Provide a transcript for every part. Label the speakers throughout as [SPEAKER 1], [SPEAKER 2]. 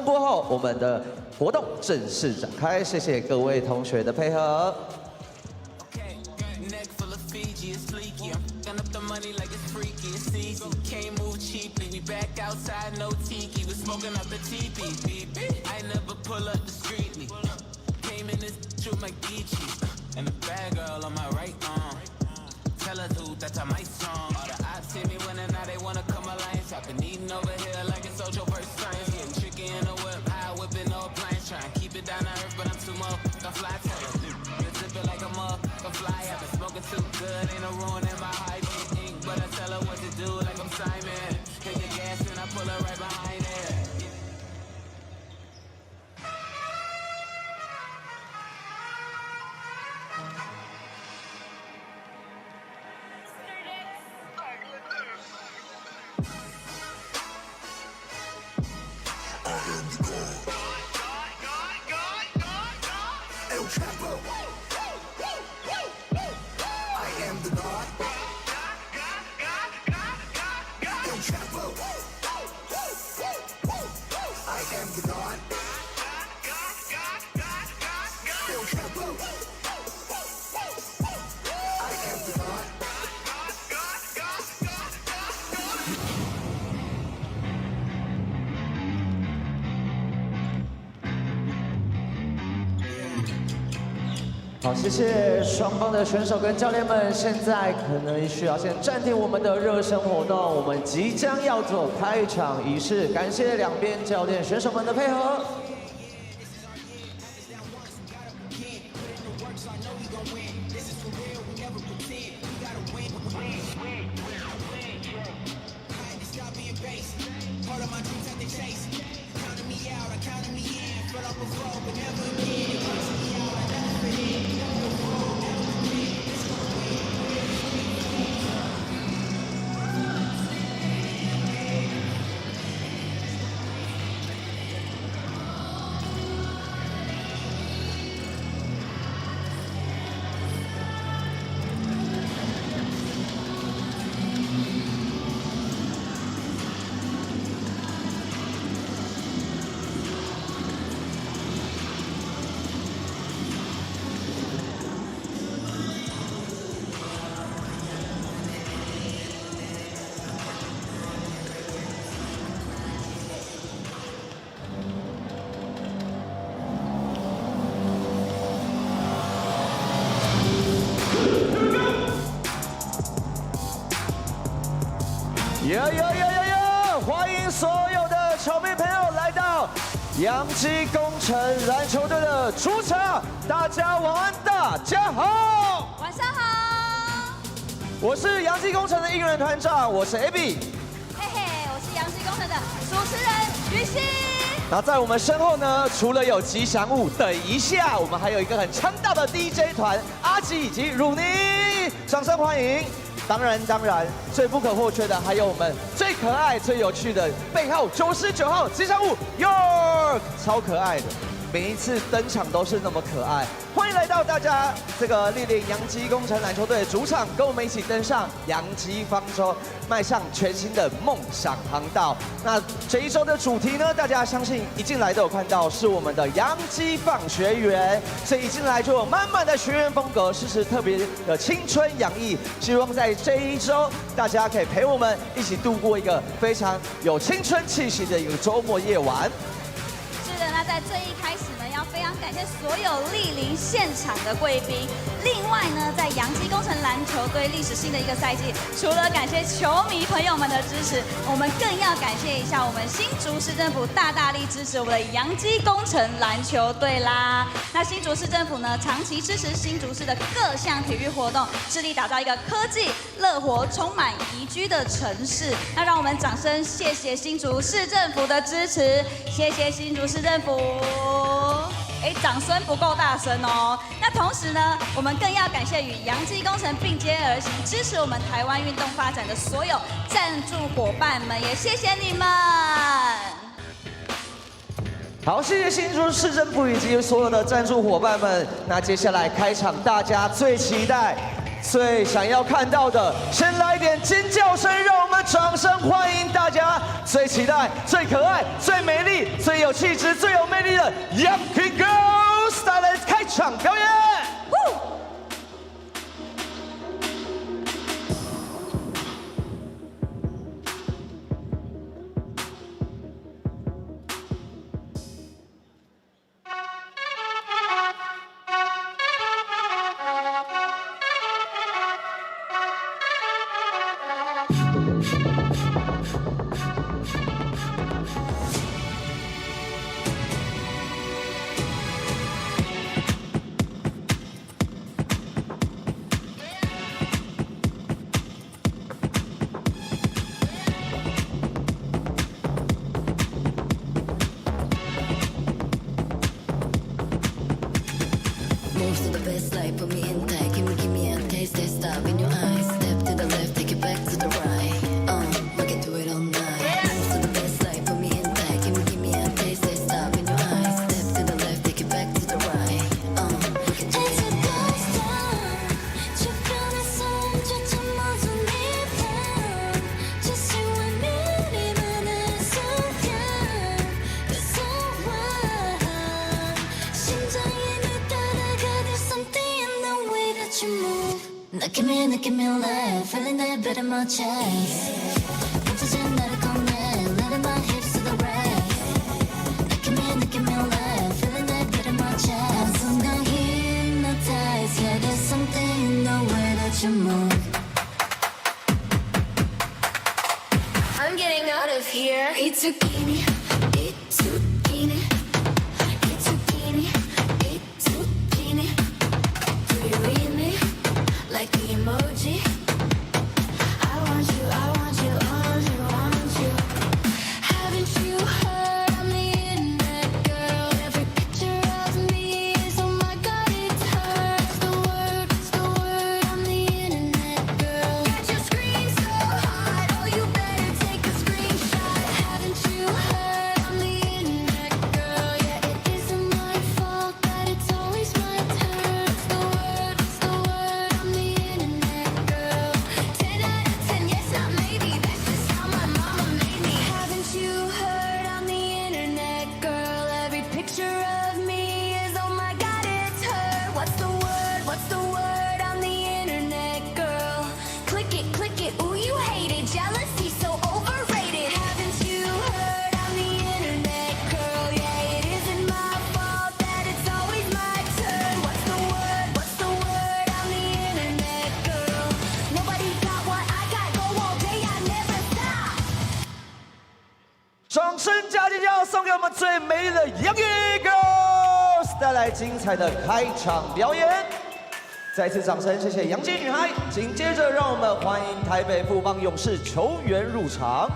[SPEAKER 1] 钟过后，我们的活动正式展开。谢谢各位同学的配合。
[SPEAKER 2] Money like it's freaky, it's easy. Can't move cheaply. We back outside, no tiki. We smoking up the teepee. I never pull up discreetly. Came in this shoot my Geechee. And the bad girl on my right arm. Tell her who that's my song. All the ops see me winning, now they wanna come alliance. I've been eating over here like it's social versus science. Getting tricky in the whip, high whipping no planes. Trying to keep it down to earth, but I'm too much. Gonna fly to it. Zip it like a mug, gonna fly. I've been smoking too good, ain't no ruin in my hygiene. But I tell her what to do like I'm Simon. Hit the gas and I pull her right behind it.
[SPEAKER 1] 好，谢谢双方的选手跟教练们。现在可能需要先暂停我们的热身活动，我们即将要做开场仪式。感谢两边教练选手们的配合。 欢迎所有的球迷朋友来到洋基工程篮球队的主场，大家晚安，大家好，
[SPEAKER 3] 晚上好，
[SPEAKER 1] 我是洋基工程的应援团长，我是 Abby，
[SPEAKER 3] 嘿嘿，我是洋基工程的主持人于欣。
[SPEAKER 1] 那在我们身后呢，除了有吉祥物，等一下我们还有一个很强大的 DJ 团阿吉以及汝妮，掌声欢迎。 当然，最不可或缺的还有我们最可爱、最有趣的背号99号吉祥物 York， 超可爱的，每一次登场都是那么可爱。欢迎来到大家这个莅临洋基工程篮球队的主场，跟我们一起登上洋基方舟，迈向全新的梦想航道。那这一周的主题呢，大家相信一进来都有看到，是我们的洋基放学园，所以一进来就有满满的学园风格，是特别的青春洋溢。希望在这一周，大家可以陪我们一起度过一个非常有青春气息的一个周末夜晚。
[SPEAKER 3] 是的，那在最一开始呢，要非常感谢所有莅临现场的贵宾。另外呢，在洋基工程篮球队历史性的一个赛季，除了感谢球迷朋友们的支持，我们更要感谢一下我们新竹市政府大力支持我们的洋基工程篮球队啦。那新竹市政府呢，长期支持新竹市的各项体育活动，致力打造一个科技、乐活、充满宜居的城市。那让我们掌声谢谢新竹市政府的支持，谢谢新竹市政府。掌声不够大声哦。那同时呢，我们更要感谢与洋基工程并肩而行，支持我们台湾运动发展的所有赞助伙伴们，也谢谢你们。
[SPEAKER 1] 好，谢谢新竹市政府以及所有的赞助伙伴们。那接下来开场，大家最期待、最想要看到的，先来点尖叫声，让我们掌声欢迎大家最期待、最可爱、最美丽、最有气质、最有魅力的 Yankey Girls 带来开场表演。
[SPEAKER 4] Moves to the best light, put me in tight. Give me a taste, taste stop in your eyes. Step to the left, take it back to the right. We can do it all night. Moves to the best light, put me in tight. Give me a taste, taste stop in your eyes. Step to the left, take it back to the right. We can do it all night. 주변에서 점점 멎은 이 밤. Just you and me, 우리만의 순간. It's alright. 심장이 There's something in the way that you move. Give me life, feeling that beat in my chest. 멈춰진 나를 꺼내, letting my hips to the rest. Give me life, feeling that beat in my chest. 순간 hypnotized, yeah, there's something in the way that you move. I'm getting out of here. It's zucchini, it's zucchini. Like the emoji. I want you, I want you, I want you, I want you. Haven't you heard I'm the internet girl? Every picture of me is, oh my god, it's her. It's the word, I'm the internet girl. Get your screen so hot, oh you better take a screenshot. Haven't you heard I'm the internet girl? Yeah, it isn't my fault that it's always my turn. It's the word, I'm the internet girl. 10 out of 10, yes, not maybe. That's just how my mama made me. Haven't you heard I'm the internet girl? Every picture of me is, oh my god, it's her. What's the word? I'm the internet girl. Click it, ooh, you hate it. Jealousy so overrated. Haven't you heard I'm the internet girl? Yeah, it isn't my fault that it's always my turn. What's the word? I'm the internet girl. Nobody got what I got, go all day, I never stop.
[SPEAKER 1] 掌声加尖叫，送给我们最美丽的 Yankey Girls 带来精彩的开场表演。再次掌声，谢谢杨基女孩。紧接着，让我们欢迎台北富邦勇士球员入场。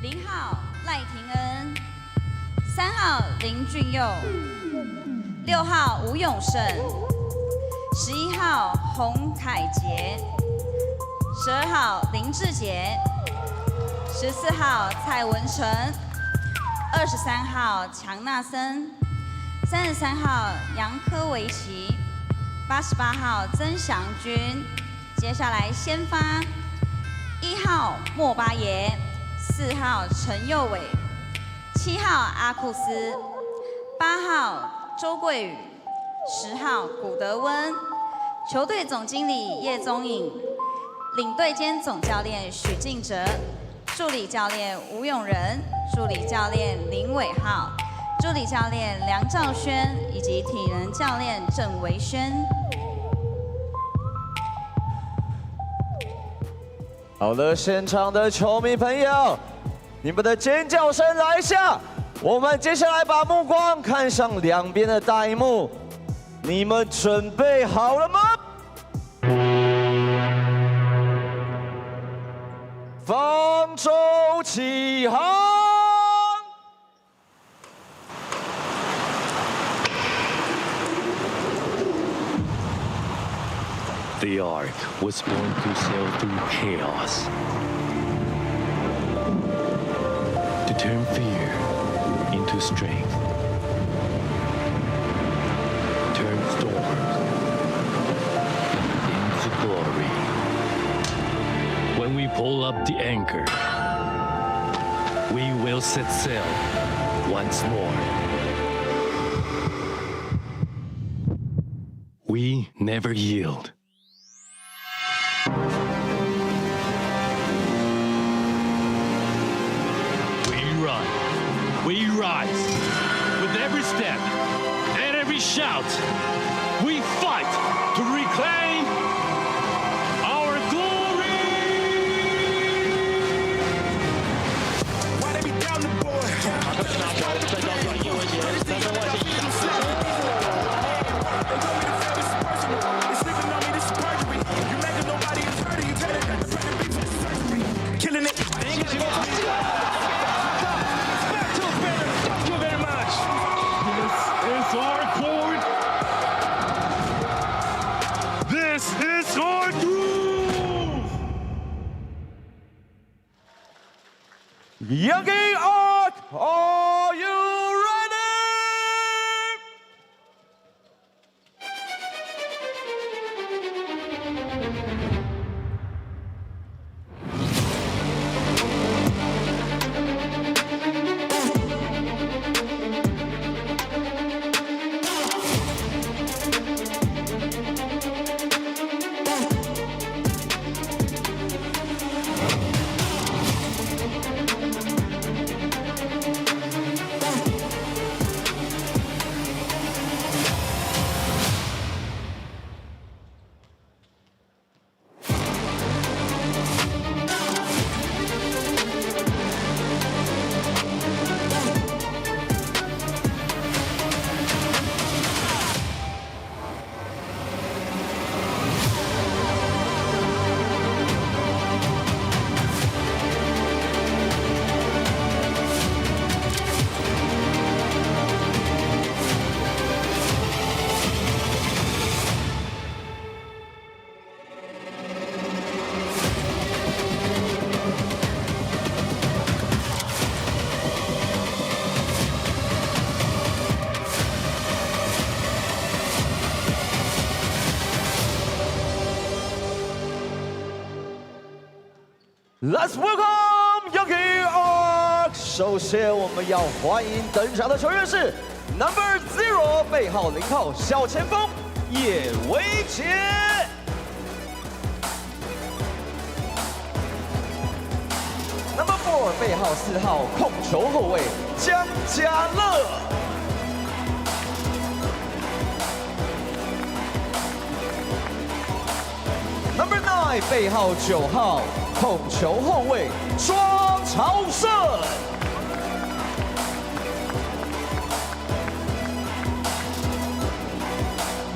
[SPEAKER 3] 0号赖廷恩，3号林俊佑，6号吴永胜，11号洪凯杰，12号林志杰，14号蔡文成，23号强纳森，33号杨科维奇，88号曾祥军。接下来先发1号莫巴耶，4号陈佑伟，7号阿库斯，8号周桂宇，10号古德温。球队总经理叶宗颖，领队兼总教练许敬哲，助理教练吴永仁，助理教练林伟浩，助理教练梁兆轩以及体能教练郑维轩。
[SPEAKER 1] 好的，现场的球迷朋友，你们的尖叫声来一下！我们接下来把目光看向两边的大荧幕，你们准备好了吗？方舟起航！
[SPEAKER 5] The Ark was born to sail through chaos, to turn fear into strength, turn storms up the anchor. We will set sail once more. We never yield. We run. We rise. With every step and every shout, we fight to reclaim our glory!
[SPEAKER 2] Why they be down the board?
[SPEAKER 6] 再高转叶文杰，三分外线一打四球。
[SPEAKER 2] Killing it. Back to better. Thank you very much.
[SPEAKER 5] This is our court. This is our groove.
[SPEAKER 1] Yankey Art, are you ready? Let's welcome Yankey Art。首先，我们要欢迎登场的球员是 Number 0背号0号小前锋叶维杰。Number 4背号4号控球后卫江家乐。Number 9背号9号。 控球后卫庄朝胜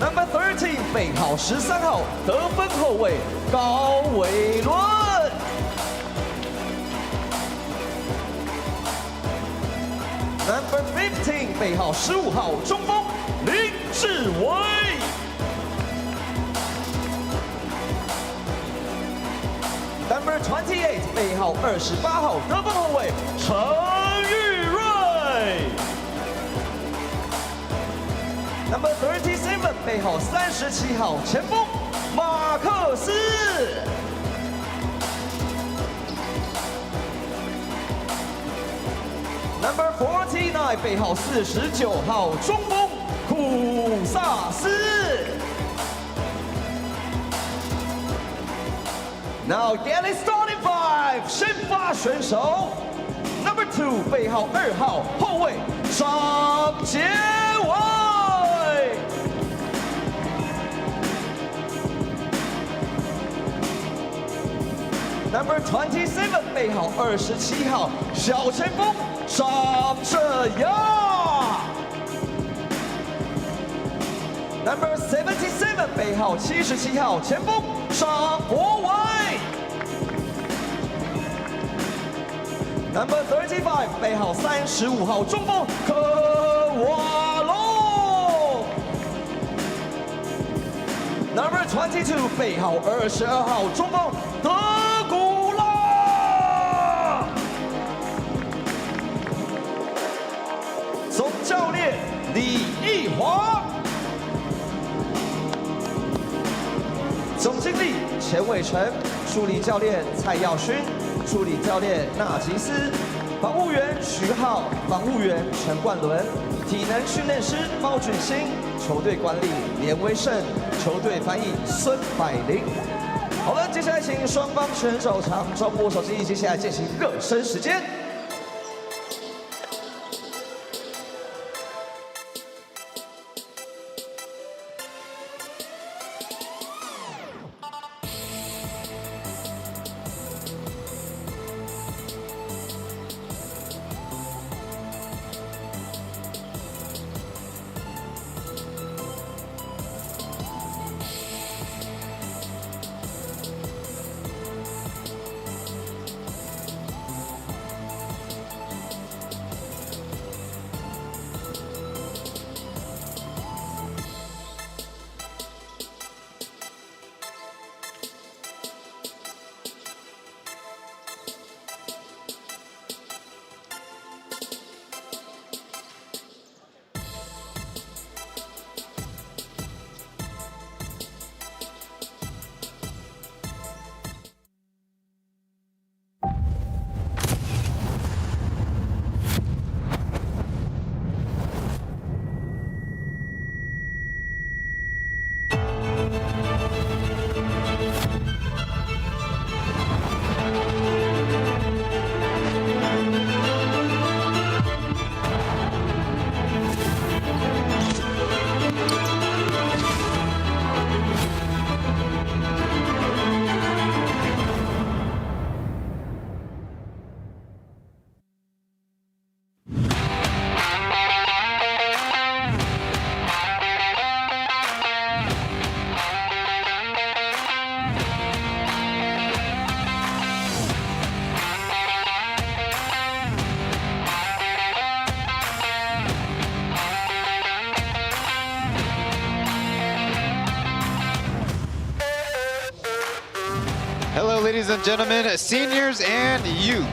[SPEAKER 1] ，Number 13背号13号得分后卫高伟伦 ，Number 15背号15号中锋林志伟。 Number 28背号28号得分后卫陈玉瑞。Number 37背号37号前锋马克思。Number 49背号49号中锋库萨斯。 Now get it started five， 先发选手 ，Number 2背号2号后卫张杰伟 ，Number 27背号27号小前锋张振阳 ，Number 77背号77号前锋张国伟。 Number 35背号35号中锋科瓦隆 ，Number 22背号22号中锋德古拉，总教练李义华，总经理钱伟成，助理教练蔡耀勋。助理教练纳吉斯，防务员徐浩，防务员陈冠伦，体能训练师猫俊兴，球队管理连威胜，球队翻译孙百灵。好了，接下来请双方选手长招播手机，接下来进行热身时间。
[SPEAKER 7] Hello, ladies and gentlemen, seniors and youth.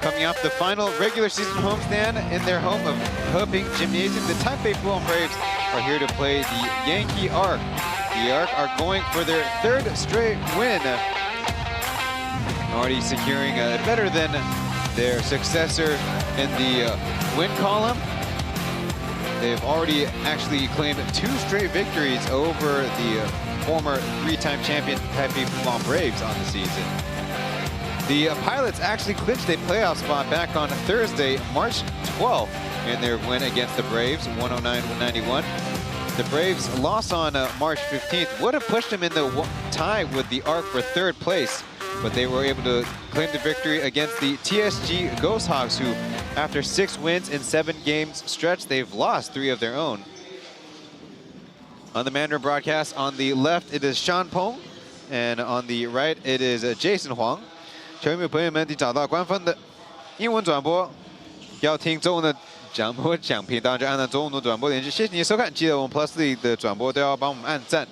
[SPEAKER 7] Coming off the final regular season homestand in their home of Heping Gymnasium, the Taipei Fubon Braves are here to play the Yankey Arc. The Arc are going for their third straight win, already securing better than their successor in the win column. They've already actually claimed 2 straight victories over the former 3-time champion Taipei Fubon Braves on the season. The Pilots actually clinched a playoff spot back on Thursday, March 12th, in their win against the Braves, 109-91. The Braves' loss on March 15th would have pushed them in the tie with the Arc for 3rd place, but they were able to claim the victory against the TSG Ghost Hawks, who, after 6 wins in 7 games stretch, they've lost 3 of their own. On the Mandarin broadcast, on the left, it is Sean Peng, and on the right, it is Jason Huang. 球迷朋友们，找到官方的英文转播，要听中文的转播讲评，当然就按照中文的转播连续。谢谢你的收看，记得我们 Plus League 的转播都要帮我们按赞。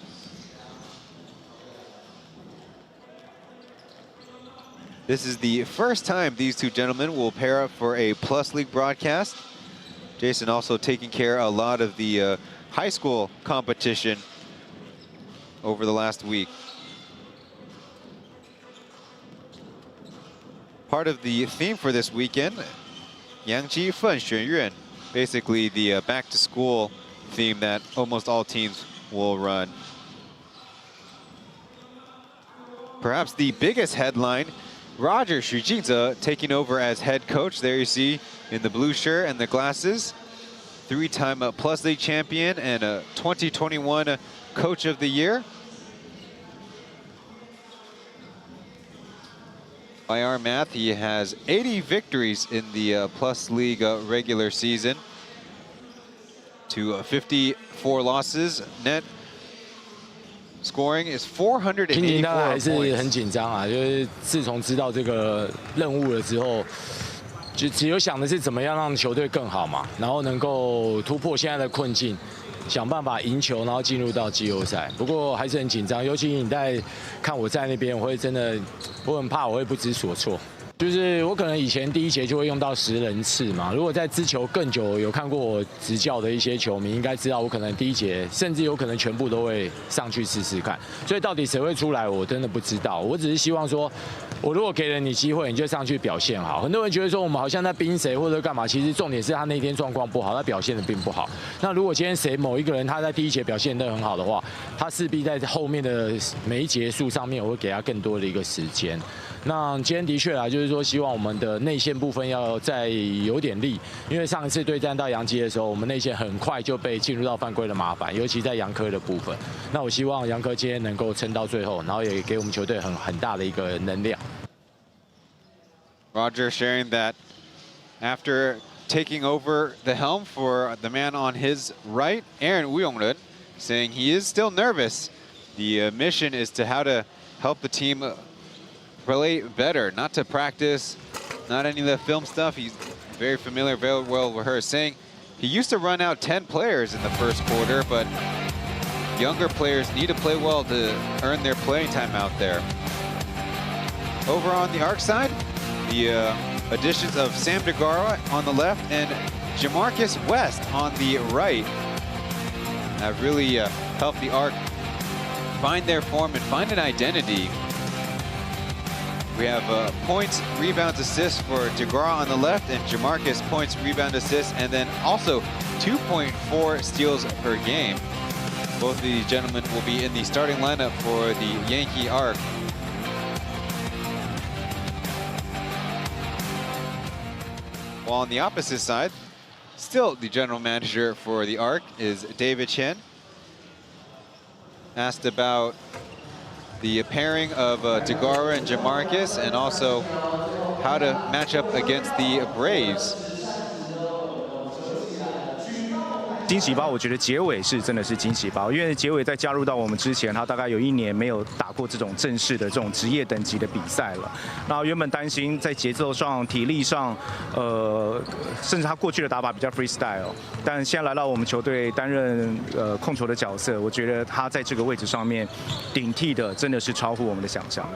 [SPEAKER 7] This is the first time these 2 gentlemen will pair up for a Plus League broadcast. Jason also taking care of a lot of the high school competition over the last week. Part of the theme for this weekend, Yankey 奋学院, basically the back-to-school theme that almost all teams will run. Perhaps the biggest headline, Roger Xu Jingze taking over as head coach. There you see in the blue shirt and the glasses. 3-time Plus League champion and a 2021 Coach of the Year. By our math, he has 80 victories in the Plus League regular season to 54 losses. Net scoring is 484
[SPEAKER 8] 心情当然还是
[SPEAKER 7] points.
[SPEAKER 8] 很紧张啊，就是自从知道这个任务了之后，就只有想的是怎么样让球队更好嘛，然后能够突破现在的困境，想办法赢球，然后进入到季后赛。不过还是很紧张，尤其你在看我在那边，我会真的，我很怕我会不知所措。就是我可能以前第一节就会用到10人次嘛。如果在之球更久有看过我执教的一些球迷，应该知道我可能第一节甚至有可能全部都会上去试试看。所以到底谁会出来，我真的不知道。我只是希望说，我如果给了你机会，你就上去表现好。很多人觉得说我们好像在逼谁或者干嘛，其实重点是他那天状况不好，他表现的并不好。那如果今天某一个人他在第一节表现得很好的话，他势必在后面的每一节数上面，我会给他更多的一个时间。那今天的确啊，就是说希望我们的内线部分要再有点力，因为上一次对战到洋基的时候，我们内线很快就被进入到犯规的麻烦，尤其在洋科的部分。那我希望洋科今天能够撑到最后，然后也给我们球队很大的一个能量。
[SPEAKER 7] Roger sharing that after taking over the helm for the man on his right, Aaron Uyongrun, saying he is still nervous. The mission is to how to help the team play better, not to practice, not any of the film stuff. He's very familiar, very well rehearsed, saying he used to run out 10 players in the first quarter, but younger players need to play well to earn their playing time out there. Over on the ARC side, the additions of Sam DeGara on the left and Jamarcus West on the right have really helped the ARC find their form and find an identity. We have points, rebounds, assists for DeGara on the left and Jamarcus points, rebound, assists, and then also 2.4 steals per game. Both of these gentlemen will be in the starting lineup for the Yankee ARC. While on the opposite side, still the general manager for the ARC is David Chen. Asked about the pairing of DeGara and Jamarcus, and also how to match up against the Braves.
[SPEAKER 9] 惊喜包，我觉得结尾是真的是惊喜包，因为结尾在加入到我们之前，他大概有1年没有打过这种正式的这种职业等级的比赛了。然后原本担心在节奏上、体力上，甚至他过去的打法比较 freestyle， 但现在来到我们球队担任控球的角色，我觉得他在这个位置上面顶替的真的是超乎我们的想象。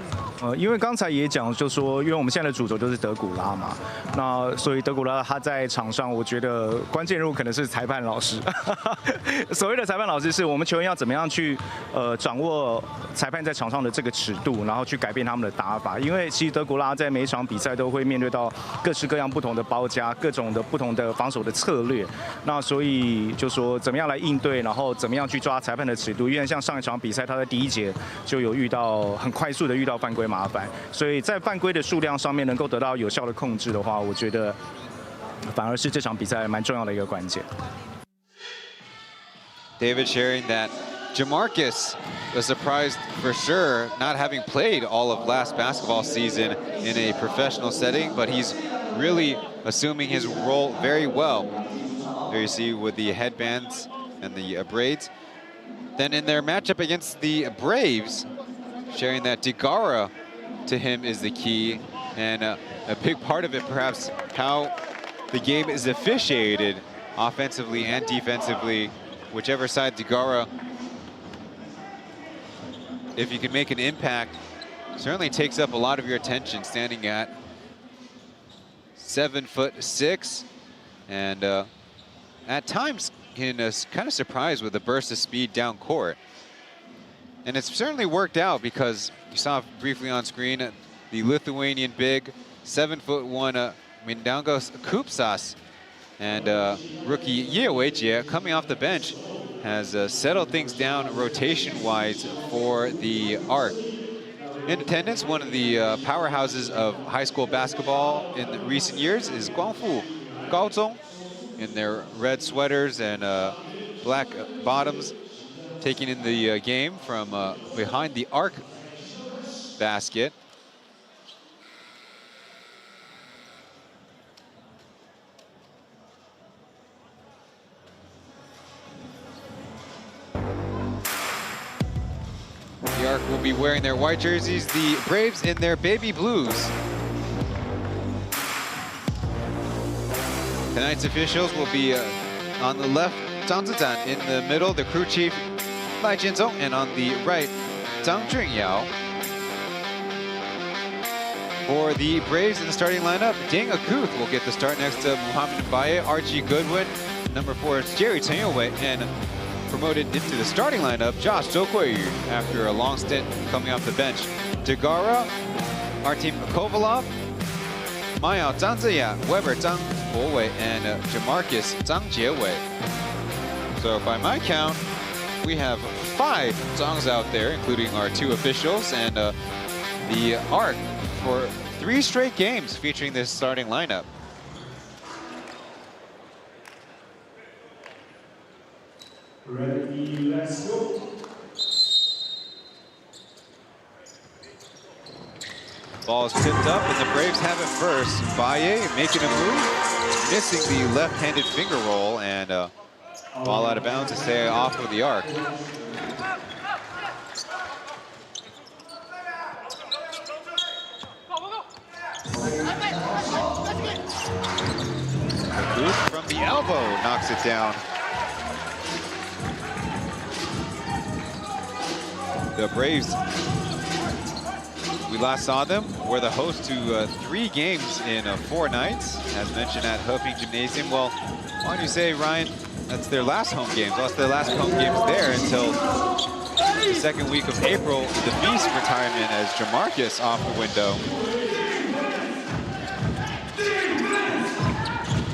[SPEAKER 9] 因为刚才也讲，就说因为我们现在的主轴就是德古拉嘛，那所以德古拉他在场上，我觉得关键人物可能是裁判老师。所谓的裁判老师是我们球员要怎么样去掌握裁判在场上的这个尺度，然后去改变他们的打法。因为其实德古拉在每一场比赛都会面对到各式各样不同的包夹，各种的不同的防守的策略。那所以就说怎么样来应对，然后怎么样去抓裁判的尺度。因为像上一场比赛，他在第一节就有遇到很快速的遇到犯规麻烦，所以在犯规的数量上面能够得到有效的控制的话，我觉得反而是这场比赛蛮重要的一个关键。
[SPEAKER 7] David sharing that Jamarcus was surprised for sure, not having played all of last basketball season in a professional setting, but he's really assuming his role very well. There you see with the headbands and the braids. Then in their matchup against the Braves, sharing that DeGara to him is the key, and a big part of it perhaps how the game is officiated offensively and defensively. Whichever side DeGara, if you can make an impact, certainly takes up a lot of your attention, standing at 7'6", and at times can kind of surprise with a burst of speed down court. And it's certainly worked out because you saw briefly on screen the Lithuanian big 7'1" Mindangos Kupsas. And rookie Ye Weijie, coming off the bench, has settled things down rotation-wise for the ARC. In attendance, one of the powerhouses of high school basketball in the recent years is Guangfu Gaozong, in their red sweaters and black bottoms, taking in the game from behind the ARC basket. The ARC will be wearing their white jerseys, the Braves in their baby blues. Tonight's officials will be on the left, Zhang Zizan, in the middle, the crew chief, Lai Jianzong, and on the right, Zhang Junyao. For the Braves in the starting lineup, Dang Akuth will get the start next to Muhammad Baye, Archie Goodwin. Number 4 is Jerry Chen, and promoted into the starting lineup, Josh Zhou Guiyu, after a long stint coming off the bench. Degara, Artem Kovalov, Mayao Zhang Ziya, Weber Zhang Guowei, and Jamarcus Zhang Jiewei. So by my count, we have 5 Zhangs out there, including our 2 officials and the ARC for 3 straight games featuring this starting lineup.
[SPEAKER 10] Ready, let's go.
[SPEAKER 7] Ball is tipped up, and the Braves have it first. Baye making a move, missing the left-handed finger roll, and ball out of bounds to stay off of the arc. Akuth from the elbow knocks it down. The Braves, we last saw them, were the host to 3 games in 4 nights, as mentioned at Hoping Gymnasium. Well, why don't you say, Ryan, that's their last home games. Lost their last home games there until the second week of April, the Beast retirement as Jamarcus off the window.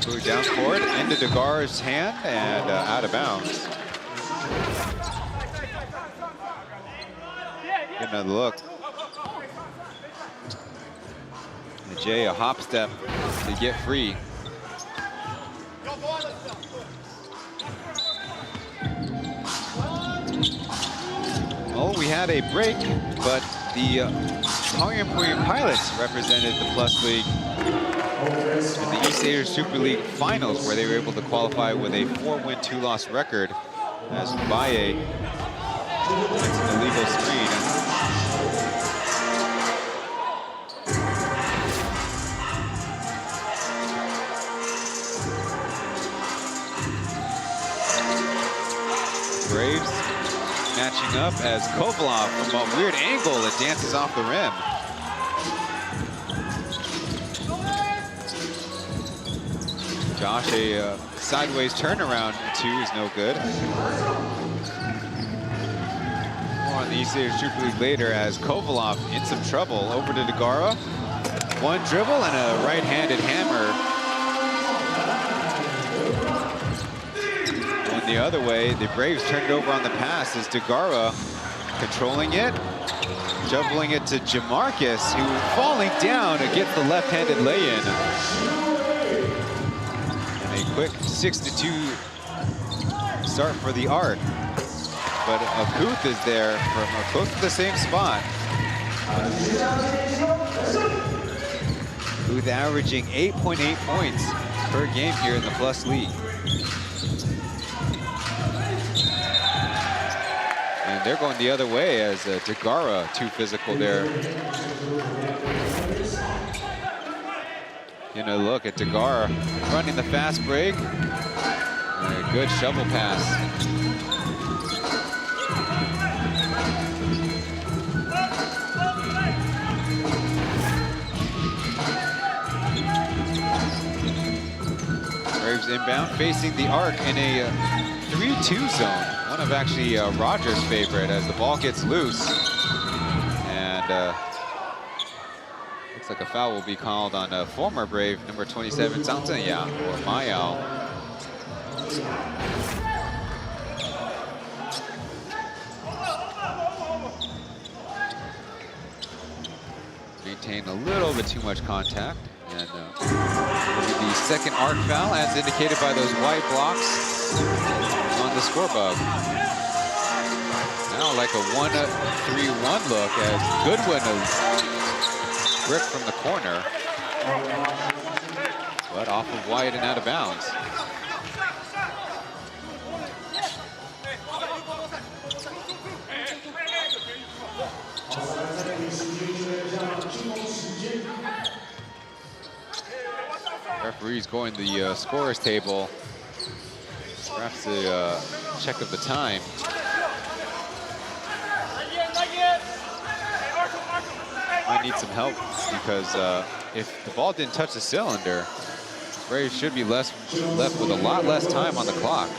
[SPEAKER 7] Moved down court, into Degara's hand, and out of bounds. Get another look. And Jay, a hop step to get free. Oh, we had a break, but the Hongyan Pilots represented the Plus League in the East Asia Super League Finals, where they were able to qualify with a 4-win, 2-loss record as Baye went to the legal screen. Braves matching up as Kovalov from a weird angle that dances off the rim. Josh, a sideways turnaround 2 is no good. More on the East Asia Super League later as Kovalov in some trouble. Over to Degara. 1 dribble and a right-handed hammer. Going the other way, the Braves turned it over on the pass as Degara controlling it, juggling it to Jamarcus, who falling down against the left-handed lay-in. A quick 6-2 start for the ARC. But Akuth is there from close to the same spot. Akuth averaging 8.8 points per game here in the Plus League. And they're going the other way as Degara too physical there. You know, look at Degara running the fast break. And a good shovel pass. Braves inbound, facing the arc in a 3-2 zone. One of actually Rogers' favorite as the ball gets loose. And looks like a foul will be called on former Brave number 27, Zhang Ziya, or Mayao. Maintained a little bit too much contact. And the second arc foul, as indicated by those white blocks on the scoreboard. Now like a 1-3-1 look as Goodwin brick from the corner, but off of White and out of bounds. Referee's going to the scorer's table, perhaps a check of the time. might need some help because if the ball didn't touch the cylinder, Braves should be left with a lot less time on the clock.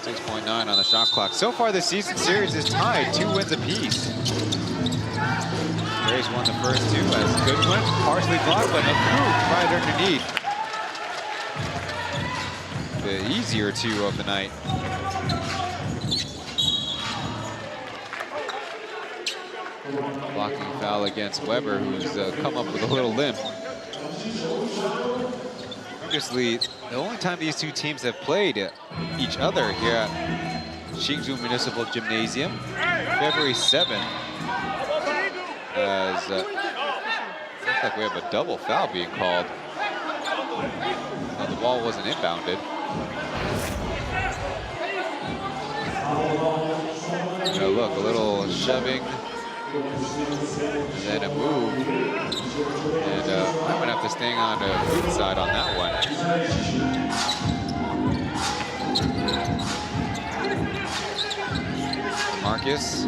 [SPEAKER 7] 6.9 on the shot clock. So far this season series is tied, 2 wins apiece. Braves won the first 2 as Goodwin partially blocked, but Akou right underneath. The easier 2 of the night. Blocking foul against Weber, who's come up with a little limp. Previously, the only time these 2 teams have played each other here at Hsinchu Municipal Gymnasium, February 7th, as looks like we have a double foul being called. No, the ball wasn't inbounded. Look, a little shoving, and then a move. And I'm gonna have to stay on the boot side on that one. Marcus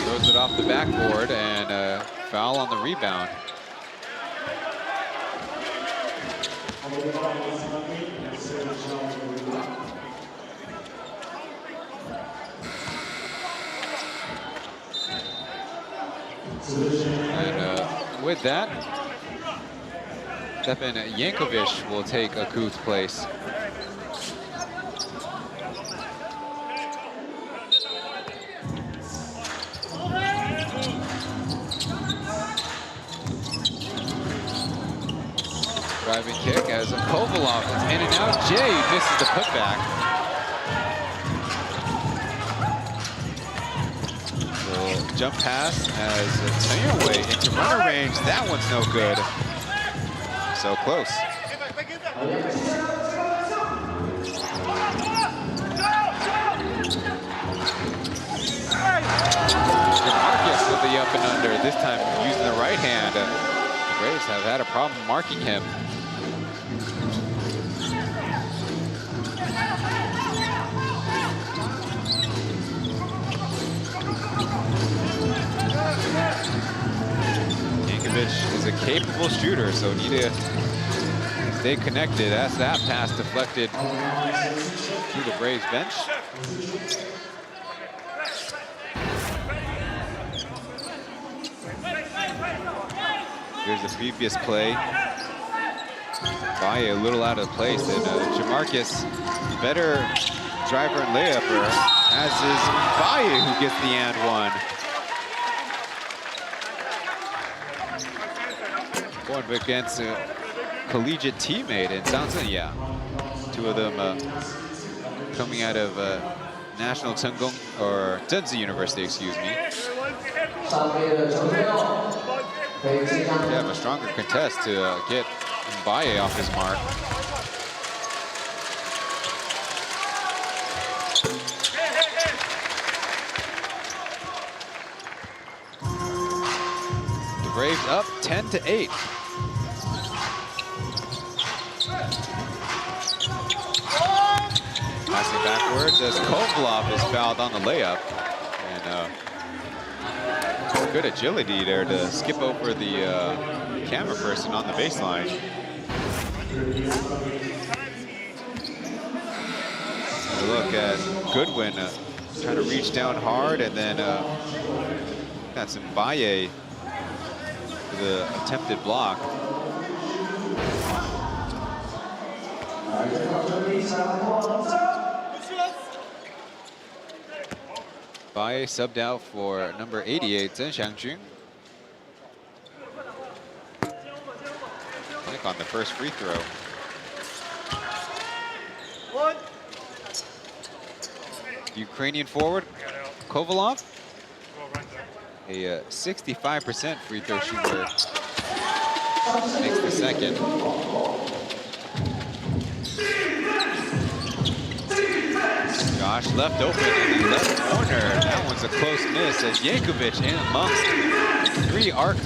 [SPEAKER 7] throws it off the backboard and foul on the rebound. And with that, Stefan Yankovic will take Akou's place. Driving kick as Kovalov is in and out. Jay misses the putback. Jump pass as Taipei into runner range. That one's no good. So close. Marcus with the up and under. This time using the right hand. The Braves have had a problem marking him. Is a capable shooter, so need to stay connected as that pass deflected to the Braves bench. Here's the previous play. Baye a little out of place, and Jamarcus, better driver and layupper, as is Baye who gets the and one. Going against a collegiate teammate in Sansan, yeah. 2 of them coming out of National Tsenggong, or Zhenzi University, excuse me. They have a stronger contest to get Baye off his mark. The Braves up 10-8. Passing backwards as Kovalov is fouled on the layup. And good agility there to skip over the camera person on the baseline. Look at Goodwin trying to reach down hard, and then that's Baye for the attempted block. Baye subbed out for number 88, Zhen Xiangjun. I think on the first free throw. Ukrainian forward, Kovalov, a 65% free throw shooter, makes the second. Josh left open in the left corner. That one's a close miss as Yankovic in amongst 3 arc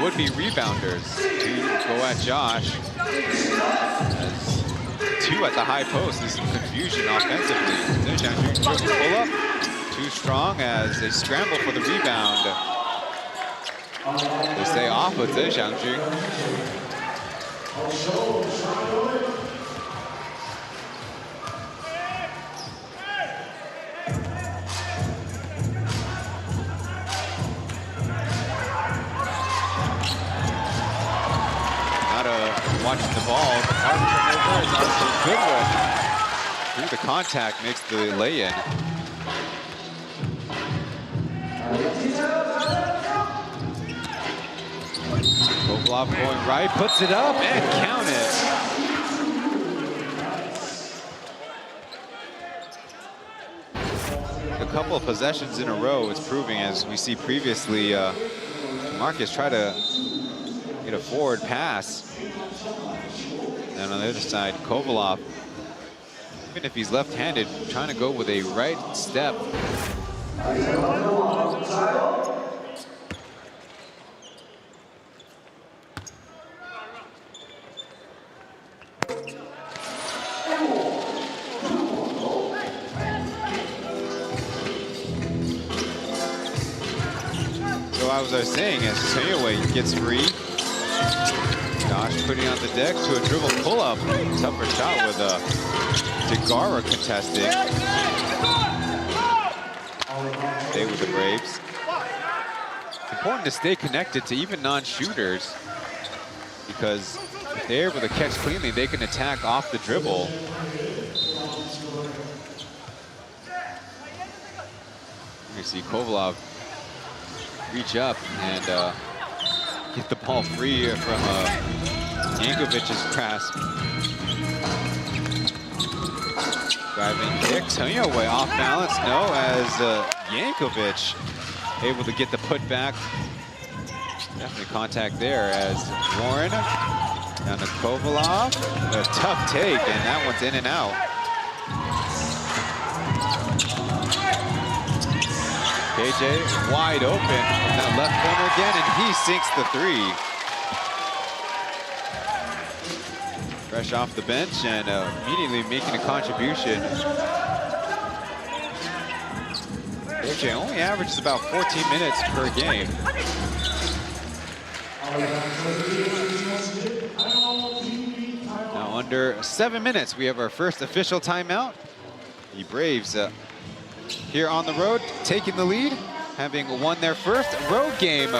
[SPEAKER 7] would-be rebounders to go at Josh. As 2 at the high post. There's some confusion offensively. Pull up to too strong as they scramble for the rebound. They stay off of Zhe Xiangju. Watching the ball, good one. Through the contact makes the lay-in. Kovalov going right, puts it up and count it. A couple of possessions in a row is proving, as we see previously, Marcus try to get a forward pass. And on the other side, Kovalov, even if he's left-handed, trying to go with a right step. So as I was saying, as Taipei gets free, Josh putting on the deck to a dribble pull-up. Tougher shot with Degara contesting. Stay with the Braves. It's important to stay connected to even non-shooters, because if they're able to catch cleanly, they can attack off the dribble. You see Kovalov reach up and get the ball free from Yankovic's grasp. Driving kick, Taipei off balance. No, as Yankovic able to get the putback. Definitely contact there as Warren down to Kovalov. A tough take, and that one's in and out. KJ wide open from that left corner again, and he sinks the three. Fresh off the bench and immediately making a contribution. KJ only averages about 14 minutes per game. Now under 7 minutes, we have our first official timeout. The Braves here on the road, taking the lead, having won their first road game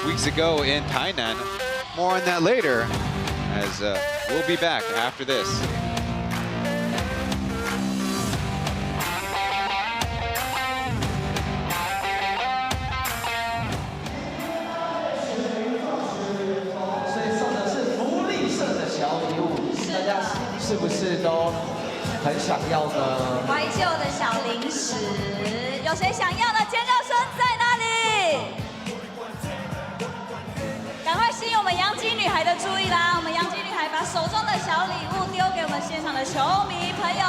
[SPEAKER 7] weeks ago in Tainan. More on that later, as we'll be back after this.
[SPEAKER 1] 很想要呢？
[SPEAKER 3] 怀旧的小零食，有谁想要的？尖叫声在哪里？赶快吸引我们洋基女孩的注意啦！我们洋基女孩把手中的小礼物丢给我们现场的球迷朋友。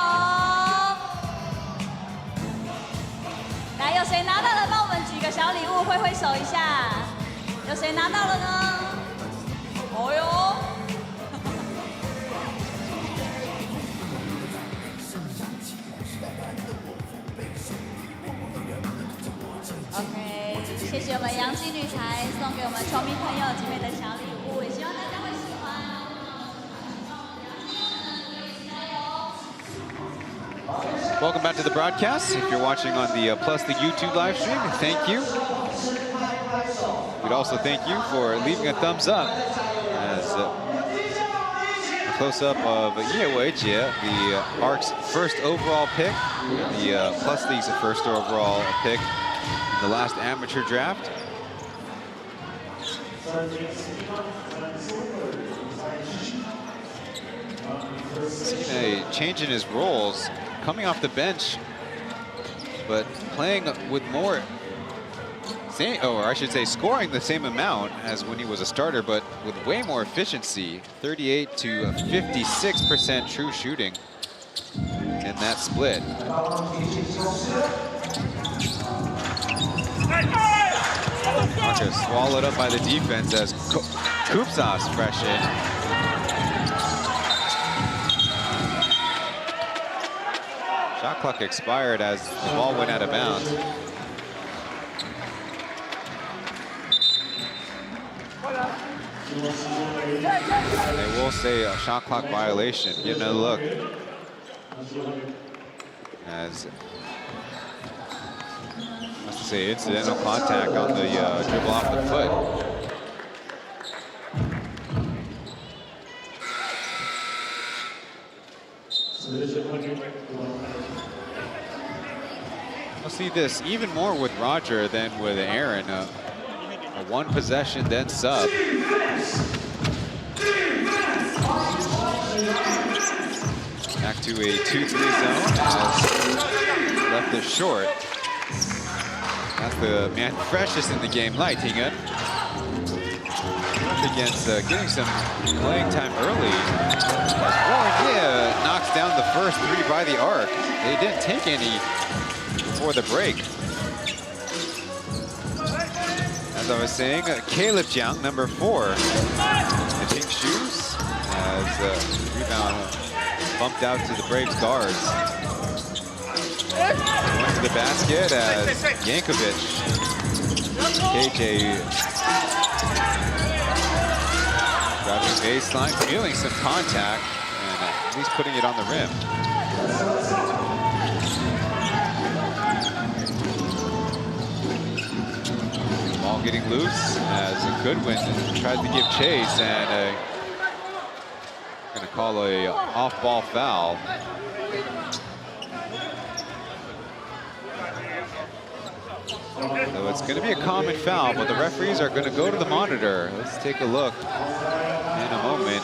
[SPEAKER 3] 来，有谁拿到了？帮我们举个小礼物，挥挥手一下。有谁拿到了呢？哦哟！ OK， 谢谢我们洋基女孩送给我们球迷朋友精美的小礼物，也希望大家会喜欢。
[SPEAKER 7] Welcome back to the broadcast. If you're watching on the P.LEAGUE YouTube live stream, thank you. We'd also thank you for leaving a thumbs up as a close-up of Ye Weijie, the ARC's first overall pick, the P.LEAGUE's first overall pick in the last amateur draft. Seen a change in his roles, coming off the bench, but playing with more, or I should say scoring the same amount as when he was a starter, but with way more efficiency, 38 to 56% true shooting in that split. Marcus swallowed up by the defense as Kupsas fresh in. Shot clock expired as the ball went out of bounds. They will say a shot clock violation. Get another look. As must say incidental contact on the dribble off the foot. I'll see this even more with Roger than with Aaron. A one possession, then sub. Back to a 2-3 zone as left this short. That's the man freshest in the game, Leitingen. Up against getting some playing time early. As Warren knocks down the first three by the arc. They didn't take any before the break. As I was saying, Caleb Jiang, number 4, the pink shoes, as rebound bumped out to the Braves guards. Went to the basket as Yankovic. KJ driving baseline, feeling some contact, and at least putting it on the rim. Ball getting loose as Goodwin tries to give chase, and going to call a off-ball foul. So it's going to be a common foul, but the referees are going to go to the monitor. Let's take a look in a moment.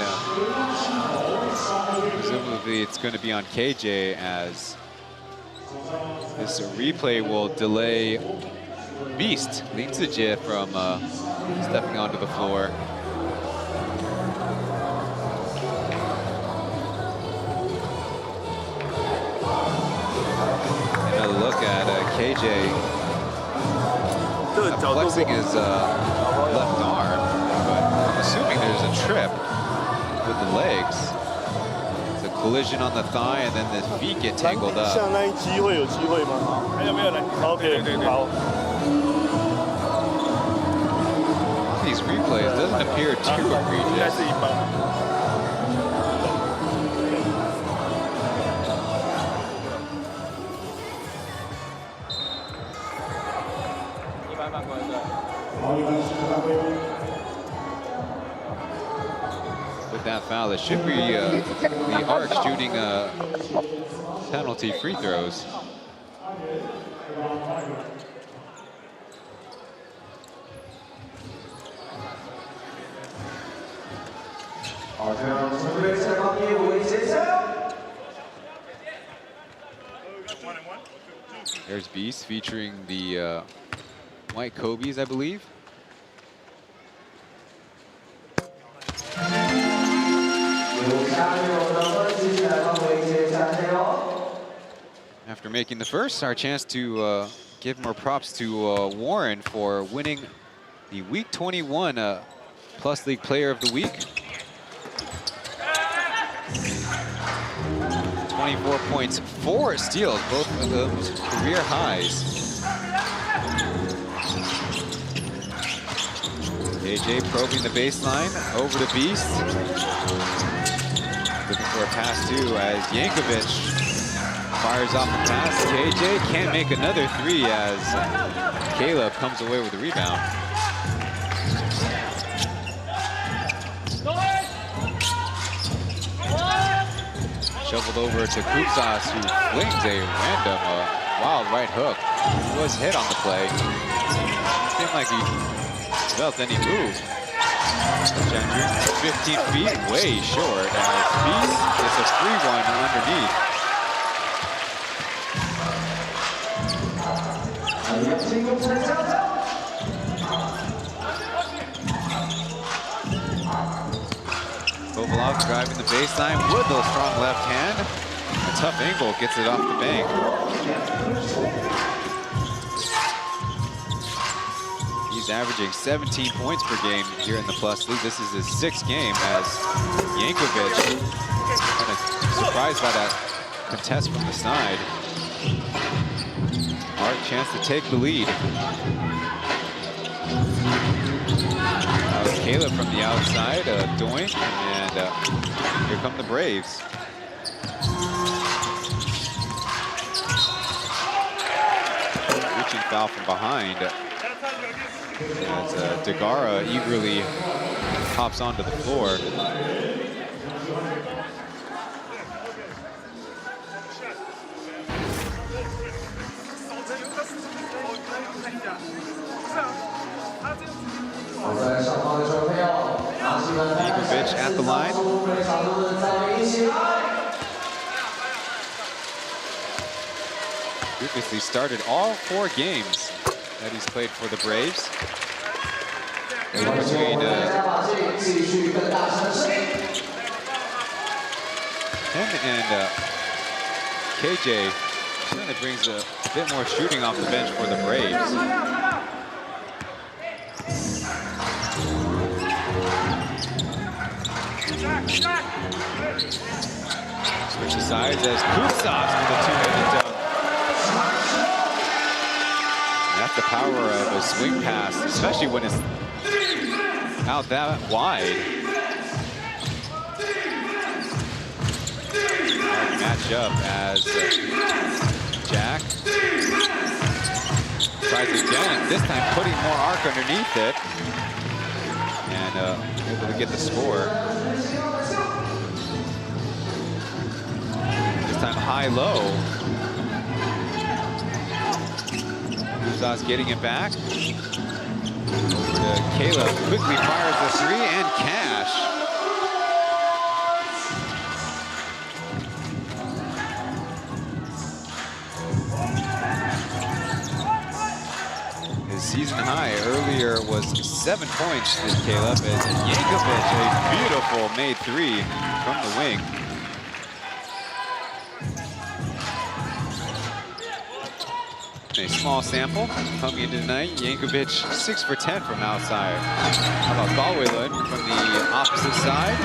[SPEAKER 7] Presumably it's going to be on KJ, as this replay will delay Beast Lin Zijie from stepping onto the floor. Another look at KJ flexing his left arm, but I'm assuming there's a trip with the legs. It's a collision on the thigh, and then the feet get tangled up. These replays doesn't appear too egregious. With that foul, it should be the Arc shooting penalty free throws. There's Beast featuring the white Kobe's, I believe. After making the first, our chance to give more props to Warren for winning the Week 21 Plus League Player of the Week. 24 points, 4 steals, both of those career highs. KJ probing the baseline, over to Beast. Looking for a pass too, as Yankovic fires off the pass. KJ can't make another three, as Caleb comes away with the rebound. Shoveled over to Kupsas, who flings a random wild right hook. He was hit on the play. Seemed like he developed any move. 15 feet, way short. As Beast gets a free one underneath. Kovalov driving the baseline with a strong left hand. A tough angle gets it off the bank. He's averaging 17 points per game here in the Plus League. This is his 6th game, as Yankovic kind of surprised by that contest from the side. Hard chance to take the lead. Caleb from the outside, doink, and here come the Braves. Reaching foul from behind. As Degara eagerly hops onto the floor. Ivkovic at the line. Previously started all 4 games that he's played for the Braves. Between him and KJ certainly brings a bit more shooting off the bench for the Braves. Switch sides as Kutsas with a 2-handed dunk. That's the power of a swing pass, especially when it's out that wide. Match up as Jack tries again, this time putting more arc underneath it. And able to get the score. This time high-low. Kutsas getting it back. Over to Caleb, quickly fires the 3 and cash. His season high earlier was 7 points for Caleb. As Yankovic, a beautiful made 3 from the wing. A small sample coming into tonight. Yankovic 6 for 10 from outside. How about Galwayland from the opposite side?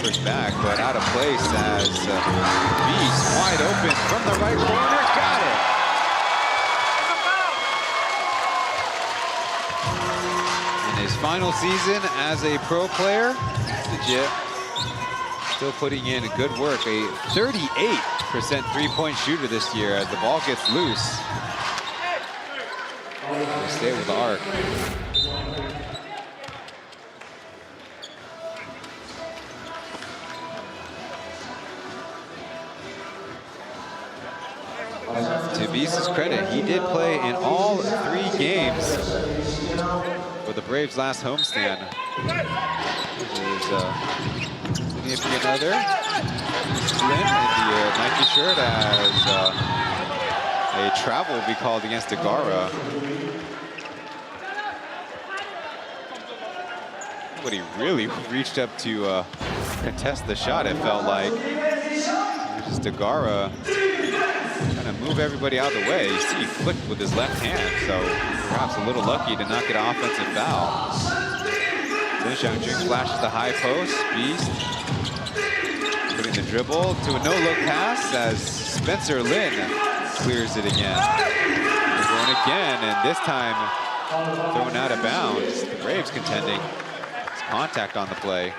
[SPEAKER 7] Pushed back, but out of place as Beast wide open from the right corner. Got it! In his final season as a pro player, legit. Still putting in good work. A 38% three-point shooter this year as the ball gets loose. They stay with the arc. To Beast's credit, he did play in all 3 games for the Braves' last homestand. If another Lynn in the Nike shirt as a travel will be called against Degara. Nobody really reached up to contest the shot, it felt like. Just Degara kind of move everybody out of the way. You see he flicked with his left hand, so perhaps a little lucky to not get an offensive foul. Zhang Jing flashes the high post. Beast putting the dribble to a no-look pass as Spencer Lin clears it again. They're going again, and this time thrown out of bounds. The Braves contending. It's contact on the play. You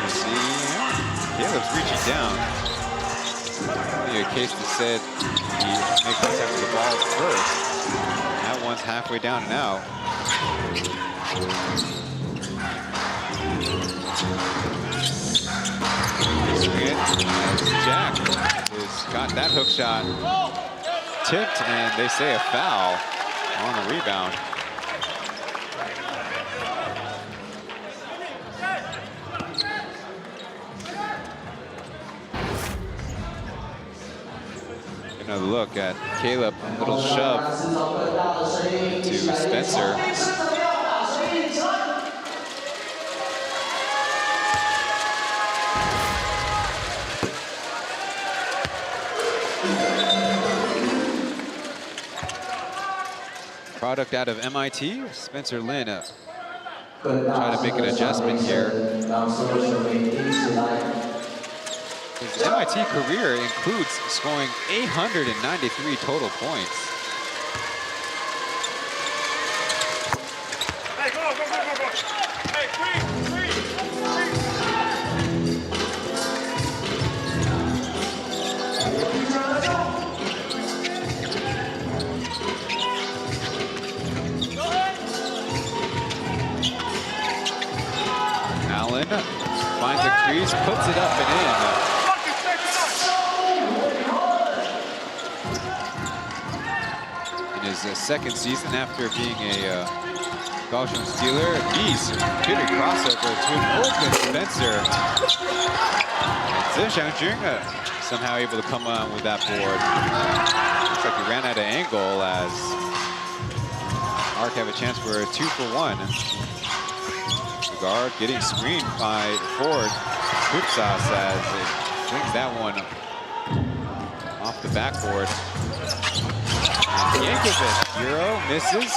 [SPEAKER 7] see, Caleb's reaching down. Only a case that said he makes contact with the ball first. That one's halfway down and out. Jack has got that hook shot tipped, and they say a foul on the rebound. Another look at Caleb, a little shove to Spencer. Product out of MIT, Spencer Lin trying to make an adjustment here. His MIT career includes scoring 893 total points.
[SPEAKER 6] Hey, go, go, go, go, go. Hey, free.
[SPEAKER 7] Allen finds a crease, puts it up and in. In his second season after being a Kaohsiung Steeler, Beast did a crossover to an open Spencer. And Zheng Xiangjun somehow able to come on with that board. Looks like he ran out of angle as Arc have a chance for a 2-for-1. The guard getting screened by Ford. Kupsas as it swings that one off the backboard. And Yankovic, Euro misses.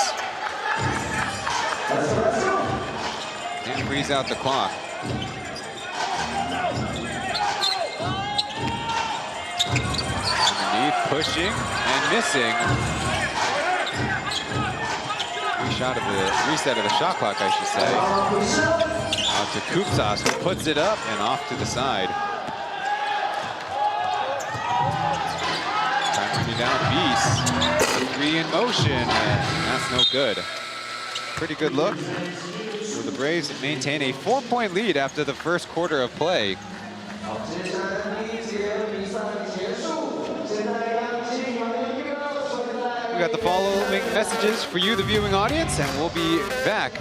[SPEAKER 7] And frees out the clock. Underneath, pushing and missing. Reset of the shot clock, I should say. Out to Kupsas, who puts it up and off to the side. Time running down Beast. 3 in motion, and that's no good. Pretty good look. So the Braves maintain a 4-point lead after the first quarter of play. We got the following messages for you, the viewing audience, and we'll be back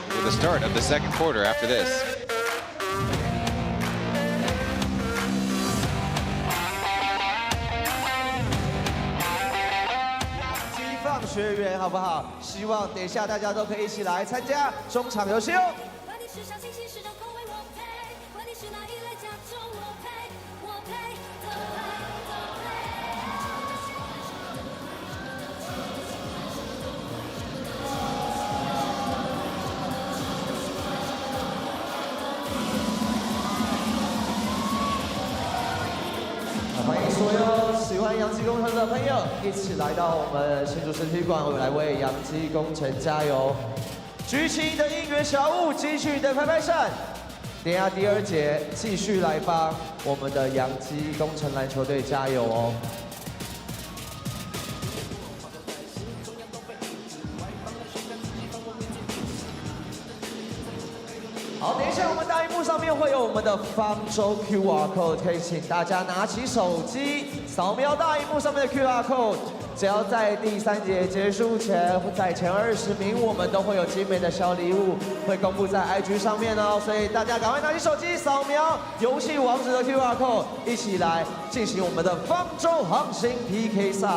[SPEAKER 7] with the start of the second quarter after this.
[SPEAKER 1] 放学员好不好？希望等一下大家都可以一起来参加中场游戏哦。欢迎所有喜欢洋基工程的朋友一起来到我们新竹市体育馆，来为洋基工程加油！举起你的应援小物，举起你的拍拍扇。等一下第2节继续来帮我们的洋基工程篮球队加油哦！好，等一下我们大荧幕上面会有我们的方舟 QR code， 可以请大家拿起手机扫描大荧幕上面的 QR code。只要在第3节结束前，在前20名，我们都会有精美的小礼物会公布在 IG 上面哦。所以大家赶快拿起手机扫描游戏王子的 QR code， 一起来进行我们的方舟航行 PK 赛。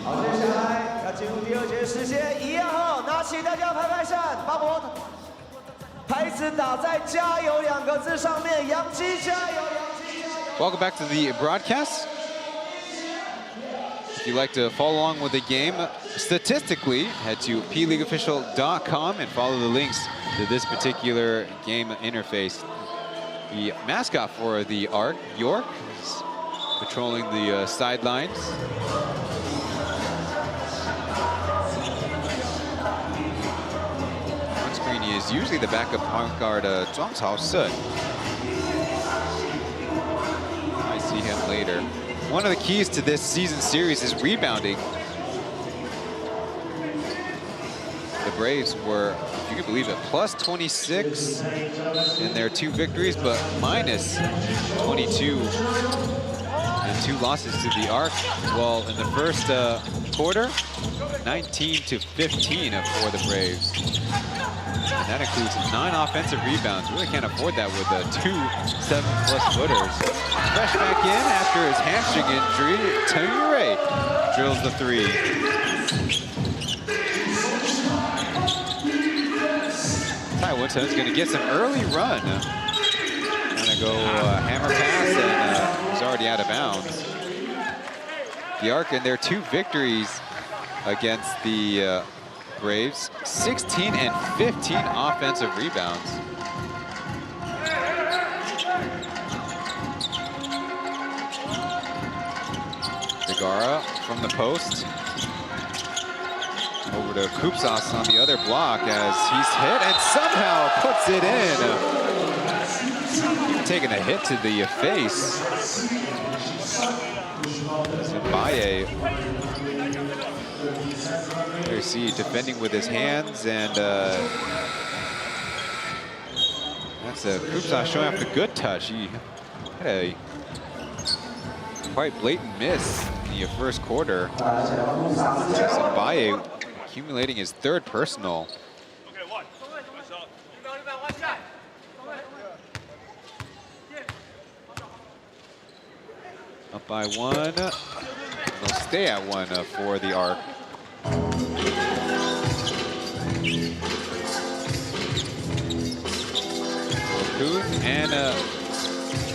[SPEAKER 1] 好，接下来要进入第2节时间，一样哦，拿起大家拍拍扇，把牌子打在“加油”2个字上面，洋基加油，洋基加油。
[SPEAKER 7] Welcome back to the broadcast. If you'd like to follow along with the game, statistically, head to PLeagueofficial.com and follow the links to this particular game interface. The mascot for the Arc, York, is patrolling the sidelines. On screen, he is usually the backup point guard, Zhuang Caosen. I see him later. One of the keys to this season series is rebounding. The Braves were, if you can believe it, plus 26 in their 2 victories, but minus 22 and 2 losses to the Arc. Well, in the first quarter, 19 to 15 for the Braves. And that includes 9 offensive rebounds. Really can't afford that with 2 7+ footers. Fresh back in after his hamstring injury, Chen drills the 3. Taiwan Chen's going to get some early run. Gonna go hammer pass, and he's already out of bounds. The Arc in their 2 victories against the Braves, 16 and 15 offensive rebounds. Degara from the post. Over to Kupsas on the other block as he's hit and somehow puts it in. Taking a hit to the face. Baye. There you see defending with his hands, and that's Kupsas showing off the good touch. He had a quite blatant miss in the first quarter. Baye accumulating his 3rd personal. Up by 1. They'll stay at 1 for the Arc. Kuth and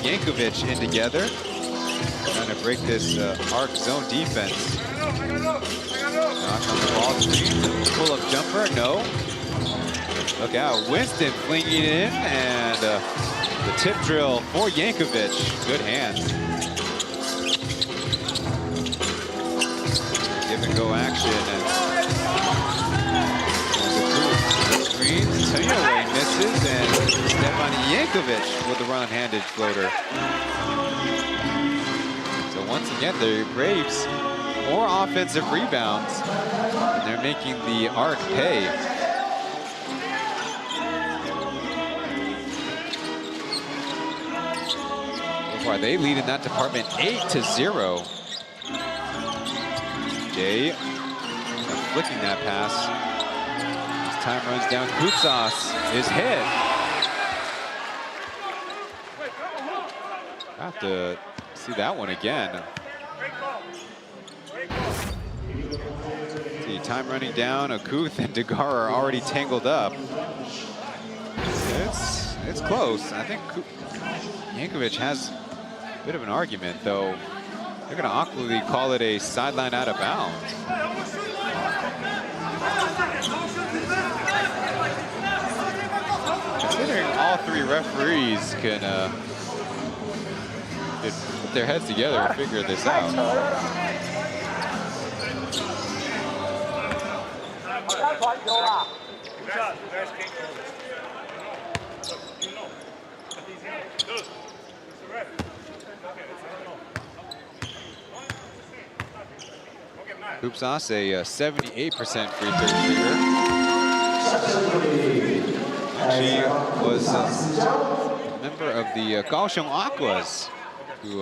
[SPEAKER 7] Yankovic in together. Trying to break this Arc zone defense. Knock on the ball screen. Pull-up jumper, no. Look out, Winston flinging it in, and the tip drill for Yankovic. Good hands. Give and go action, and the screen. Tanyaway misses, and Stefan Yankovic with the run-handed floater. So once again, the Braves more offensive rebounds, and they're making the Arc pay. So far, they lead in that department 8-0. Jay flicking that pass. As time runs down, Kupsas is hit. Have to see that one again. See, time running down. Akuth and Degara are already tangled up. It's close. I think Yankovic has a bit of an argument, though. They're going to awkwardly call it a sideline out of bounds. Considering all 3 referees can put their heads together and figure this out. Kupsas, a 78% free throw shooter. She was a member of the Kaohsiung Aquas, who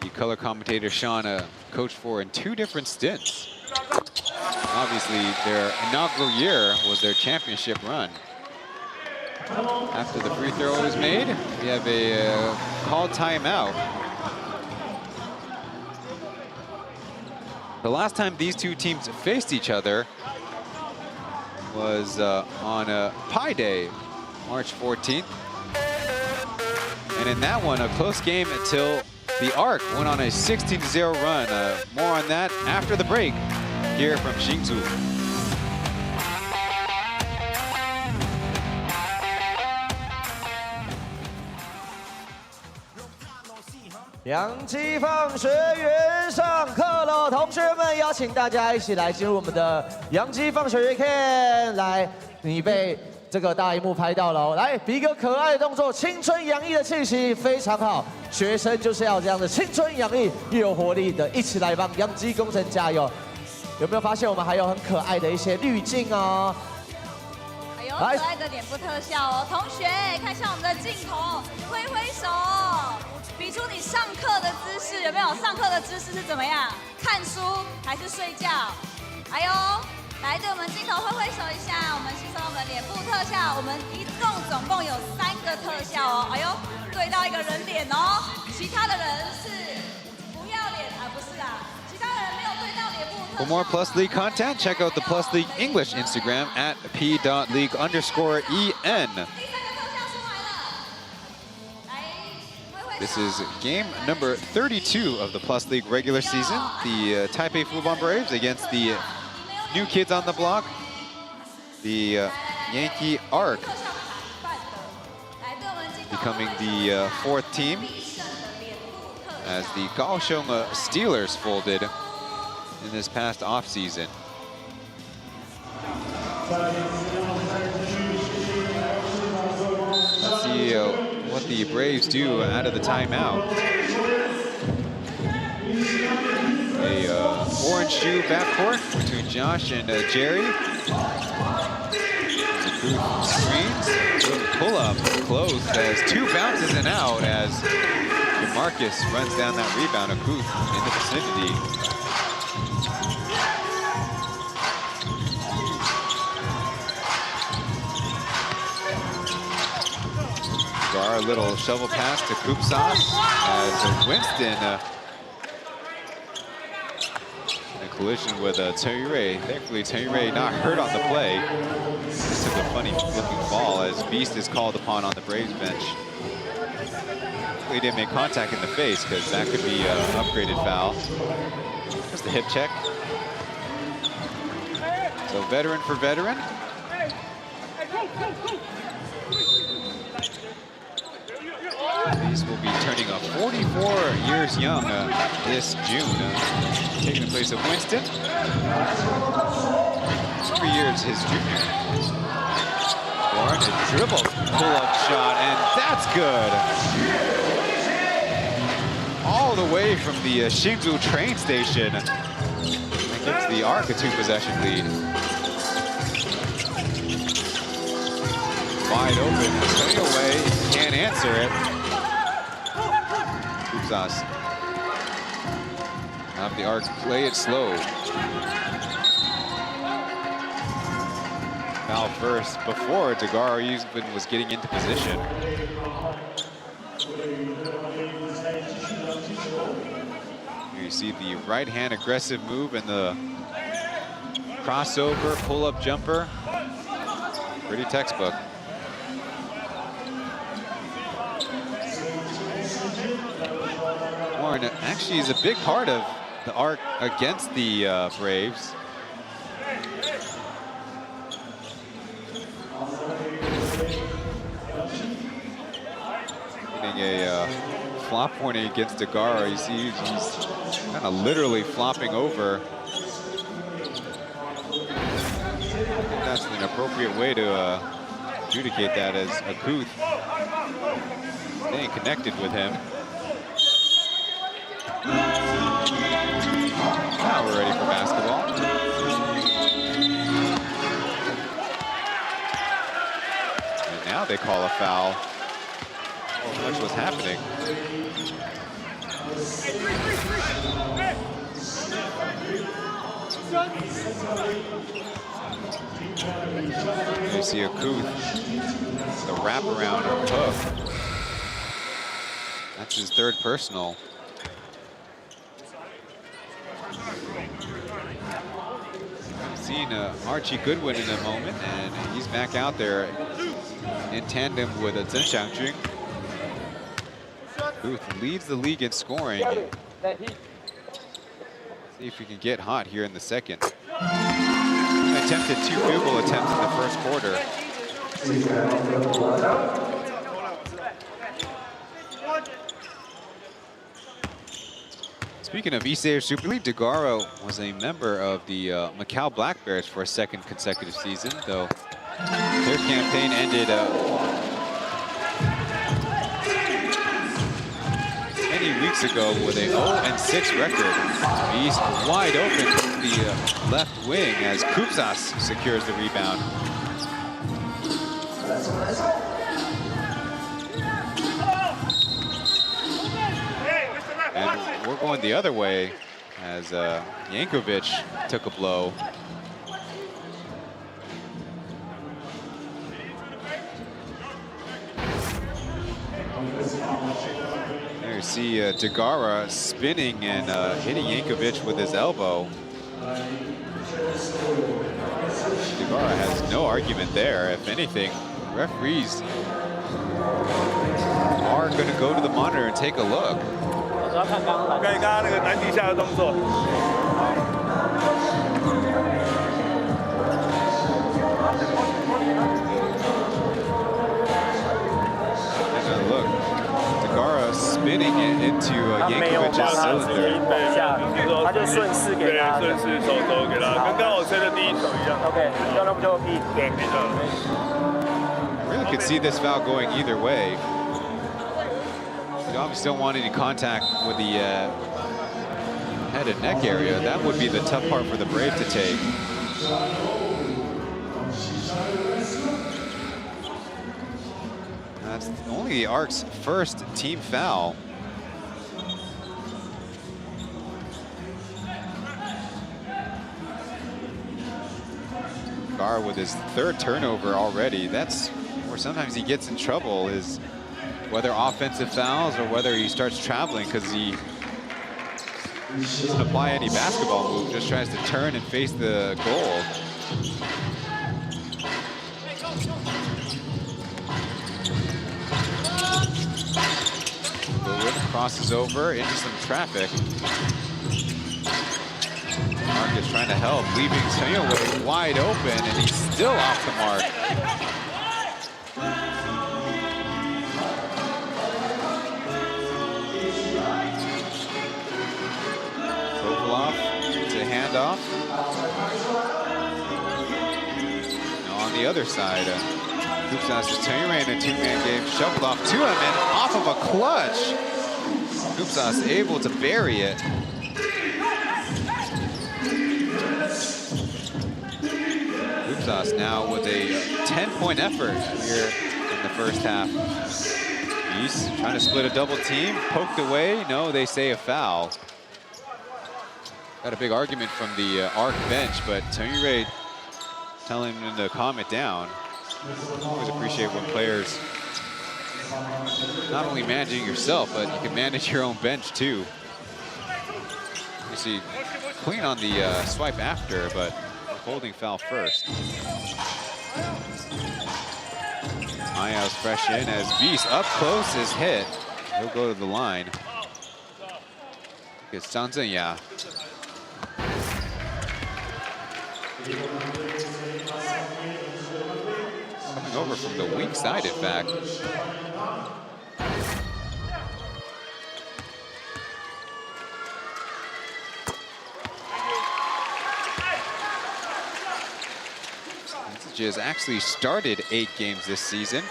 [SPEAKER 7] the color commentator Sean coached for in 2 different stints. Obviously, their inaugural year was their championship run. After the free throw was made, we have a called timeout. The last time these 2 teams faced each other was on Pi Day, March 14th. And in that one, a close game until the Arc went on a 16-0 run. More on that after the break here from Hsinchu.
[SPEAKER 1] Yankey 放学园上课了，同学们，邀请大家一起来进入我们的Yankey 放学园看。来，你被这个大荧幕拍到了哦，来比一个可爱的动作，青春洋溢的气息非常好。学生就是要这样的青春洋溢又有活力的，一起来帮Yankey工程加油。有没有发现我们还有很可爱的一些滤镜哦？
[SPEAKER 3] 还有可爱的脸部特效哦，同学看一下我们的镜头，挥挥手。比出你上课的姿势，有没有？上课的姿势是怎么样？看书还是睡觉？还有，来对我们镜头挥挥手一下，我们欣赏我们的脸部特效。我们总共有3个特效哦。哎呦，对到一个人脸哦，其他的人是不要脸啊，不是啊，其他人没有对到脸部特效。
[SPEAKER 7] For more Plus League content, check out the Plus League English Instagram at p.league_en. This is game number 32 of the Plus League regular season. The Taipei Fubon Braves against the new kids on the block, the Yankee Arc, becoming the fourth team as the Kaohsiung Steelers folded in this past offseason. Let's see what the Braves do out of the timeout. A orange shoe backcourt between Josh and Jerry. Screens, pull up, close as two bounces and out as Marcus runs down that rebound. Akuth in the vicinity. Our little shovel pass to Kupsas as Winston in a collision with Terry. Thankfully, Terry not hurt on the play. Just took a funny flipping ball as Beast is called upon on the Braves bench. He didn't make contact in the face because that could be an upgraded foul. Just a hip check. So veteran for veteran. Beast will be turning 44 years young this June, taking the place of Winston. 3 years his junior. Warren, a dribble pull-up shot, and that's good. All the way from the Hsinchu train station. That gives the Arc a 2-possession lead. Wide open, straight away, can't answer it. Kupsas. Have the Arc play it slow. Foul first before Degaro even was getting into position. Here you see the right hand aggressive move and the crossover pull-up jumper. Pretty textbook. Warren actually is a big part of the Arc against the Braves. Getting a flop warning against Degaro. You see he's kind of literally flopping over. I think that's an appropriate way to adjudicate that as Akuth staying connected with him. Now we're ready for basketball. And now they call a foul. What much was happening? You see Akuth, the wraparound hook. That's his third personal. Seen Archie Goodwin in a moment, and he's back out there in tandem with Chen Xiangjun. Booth leads the league in scoring. See if we can get hot here in the second. Attempted 2 field goal attempts in the first quarter. Speaking of East Asia Super League, Degaro was a member of the Macau Black Bears for a second consecutive season, though their campaign ended many weeks ago with a 0-6 record. East wide open from the left wing as Kupsas secures the rebound. And we're going the other way as Yankovic took a blow. There you see Degara spinning and hitting Yankovic with his elbow. Degara has no argument there. If anything, referees are going to go to the monitor and take a look.
[SPEAKER 6] 我要看刚刚
[SPEAKER 10] 看你刚刚那个男底下的动作。
[SPEAKER 7] Look, Tagara spinning it into Yankovic's cylinder.
[SPEAKER 6] 他就顺势给他，
[SPEAKER 10] 顺势手肘给他，跟刚好吹的第一球一样。
[SPEAKER 6] OK，要那不就 P 给。
[SPEAKER 7] Really could see this foul going either way. You obviously don't want any contact with the head and neck area. That would be the tough part for the Brave to take. That's only the Arc's first team foul. Gar with his third turnover already. That's where sometimes he gets in trouble, is whether offensive fouls or whether he starts traveling because he doesn't apply any basketball move, just tries to turn and face the goal. Crosses over into some traffic. Mark is trying to help, leaving Taipei wide open, and he's still off the mark. To handoff. Now on the other side, Hoopsas' Taipei in a two-man game, shuffled off to him and off of a clutch. Hoopsas able to bury it. Hoopsas now with a 10-point effort here in the first half. He's trying to split a double team, poked away. No, they say a foul. Got a big argument from the Arc bench, but Taipei telling him to calm it down. Always appreciate when players not only managing yourself, but you can manage your own bench too. You see, clean on the swipe after, but holding foul first. Maya's fresh in as Beast up close is hit. He'll go to the line. It's Zhang Zhenya. Coming over from the weak side, in fact. Has actually started 8 games this season.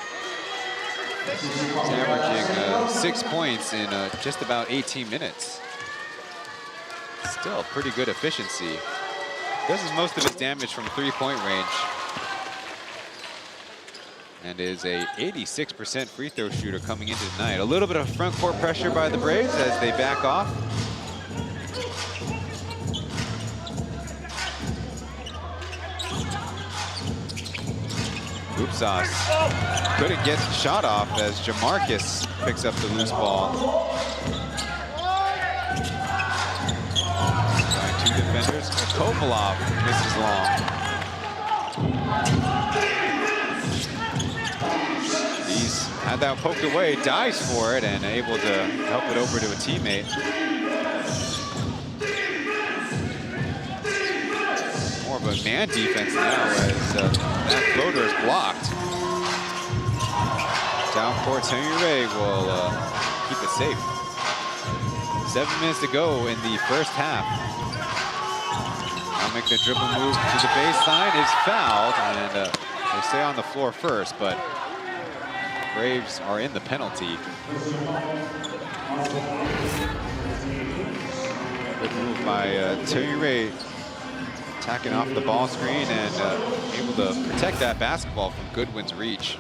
[SPEAKER 7] He's averaging 6 points in just about 18 minutes. Still pretty good efficiency. Does most of his damage from three-point range. And is a 86% free throw shooter coming into tonight. A little bit of front court pressure by the Braves as they back off. Hoopsas couldn't get the shot off as Jamarcus picks up the loose ball. Two defenders. Kovalov misses long. He's had that poked away, dives for it, and able to help it over to a teammate. More of a man defense now as that floater is blocked. Down court, Taipei will keep it safe. 7 minutes to go in the first half. Now make the dribble move to the baseline, is fouled, and they stay on the floor first, but Braves are in the penalty. Good move by Taipei, attacking off the ball screen and able to protect that basketball from Goodwin's reach.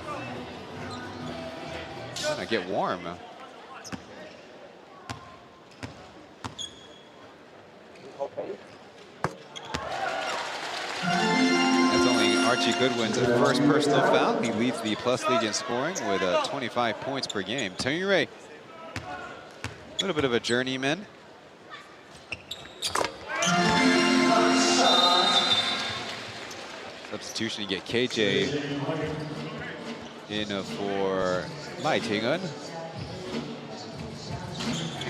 [SPEAKER 7] Trying to get warm. That's only Archie Goodwin's first personal foul. He leads the plus league in scoring with 25 points per game. Taipei, a little bit of a journeyman. Substitution to get KJ in for Mai Tingun.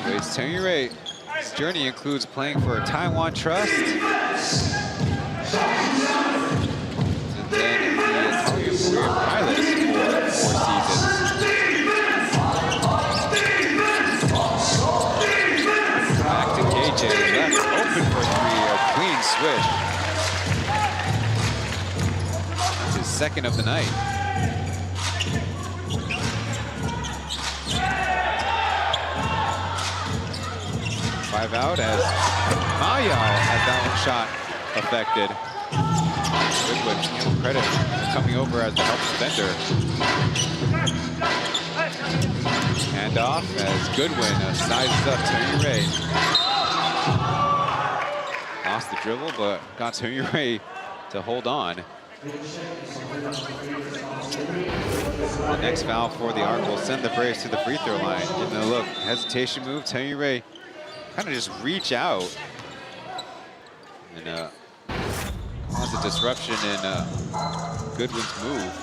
[SPEAKER 7] Wade's Chen Yuray's journey includes playing for Taiwan Trust. And then the Italian career pilots for 4 seasons. Back to KJ, left open for 3, a clean swish. That's his second of the night. Five out as Maya had that one shot affected. Goodwin, credit coming over as the help defender. Handoff as Goodwin sizes up Chen Yuray. Lost the dribble, but got Chen Yuray to hold on. The next foul for the Arc will send the Braves to the free throw line. Giving a look, hesitation move, Chen Yuray kind of just reach out and cause a disruption in Goodwin's move.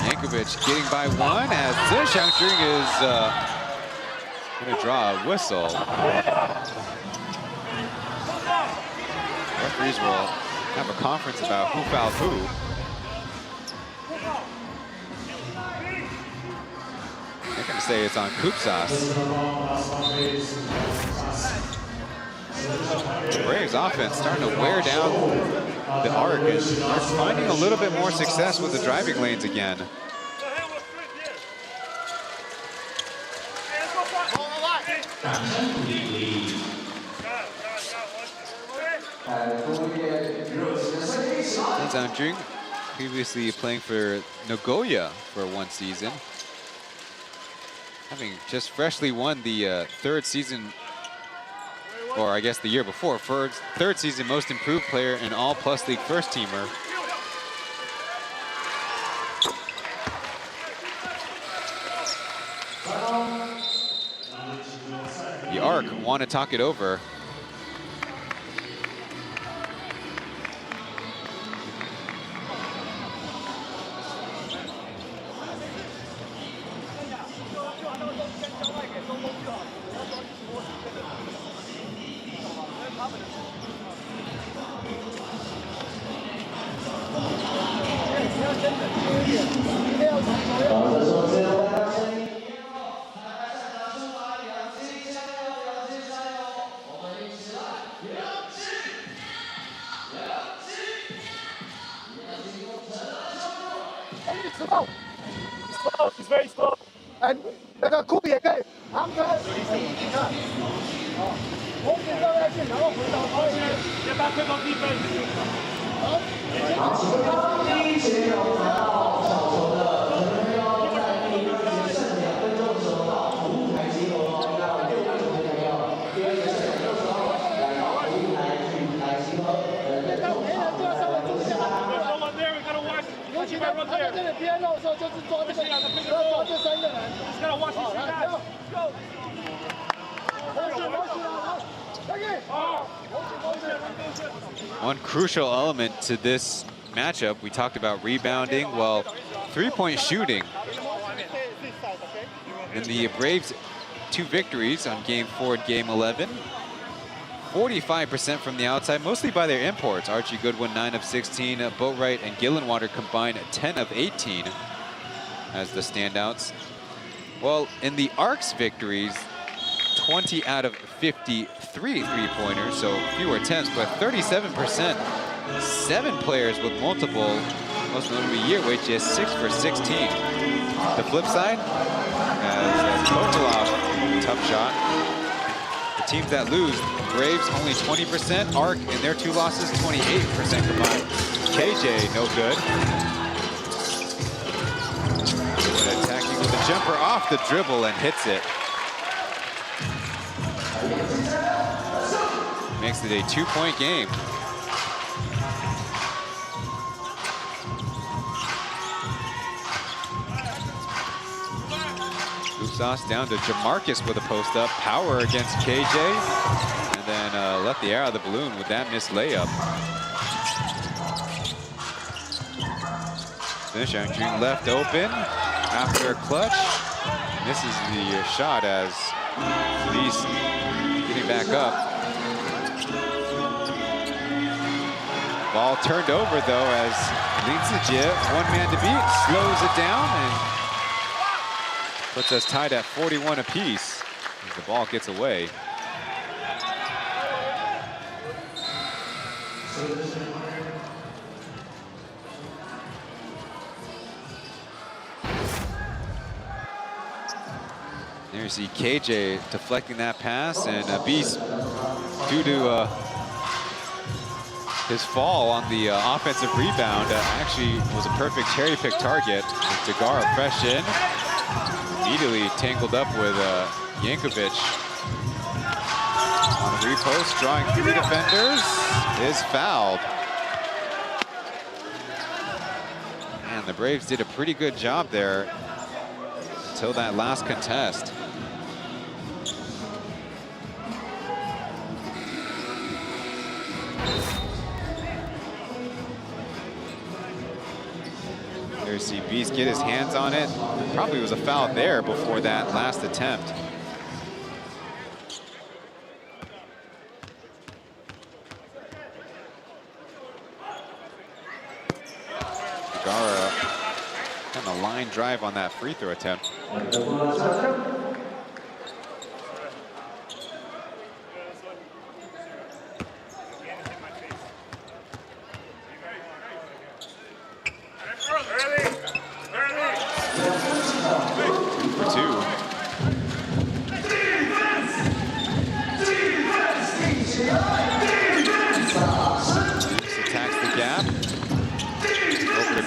[SPEAKER 7] Yankovic getting by one as Zhang is going to draw a whistle. Referees will have a conference about who fouled who. They're going to say it's on Kupsas. The Braves offense starting to wear down the Arc, and they're finding a little bit more success with the driving lanes again. Zhang Jun previously playing for Nagoya for 1 season. Having just freshly won the third season, or I guess the year before, third season most improved player and all plus league first teamer. The Arc want to talk it over.
[SPEAKER 6] It's very slow. And 那个库也可以，他们可以。你看，红点到下去，然后回到高一，先把对方低分。
[SPEAKER 1] 第一节有拿到小球的，可能要在第2节剩2分钟的时候到服务台集合哦，要6分钟的朋友，第2节剩2分钟的时候来到服务台集合。
[SPEAKER 6] 尤其他们这里边肉的时候，就是抓这个，抓这3个人。
[SPEAKER 7] One crucial element to this matchup, we talked about rebounding, well, 3-point shooting. In the Braves' 2 victories on Game 4 and Game 11, 45% from the outside, mostly by their imports. Archie Goodwin, 9 of 16. Boatwright and Gillenwater combined 10 of 18 as the standouts. Well, in the Arc's victories, 20 out of 53 three-pointers, so fewer attempts, but 37%. 7 players with multiple, most notably Year, which is 6 for 16. The flip side, as Kotalov, tough shot. The teams that lose, Braves only 20%, Arc in their 2 losses 28% combined. KJ no good. But attacking with a jumper off the dribble and hits it. Makes it a 2-point game. Kupsas down to Jamarcus with a post up. Power against KJ. And then let the air out of the balloon with that missed layup. Then Zhang Jun left open after a clutch. Misses the shot as Beast getting back up. Ball turned over though as Linzijie, one man to beat, slows it down and puts us tied at 41 apiece as the ball gets away. There you see KJ deflecting that pass, and Beast, due to his fall on the offensive rebound, actually was a perfect cherry pick target. Degara fresh in, immediately tangled up with Yankovic. On a repost, drawing 3 defenders, is fouled. And the Braves did a pretty good job there until that last contest. There you see Beast get his hands on it. Probably was a foul there before that last attempt. Degara kind of line drive on that free throw attempt.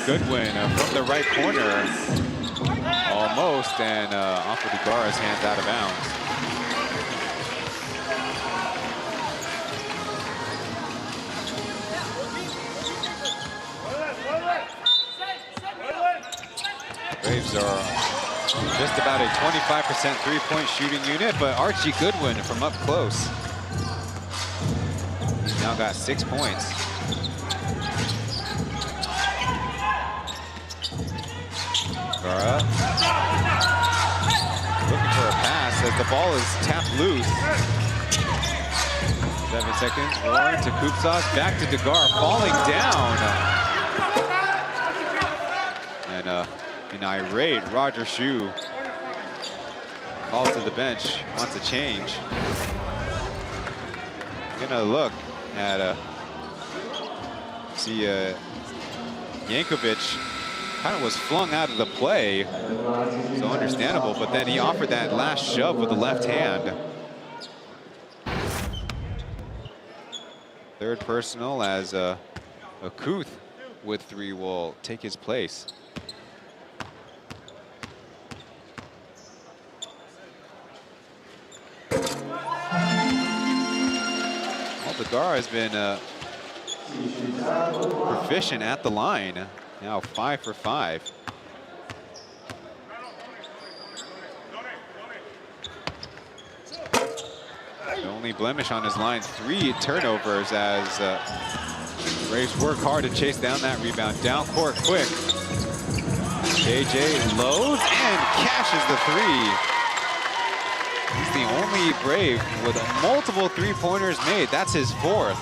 [SPEAKER 7] Goodwin from the right corner, almost, and off of Degara's hands out of bounds. Braves are just about a 25% three-point shooting unit, but Archie Goodwin from up close. He's now got 6 points. Degara looking for a pass as the ball is tapped loose. 7 seconds. Warren to Kupsas, back to Degara, falling down. And an irate Roger Shu calls to the bench, wants a change. Gonna look at see Yankovic kind of was flung out of the play, so understandable, but then he offered that last shove with the left hand. Third personal as Akuth with 3 will take his place. Well, Degara has been proficient at the line. Now 5 for 5. The only blemish on his line, 3 turnovers as Braves work hard to chase down that rebound. Down court quick. JJ loads and cashes the 3. He's the only Brave with multiple 3-pointers made. That's his 4th.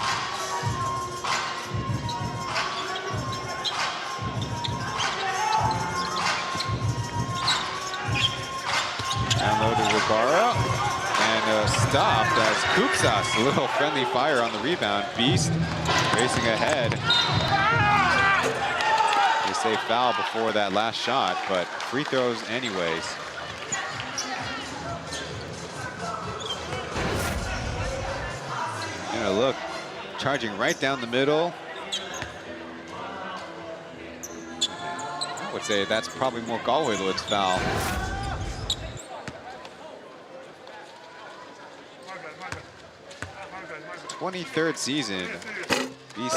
[SPEAKER 7] Downloaded Degara and stopped as Kupsas, a little friendly fire on the rebound. Beast racing ahead. They say foul before that last shot, but free throws anyways. And a look, charging right down the middle. I would say that's probably more Galway-Lewis foul. 23rd season. He's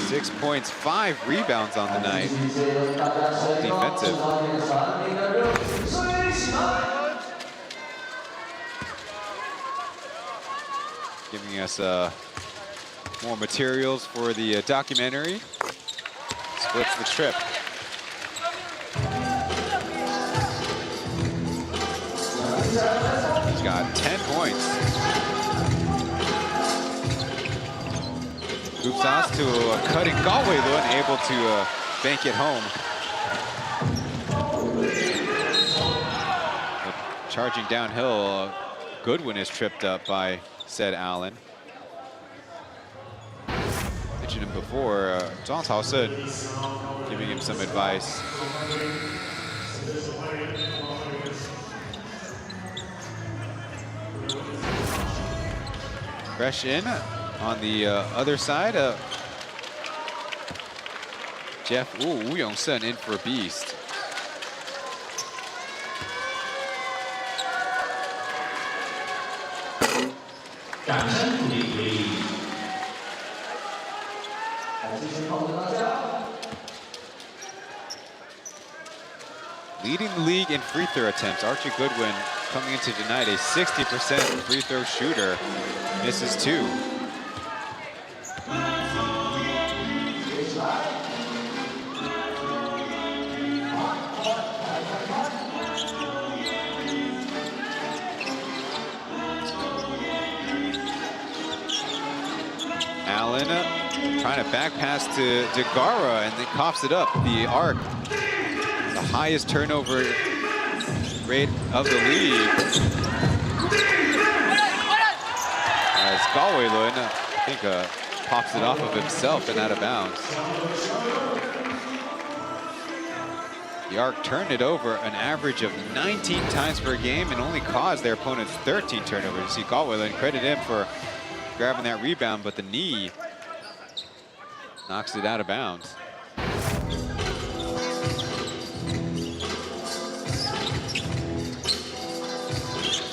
[SPEAKER 7] 6 points, 5 rebounds on the night. All defensive. Giving us more materials for the documentary. Splits the trip. Kupsas to a cutting Galway Lun, able to bank it home. Charging downhill, Goodwin is tripped up by said Allen. Mentioned him before, Zhang Caosun giving him some advice. Fresh in on the other side. Wu Yongsen in for a beast. Leading the league in free throw attempts. Archie Goodwin coming into tonight, a 60% free throw shooter. Misses 2. Allen trying to back pass to Degara and then coughs it up. The arc, the highest turnover rate of the league. As Galway Lun, I think, pops it off of himself and out of bounds. The arc turned it over an average of 19 times per game and only caused their opponents 13 turnovers. You see Galway Lun, credit him for grabbing that rebound, but the knee knocks it out of bounds.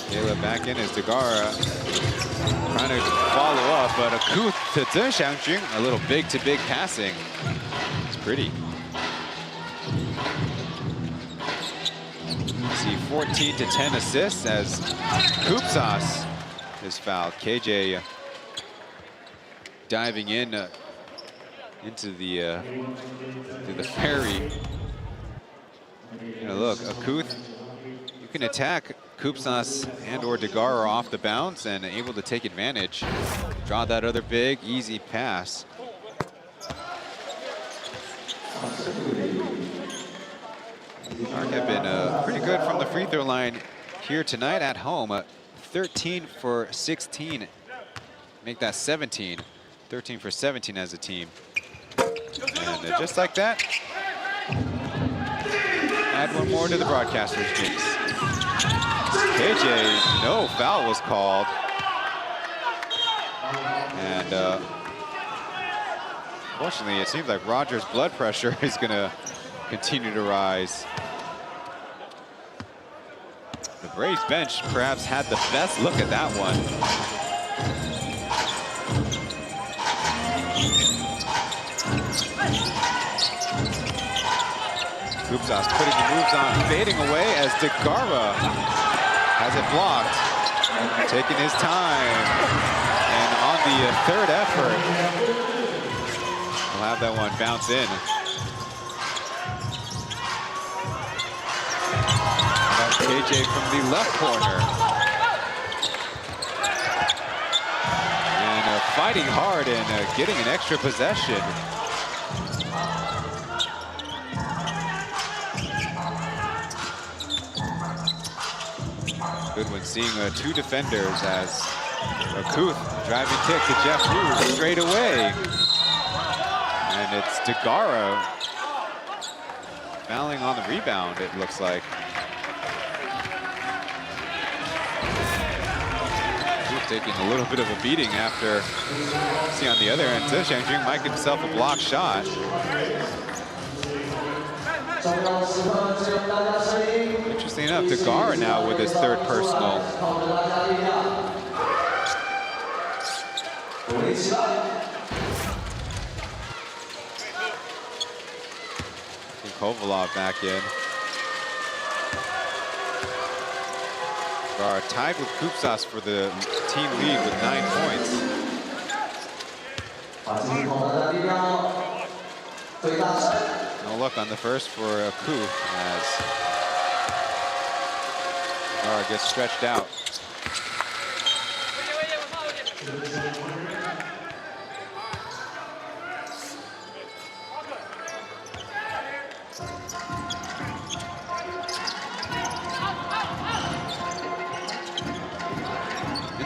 [SPEAKER 7] Caleb back in as Degara trying to follow up, but a coup to Zheng Xiangjun, a little big-to-big passing. It's pretty. See 14 to 10 assists as Kupsas is fouled. KJ diving in into the ferry. You know, look, Akuth, you can attack Kupsas and or Degara off the bounce and able to take advantage. Draw that other big, easy pass. Arc have been pretty good from the free throw line here tonight at home. 13 for 16. Make that 17. 13 for 17 as a team. And just like that, add one more to the broadcaster's jinx. KJ, no foul was called. And fortunately, it seems like Roger's blood pressure is going to continue to rise. The Braves bench perhaps had the best look at that one. Kupsas putting the moves on, fading away as Degara has it blocked. Taking his time. And on the third effort, we'll have that one bounce in. KJ from the left corner. And fighting hard and getting an extra possession. Goodwin seeing 2 defenders as Akuth driving kick to Jeff Wu straight away. And it's Degara fouling on the rebound, it looks like. Taking a little bit of a beating after, see on the other end, Zheng Xiangjun might give himself a block shot. Interesting enough, Degara now with his 3rd personal. Kovalov back in. Are tied with Kupsas for the team lead with 9 points. No luck on the first for Akuth as Degara gets stretched out.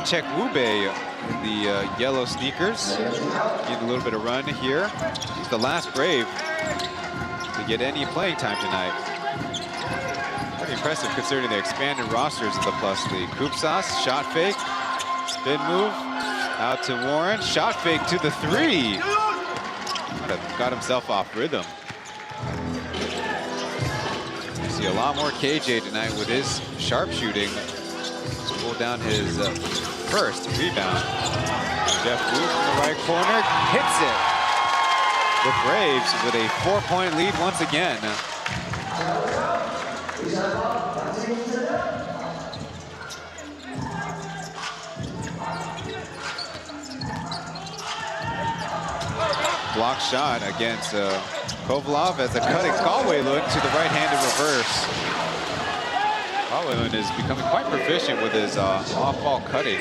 [SPEAKER 7] Check Wube in the yellow sneakers. Need a little bit of run here. He's the last Brave to get any playing time tonight. Pretty impressive considering the expanded rosters of the Plus League. Koopsas, shot fake, spin move, out to Warren, shot fake to the 3. Got himself off rhythm. You see a lot more KJ tonight with his sharpshooting. Pulled down his first rebound. Jeff Wu from the right corner hits it. The Braves with a 4-point lead once again. Block shot against Kovalov as a cutting Galwaylund to the right-handed reverse. Galwaylund is becoming quite proficient with his off-ball cutting.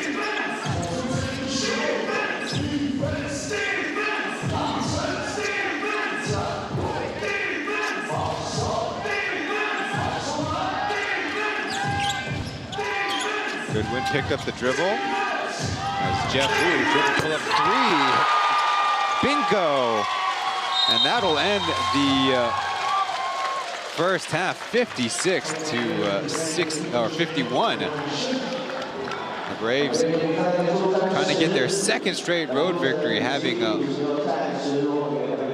[SPEAKER 7] Goodwin picked up the dribble as Jeff Wu dribble pull up 3. Bingo! And that'll end the first half, 56 to 51. The Braves trying to get their second straight road victory, having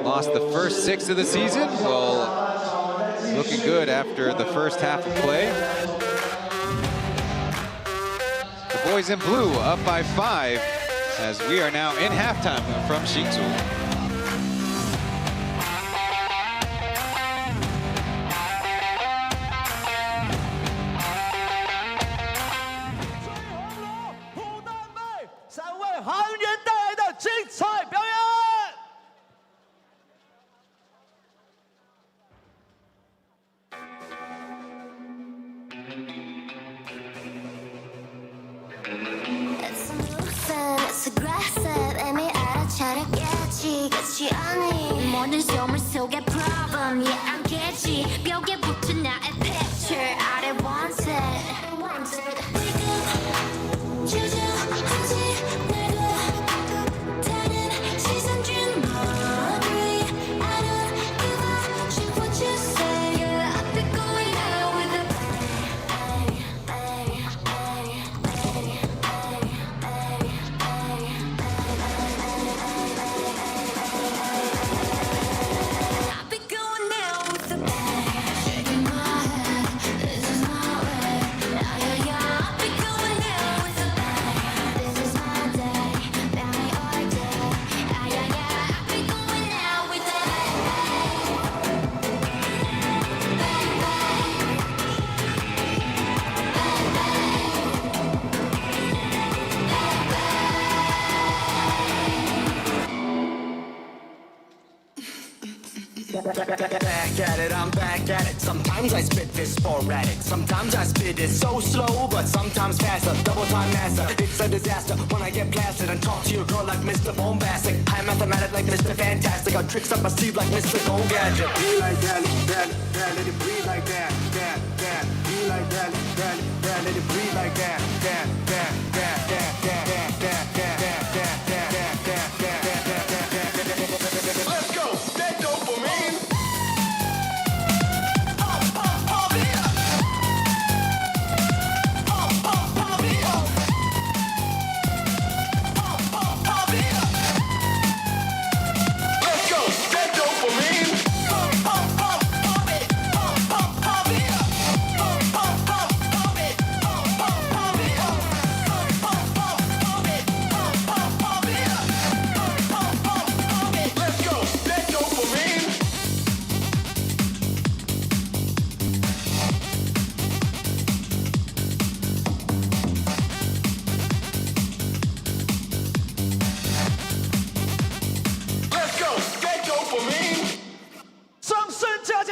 [SPEAKER 7] lost the first 6 of the season. Well, looking good after the first half of play. The boys in blue up by 5 as we are now in halftime from Hsinchu.
[SPEAKER 4] It's aggressive, 이미 알아차렸겠지. 끝이 아닌 모든 소문 속에 problem, yeah, I'm catchy. 벽에 붙은 나의 picture, I don't want it. Wake up, 주저앉지 말고 다른 시선 준 머리. I don't give a shit what you say, yeah, I'll be going out with a bang, bang, bang, bang.
[SPEAKER 11] Back at it, I'm back at it. Sometimes I spit this sporadic. Sometimes I spit it so slow, but sometimes faster. Double time master, it's a disaster when I get blasted and talk to your girl like Mr. Bombastic. I'm mathematic like Mr. Fantastic. Got tricks up my sleeve like Mr. Go Gadget. Be like that, let it breathe like that, that. Be like that, let it breathe like that, Let's go, that dopamine.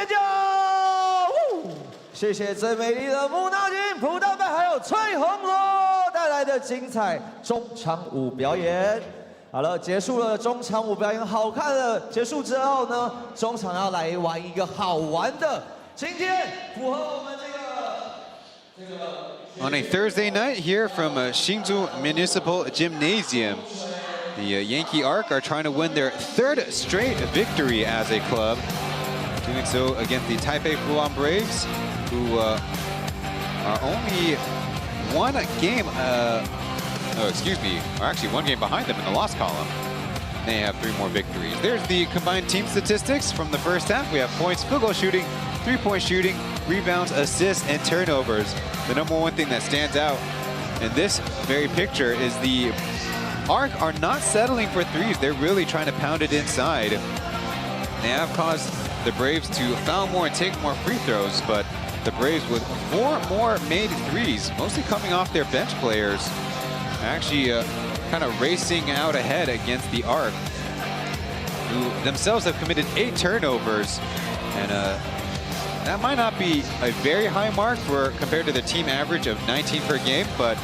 [SPEAKER 1] 叫！谢谢最美丽的木纳金、朴大贝还有翠红罗带来的精彩中场舞表演。好了，结束了中场舞表演，好看的结束之后呢，中场要来玩一个好玩的。今天符合我们这个
[SPEAKER 7] On a Thursday night here from Hsinchu Municipal Gymnasium, the Yankee Arc are trying to win their 3rd straight victory as a club. Doing so against the Taipei Fubon Braves, who are only one game, are actually 1 game behind them in the loss column. They have 3 more victories. There's the combined team statistics from the first half. We have points, field goal shooting, 3-point shooting, rebounds, assists, and turnovers. The #1 thing that stands out in this very picture is the Arc are not settling for threes. They're really trying to pound it inside. They have caused the Braves to foul more and take more free throws, but the Braves with 4 more made threes, mostly coming off their bench players, actually kind of racing out ahead against the Arc, who themselves have committed 8 turnovers, and that might not be a very high mark compared to the team average of 19 per game, but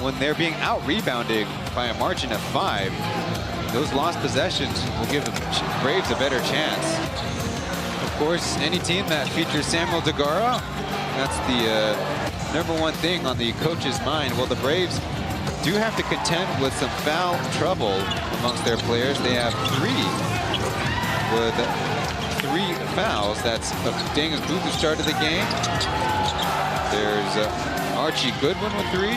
[SPEAKER 7] when they're being out-rebounded by a margin of 5, those lost possessions will give the Braves a better chance. Of course, any team that features Samuel Degara, that's the #1 thing on the coach's mind. Well, the Braves do have to contend with some foul trouble amongst their players. They have 3 with 3 fouls. That's Dangus Booth, who started the game. There's Archie Goodwin with 3.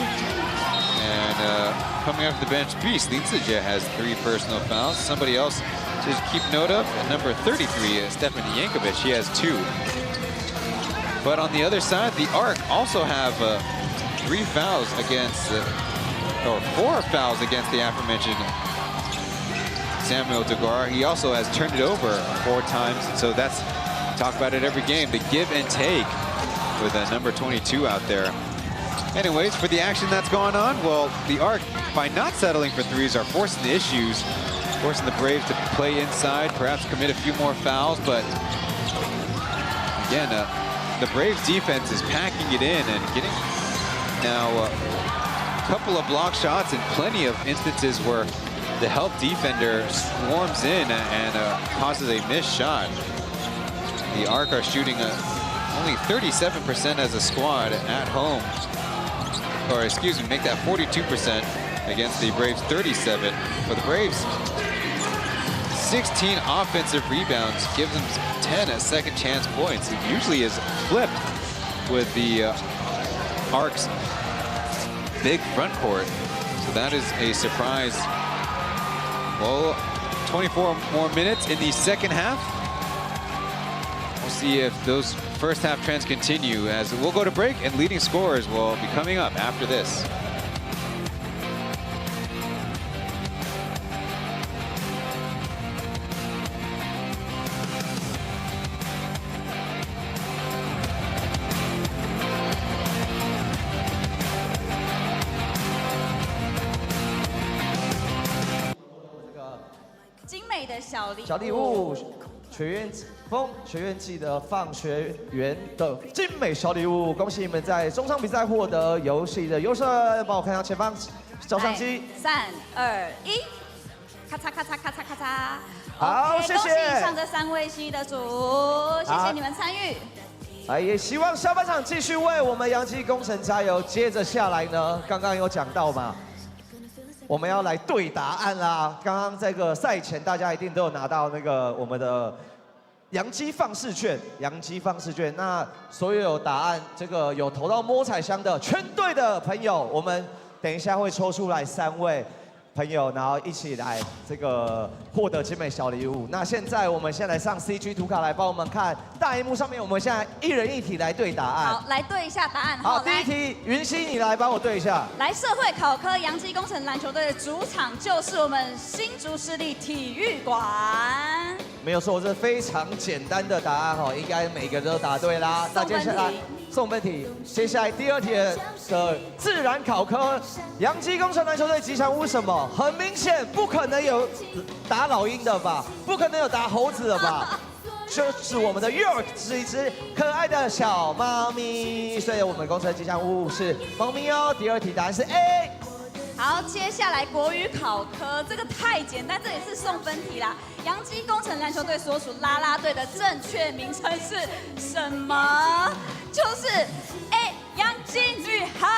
[SPEAKER 7] And coming off the bench, Beast Linsaja has 3 personal fouls. Somebody else to keep note of, at number 33, Stephanie Yankovic, she has 2. But on the other side, the Arc also have 3 fouls against, or 4 fouls against the aforementioned Samuel Degara. He also has turned it over 4 times. So that's, talk about it every game, the give and take with number 22 out there. Anyways, for the action that's going on, well, the Arc, by not settling for threes, are forcing the issues, forcing the Braves to play inside, perhaps commit a few more fouls, but again, the Braves defense is packing it in and getting now a couple of block shots and plenty of instances where the help defender swarms in and causes a missed shot. The Arc are shooting only 37% as a squad at home. Or excuse me, make that 42% against the Braves 37. For the Braves, 16 offensive rebounds gives them 10 second chance points. It usually is flipped with the Arc's big front court. So that is a surprise. Well, 24 more minutes in the second half. We'll see if those first half trends continue, as we'll go to break and leading scorers will be coming up after this.
[SPEAKER 3] 精美的小礼
[SPEAKER 1] 物，学院季的放学园的精美小礼物，恭喜你们在中场比赛获得游戏的优胜。帮我看一下前方照相机。
[SPEAKER 3] 3、2、1，咔嚓咔嚓咔嚓咔嚓。
[SPEAKER 1] 好，谢谢。
[SPEAKER 3] 恭喜以上这3位新的组，谢谢你们参与。
[SPEAKER 1] 也希望下半场继续为我们洋基工程加油。接着下来呢，刚刚有讲到嘛。我们要来对答案啦！刚刚这个赛前，大家一定都有拿到那个我们的洋基放视券，那所有有答案，这个有投到摸彩箱的全队的朋友，我们等一下会抽出来3位朋友，然后一起来这个获得精美小礼物。那现在我们先来上 CG 图卡来帮我们看大荧幕上面，我们现在1人1题来对答案。
[SPEAKER 3] 好，来对一下答案。
[SPEAKER 1] 好，第一题，云溪你来帮我对一下。
[SPEAKER 3] 来，社会考科洋基工程篮球队的主场就是我们新竹市立体育馆。
[SPEAKER 1] 没有错，这是非常简单的答案哈，应该每个人都答对啦。那接下来送分题，接下来第2题的自然考科，洋基工程篮球队吉祥物什么？很明显，不可能有打老鹰的吧？不可能有打猴子的吧？就是我们的 York 是一只可爱的小猫咪，所以我们工程吉祥物是猫咪哦。第2题答案是 A。
[SPEAKER 3] 好，接下来国语考科，这个太简单，这也是送分题啦。洋基工程篮球队所属啦啦队的正确名称是什么？就是 A 洋金女孩。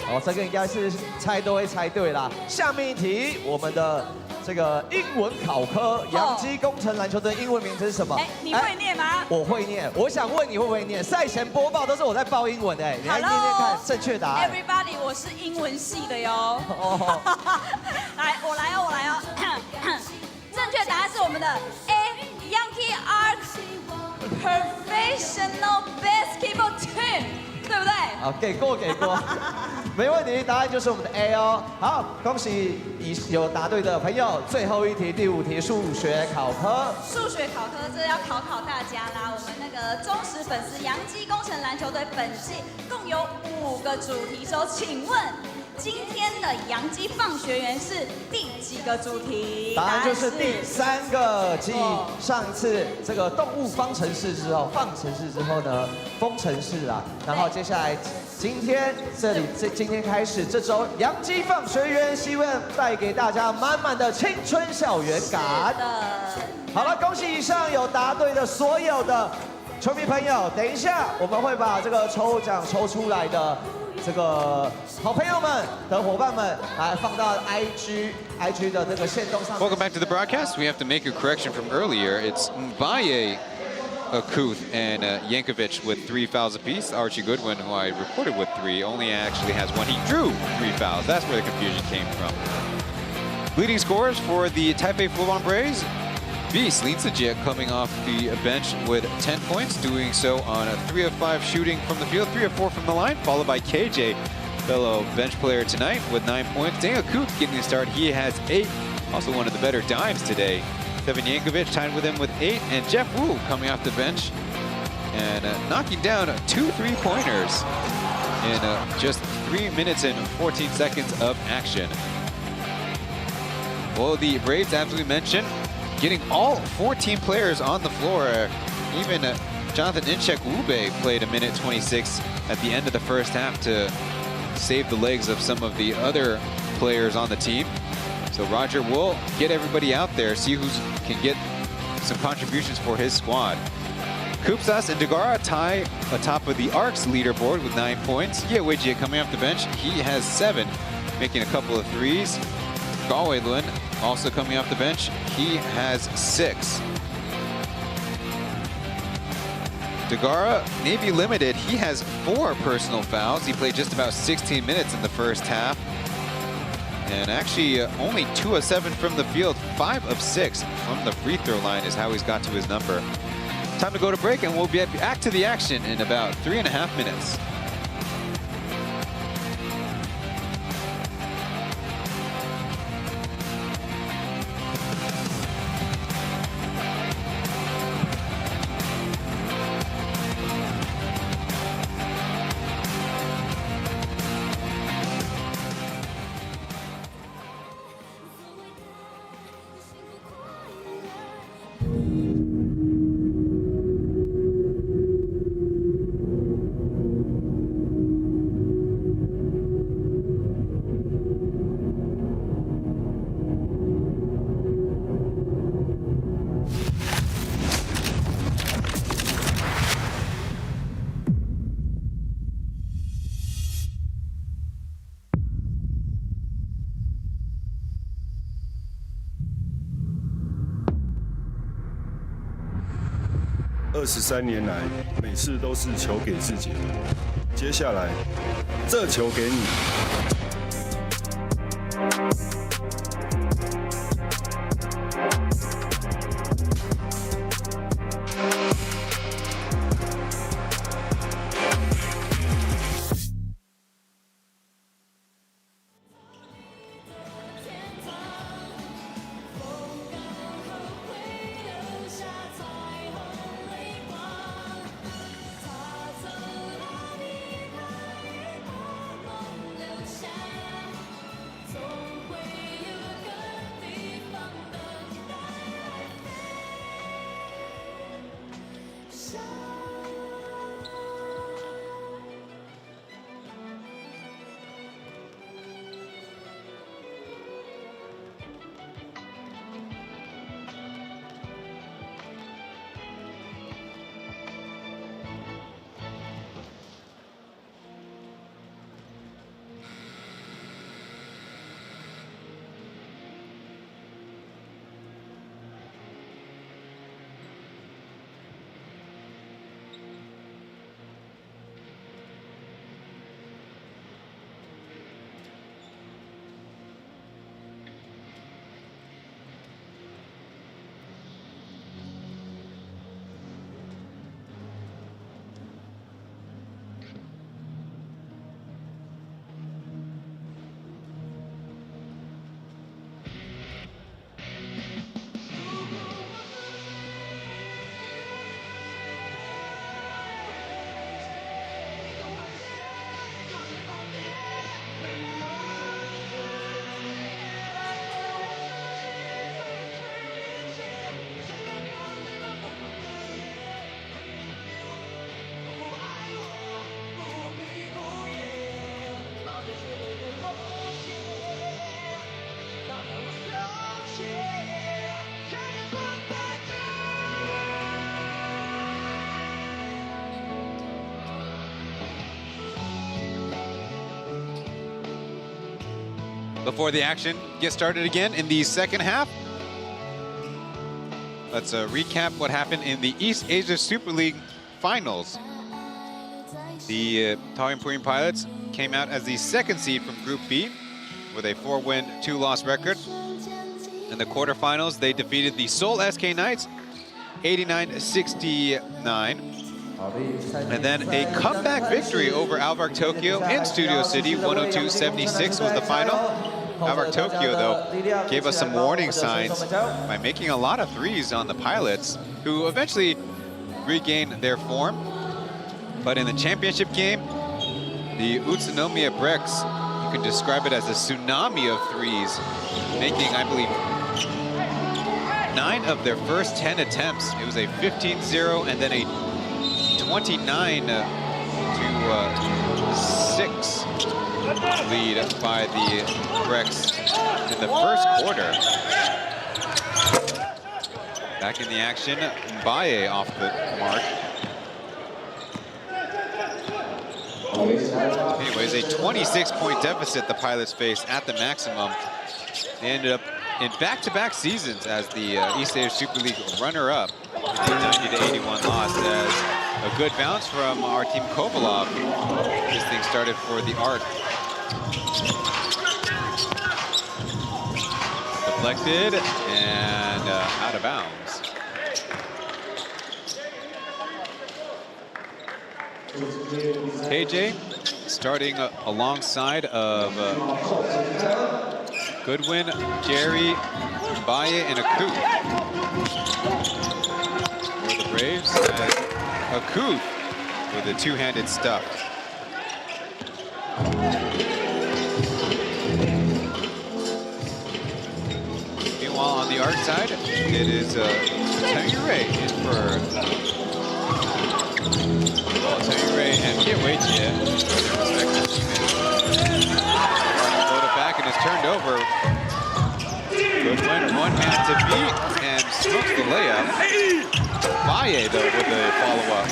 [SPEAKER 1] 哦，这个应该是猜都会猜对啦。下面一题，我们的这个英文考科，洋基工程篮球队英文名字是什么？
[SPEAKER 3] 哎，你会念吗？
[SPEAKER 1] 我会念，我想问你会不会念？赛前播报都是我在报英文的，你来念念看正确答案。
[SPEAKER 3] Everybody， 我是英文系的哟。哦，来，我来哦。正确答案是我们的 A Yankey Arts Professional Basketball Team， 对不对？
[SPEAKER 1] 好，给过，没问题，答案就是我们的 A 哦。好，恭喜有答对的朋友。最后一题，第5题，数学考科。
[SPEAKER 3] 数学考科，这要考大家啦。我们那个忠实粉丝洋基工程篮球队本季共有5个主题周，请问今天的洋基放学园是第几个主题？
[SPEAKER 1] 答案就是第3个。继上一次这个动物方程式之后，呢，方程式啊，然后接下来。 今天开始，这周洋基放学园，希望带给大家满满的青春校园感。好了，恭喜以上有答对的所有的球迷朋友。等一下我们会把这个抽奖抽出来的这个好朋友们的伙伴们来放到 IG 的这个限动上。
[SPEAKER 7] Welcome back to the broadcast. We have to make a correction from earlier. It's Mbaye, Akuth, and Yankovic with 3 fouls apiece. Archie Goodwin, who I reported with 3, only actually has 1. He drew 3 fouls. That's where the confusion came from. Leading scorers for the Taipei Fubon Braves. Beast leads legit, coming off the bench with 10 points, doing so on a 3 of 5 shooting from the field, 3 of 4 from the line, followed by KJ, fellow bench player tonight, with 9 points. Daniel Akuth getting the start. He has 8. Also one of the better dimes today. Devin Yankovic tied with him with 8, and Jeff Wu coming off the bench and knocking down 2 3-pointers in just 3 minutes and 14 seconds of action. Well, the Braves, as we mentioned, getting all 14 players on the floor. Even Jonathan Inchek-Wube played 1:26 at the end of the first half to save the legs of some of the other players on the team. So Roger will get everybody out there, see who can get some contributions for his squad. Kupsas and Degara tie atop of the Arcs leaderboard with 9 points. Yeweji coming off the bench, he has 7, making a couple of threes. Galway Lun also coming off the bench, he has 6. Degara may be limited, he has 4 personal fouls. He played just about 16 minutes in the first half. And actually only 2 of 7 from the field, 5 of 6 from the free throw line is how he's got to his number. Time to go to break, and we'll be back to the action in about 3.5 minutes.23
[SPEAKER 12] 年来，每次都是球给自己。接下来，这球给你。
[SPEAKER 7] before the action gets started again in the second half, let's recap what happened in the East Asia Super League finals. The Taipei Pilots came out as the second seed from Group B with a 4-win, 2-loss record. In the quarterfinals, they defeated the Seoul SK Knights 89-69. And then a comeback victory over Alvark Tokyo in Studio City, 102-76 was the final. Alvark Tokyo, though, gave us some warning signs by making a lot of threes on the Pilots, who eventually regained their form. But in the championship game, the Utsunomiya Brex, you could describe it as a tsunami of threes, making, I believe, 9 of their first 10 attempts. It was a 15-0 and then a 29-6 lead by the Brex in the first quarter. Back in the action, Mbaye off the mark. Anyways, a 26-point deficit the Pilots faced at the maximum. They ended up in back-to-back seasons as the East Asia Super League runner-up. A 90-81 loss as a good bounce from our team Kovalov. This thing started for the Arc. Deflected and out of bounds. KJ starting alongside of Goodwin, Jerry, Mbaye, and Akuth. For the Braves, Akuth with a two-handed stuff. Meanwhile, on the Arc side, it is Chen in for and P.LEAGUE. Loaded back and is turned over. Goodwin, one man to beat and smokes the layup. Baye, though, with the follow-up.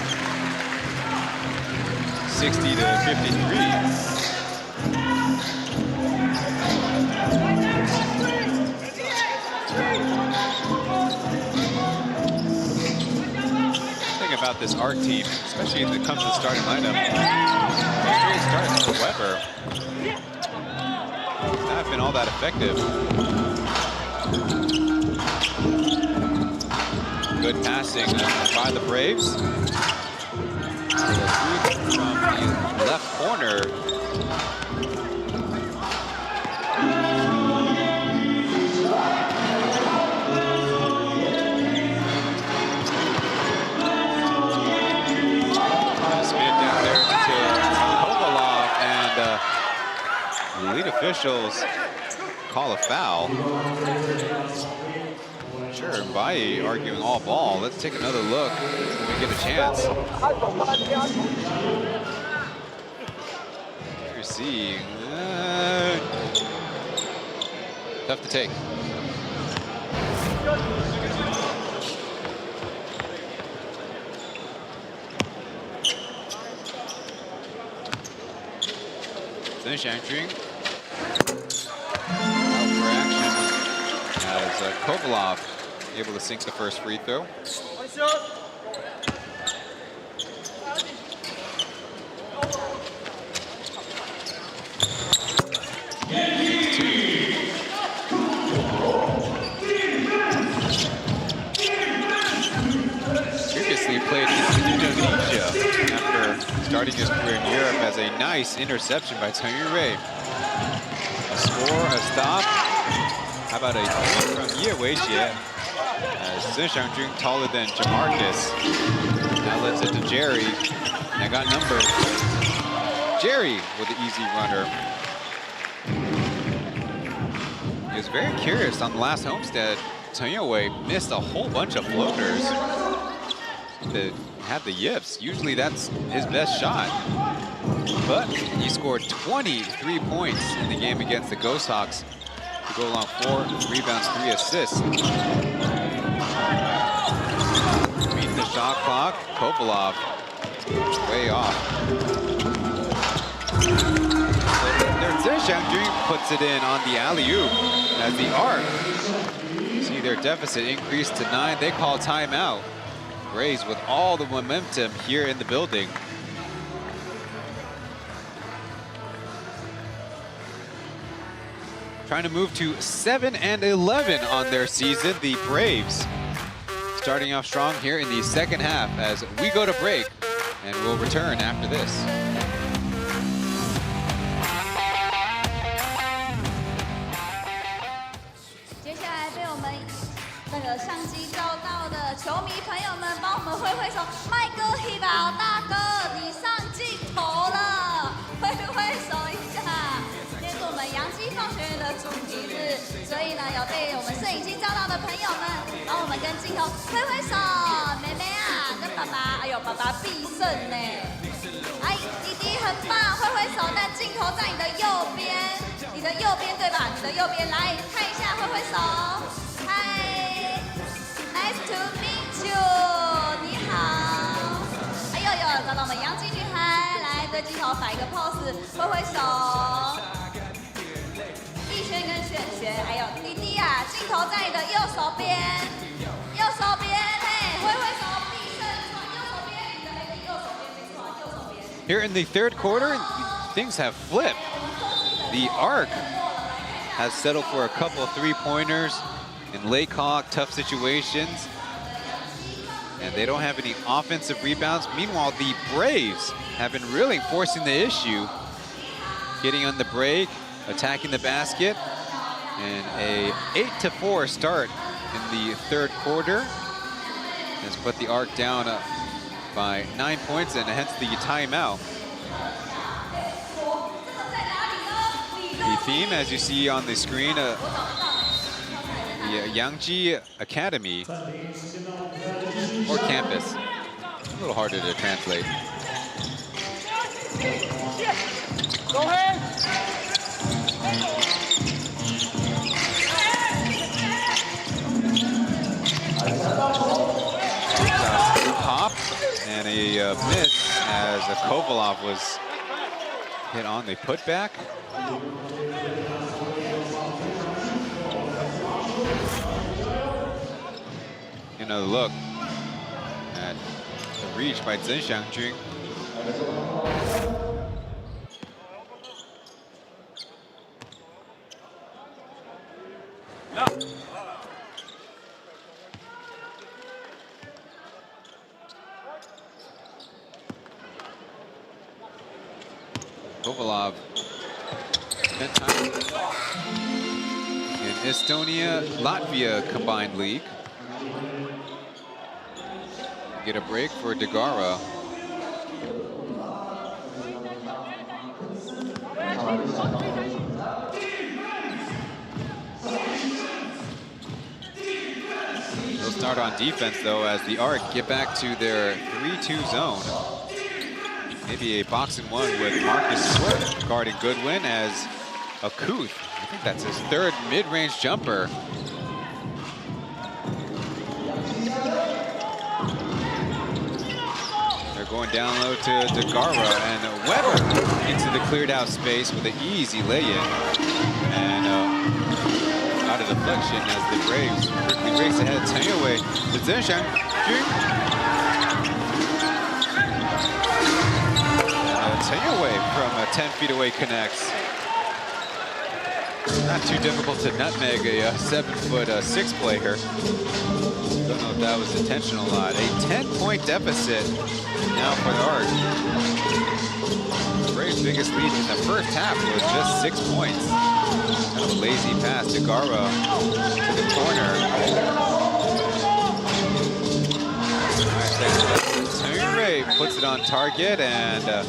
[SPEAKER 7] 60-53. About this Arc team, especially when it comes to the starting lineup. Straight starts for Weber. Not been all that effective. Good passing by the Braves. From the left corner. Lead officials call a foul. Sure, Mbaye arguing all ball. Let's take another look when we get a chance. You're seeing tough to take. Chen Xiangqun out for action as Kovalov able to sink the first free throw. Previously played in Indonesia after starting his career in Europe as a nice interception by Chen Yurei. A score, a stop. How about a three from P.LEAGUE? As Chen Xiangqun taller than Jamarcus. Now lets it to Jerry. And I got number. Jerry with the easy runner. He was very curious on the last Homestead. Chen Yurei missed a whole bunch of floaters that had the yips. Usually that's his best shot. But he scored 23 points in the game against the Ghost Hawks to go along 4 rebounds, 3 assists. Beating the shot clock, Kovalov way off. Here, Chen puts it in on the alley-oop as the Arc see their deficit increased to 9. They call timeout. Braves with all the momentum here in the building. Trying to move to 7-11 on their season. The Braves starting off strong here in the second half as we go to break, and we'll return after this.
[SPEAKER 3] 接下来被我们那个相机照到的球迷朋友们，帮我们挥挥手。麦哥、希宝大哥，你上镜头了，挥挥手一下。今天是我们洋基放学院的主题日，所以呢，有被我们摄影机照到的朋友们，帮我们跟镜头挥挥手。妹妹啊，跟爸爸，哎呦，爸爸必胜呢。哎，弟弟很棒，挥挥手，但镜头在你的右边。 你的右边对吧？你的右边，来看一下，挥挥手。嗨 ，Nice to meet you， 你好。哎呦呦，找到我们洋基女孩，来对镜头摆一个 pose， 挥挥手。逸轩跟璇璇，还有弟弟啊，镜头在你的右手边，右手边，嘿，挥挥手，必胜，右手边，你的右手边，没错，右手边。
[SPEAKER 7] Here in the third quarter, things have flipped. The Arc has settled for a couple of three-pointers in late call, tough situations. And they don't have any offensive rebounds. Meanwhile, the Braves have been really forcing the issue. Getting on the break, attacking the basket. And a 8-4 start in the third quarter has put the Arc down by 9 points and hence the timeout. The theme, as you see on the screen, the Yankey Academy or campus. A little harder to translate.
[SPEAKER 6] Go ahead.
[SPEAKER 7] Pop and a miss as Kovalov was hit on the putback. Another look at the reach by Chen Xiangjun. Kovalov spent time in Estonia-Latvia combined league. Get a break for Degara. They'll start on defense though as the Arc get back to their 3-2 zone. Maybe a box and one with Marcus Swift guarding Goodwin as Akuth. I think that's his third mid-range jumper. They're going down low to Degara and Weber into the cleared out space with an easy lay-in. And out of deflection as the Braves quickly race ahead. Taipei to Chen Xiangjun. Taipei from 10 feet away connects. Not too difficult to nutmeg a 7'6" player. Don't know if that was intentional or not. A 10-point deficit now for the Arc. The Braves' biggest lead in the first half was just 6 points. Kind of a lazy pass to Gara to the corner. Taipei puts it on target and they're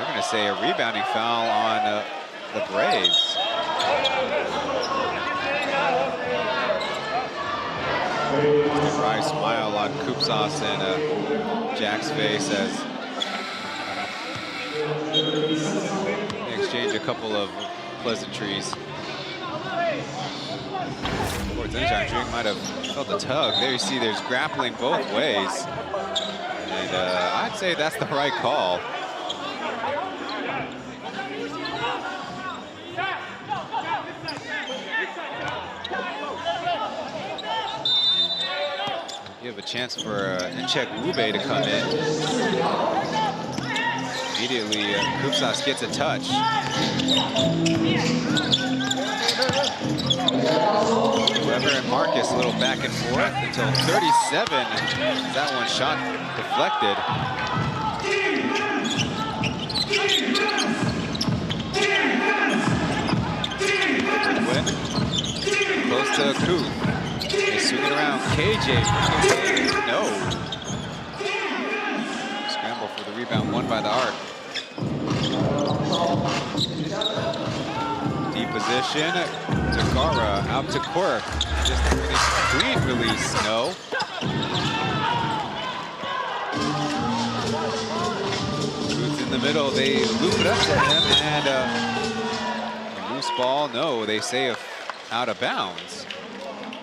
[SPEAKER 7] going to say a rebounding foul on the Braves. A wry smile on Kupsas and Jack's face as they exchange a couple of pleasantries. Chen Xiangjun might have felt the tug. There you see there's grappling both ways. And I'd say that's the right call. chance for Chen to come in. Immediately, Kupsas gets a touch. Weber and Marcus a little back and forth until 37. That one shot deflected. Close to Kuth. They swing it around. KJ. No. Scramble for the rebound, won by the arc. Deep position. Tagara out to Quirk. Just a really clean release. No. Kuth in the middle. They loop it up to him and loose ball. No, they say out of bounds.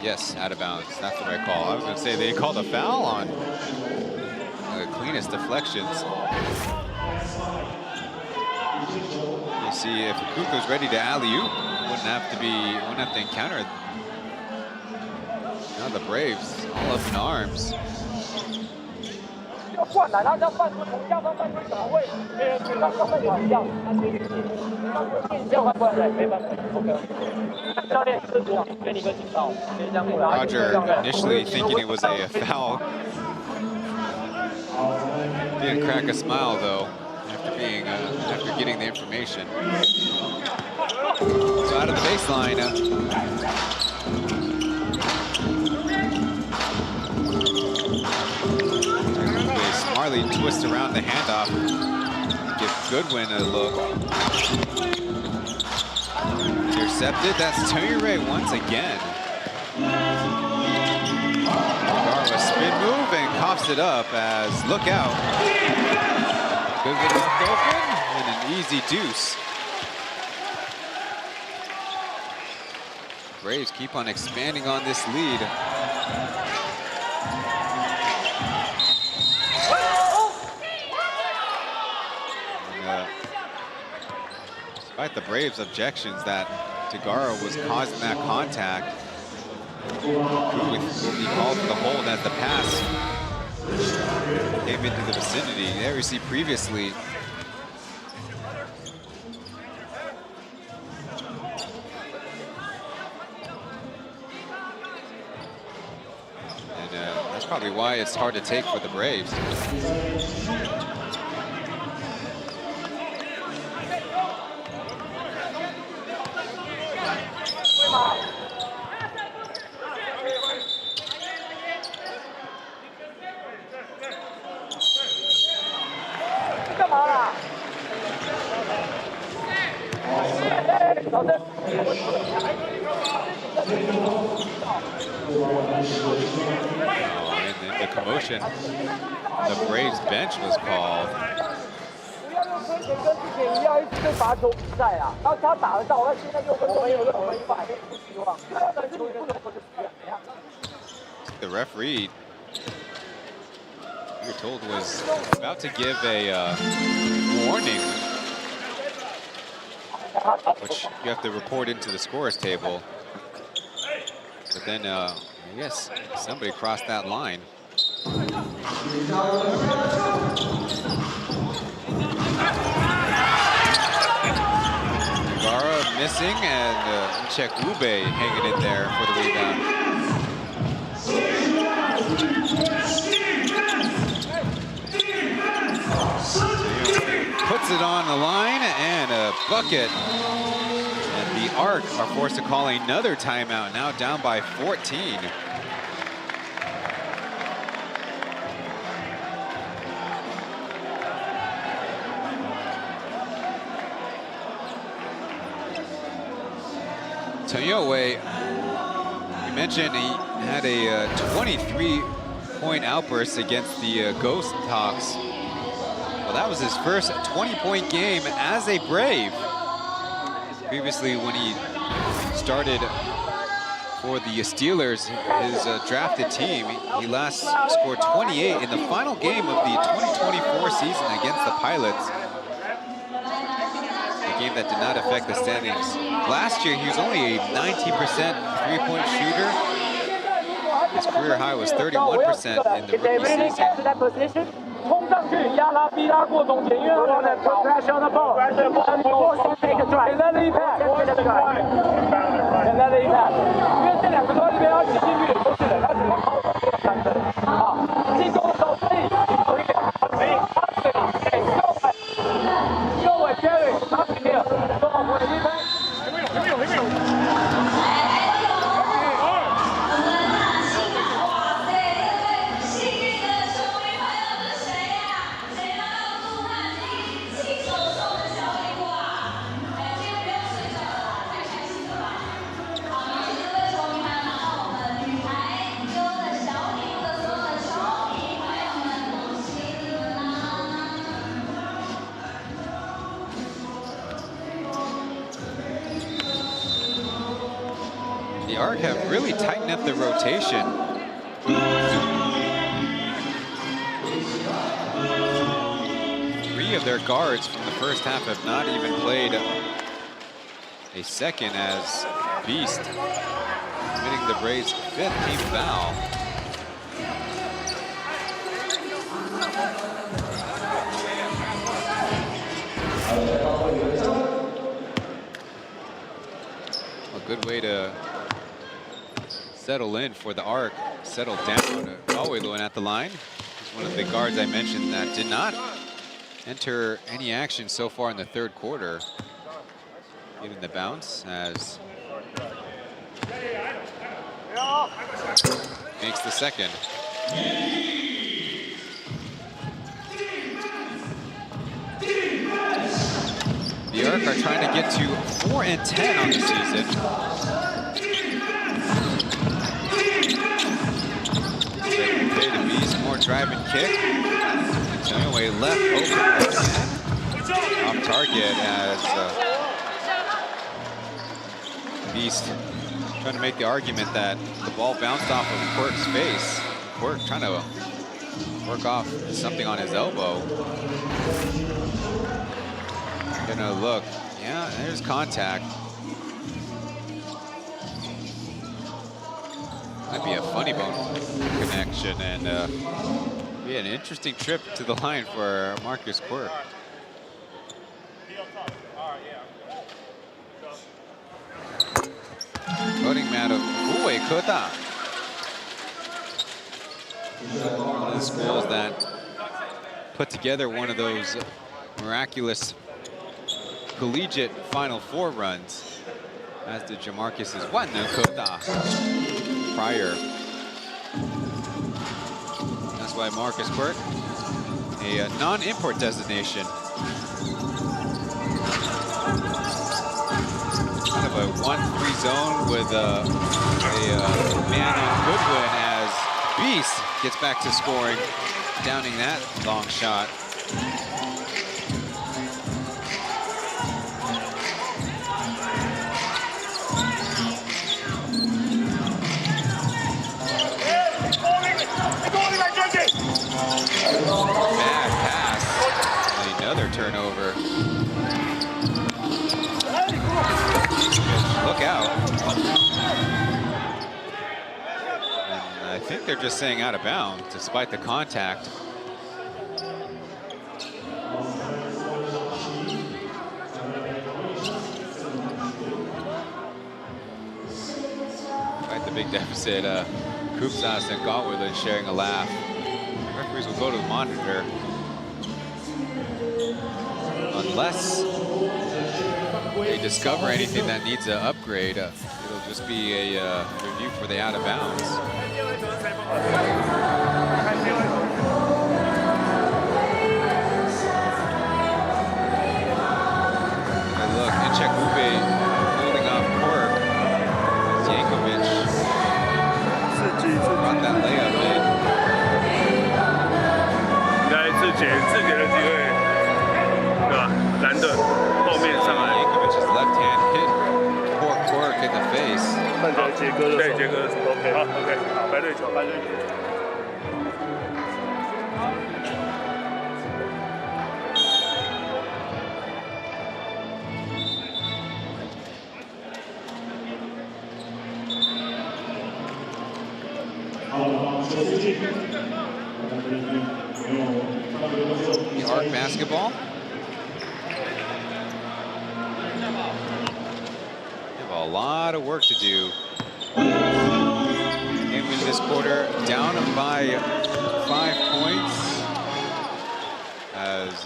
[SPEAKER 7] Yes, out of bounds. That's the right call. I was going to say they called a foul on the cleanest deflections. You see, if Kuth was ready to alley-oop, wouldn't have to encounter it. Now the Braves all up in arms. Roger initially thinking it was a foul. Didn't crack a smile though after getting the information. So out of the baseline. Smartly twists around the handoff. Give Goodwin a look. Intercepted. That's Ture once again. Garva spin move and coughs it up as look out. Goodwin is broken and an easy deuce. Braves keep on expanding on this lead. Despite the Braves' objections that Tagara was causing that contact, Kuth will be called for the hold as the pass came into the vicinity. There we see previously. And that's probably why it's hard to take for the Braves. And the commotion, the Braves bench was called. The referee, we were told, was about to give a warning, which you have to report into the scorer's table. But then, I guess somebody crossed that line. Tagara missing, and Chen hanging in there for the rebound. Puts it on the line and a bucket. And the Arc are forced to call another timeout, now down by 14. Toyoe, you mentioned he had a 23-point outburst against the Ghost Hawks. Well, that was his first 20-point game as a Brave. Previously, when he started for the Steelers, his drafted team, he last scored 28 in the final game of the 2024 season against the Pilots. A game that did not affect the standings. Last year, he was only a 19% three-point shooter. His career high was 31% in the rookie season.
[SPEAKER 6] 冲上去压拉逼拉过中前，因为他们的 pressure on the ball. Take a drive. And then the impact. And then the impact. 因为这两个都在这边要挤进去都是的，他只能靠三分。好，进攻的时候自己有一点，右尾 Jerry， 他前面做好回一拍，有没有？The
[SPEAKER 7] Arc have really tightened up the rotation. Three of their guards from the first half have not even played a second, as Beast committing the Braves' 5th team foul. A good way to settle in for the Arc, settle down. Galway at the line. He's one of the guards I mentioned that did not enter any action so far in the third quarter. Getting the bounce as makes the second. The Arc are trying to get to 4-10 on the season. The Beast, more drive and kick. So anyway, left open off target as Beast trying to make the argument that the ball bounced off of Quirk's face. Quirk trying to work off something on his elbow. Gonna look, yeah, there's contact. Might be a funny bone connection, and be an interesting trip to the line for Marcus Quirk. Voting mat of Uwe Kota. One of the schools that put together one of those miraculous collegiate Final Four runs, as did Jamarcus's Wana Kota prior. That's why Marcus Quirk, a non-import destination. Kind of a 1-3 zone with a man on Goodwin as Beast gets back to scoring, downing that long shot. Bad pass. And another turnover. Look out. And I think they're just saying out of bounds, despite the contact. Despite the big deficit, Kupsas and Galway sharing a laugh. Referees will go to the monitor. Unless they discover anything that needs an upgrade, it'll just be a review for the out of bounds. And look, Inchek Ube holding off Quirk. Yankovic brought that layup in.
[SPEAKER 10] 自己的机会，对吧？难得后面上来。
[SPEAKER 7] Yankovic's left hand hit poor Quirk in the face.
[SPEAKER 10] 对，杰哥的手 OK， 好 OK， 好，白对球。
[SPEAKER 7] The arc basketball. They have a lot of work to do. And win this quarter down by 5 points. As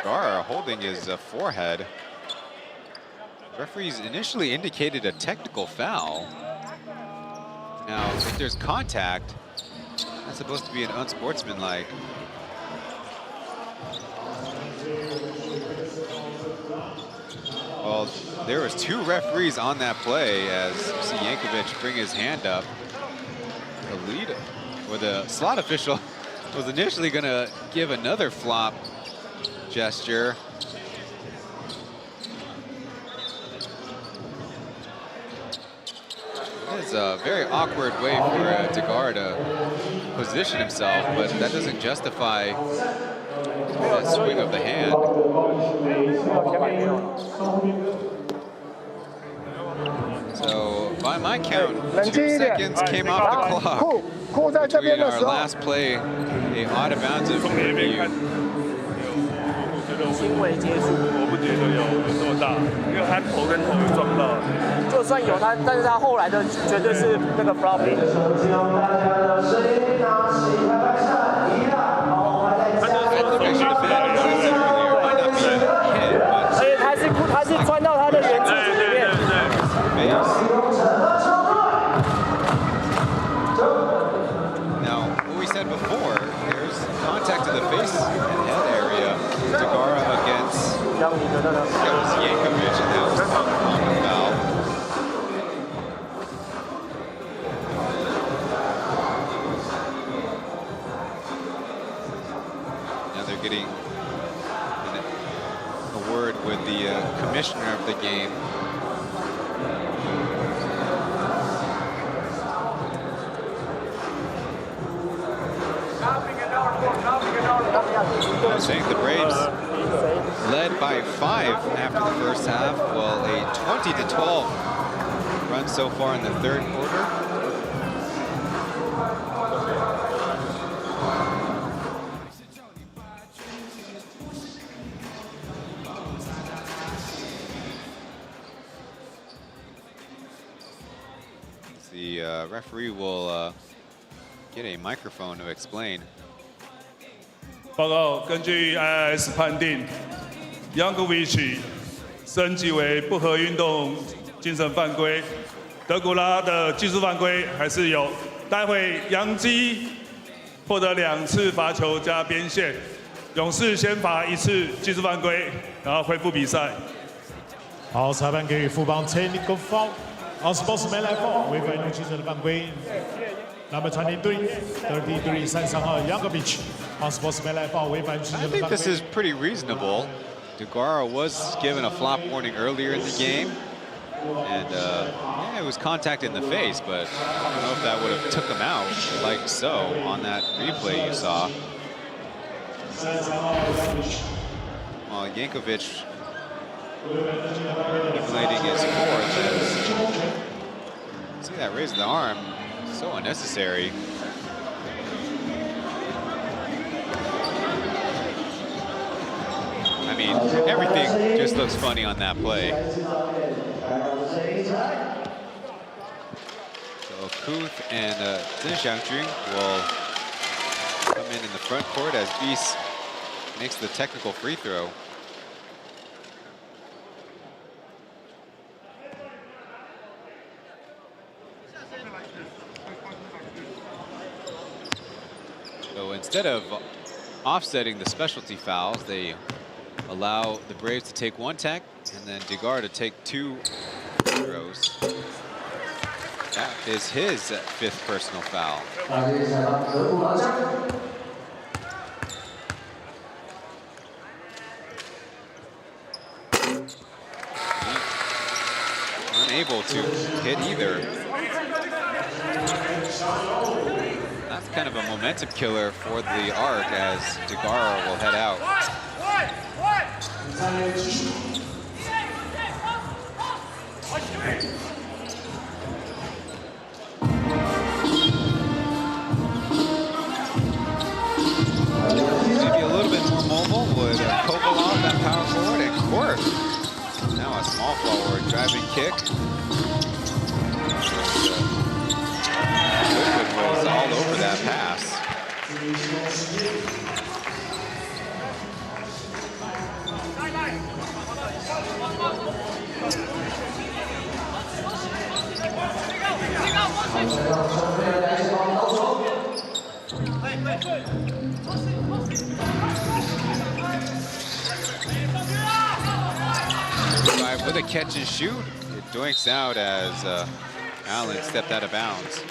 [SPEAKER 7] Gar holding his forehead. Referees initially indicated a technical foul. Now, if there's contact, that's supposed to be an unsportsmanlike. Well, there was 2 referees on that play as you see Yankovic bring his hand up. The lead, or the slot official, was initially going to give another flop gesture. It's a very awkward way for Degar to position himself, but that doesn't justify that swing of the hand. So, by my count, 2 seconds came off the clock between our last play, a out of bounds of review.
[SPEAKER 6] 轻微接触，我不觉得有这么大，因为他头跟头就撞到了。就算有他，但是他后来的绝对是那个 flopping。而且他是穿到他的圆柱子里面。
[SPEAKER 7] Now, what we said before, there's contact to the face and head area. Degar against Yankovic, and that was on the foul. Now they're getting a word with the commissioner of the game. I was saying the Braves led by 5 after the first half. Well, a 20-12 run so far in the 3rd quarter. The referee will get a microphone to explain.
[SPEAKER 13] 报告，根据 IIS 判定 ，Yankovic 升级为不合运动精神犯规，德古拉的技术犯规还是有。待会杨基获得2次罚球加边线，勇士先罚1次技术犯规，然后恢复比赛。
[SPEAKER 14] 好，裁判给予富邦 technical foul， unsportsmanlike foul， 违反运动精神的犯规。Number 23, 33 号 Yankovic, unsportsmanlike foul, 违反运动精神的犯规。
[SPEAKER 7] I think this is pretty reasonable. Degar was given a flop warning earlier in the game. And yeah, it was contact in the face, but I don't know if that would have took him out like so on that replay you saw. Well, Yankovic manipulating his fourth. See that raise of the arm, so unnecessary. I mean, everything just looks funny on that play. So Kuth and Zhen Xiangjun will come in the front court as Beast makes the technical free throw. So instead of offsetting the specialty fouls, they allow the Braves to take 1 tech and then Degar to take 2 throws. That is his 5th personal foul. Unable to hit either. That's kind of a momentum killer for the arc as Degar will head out. kick. Goodwin was all over that pass. With a catch and shoot, it doinks out as Allen stepped out of bounds.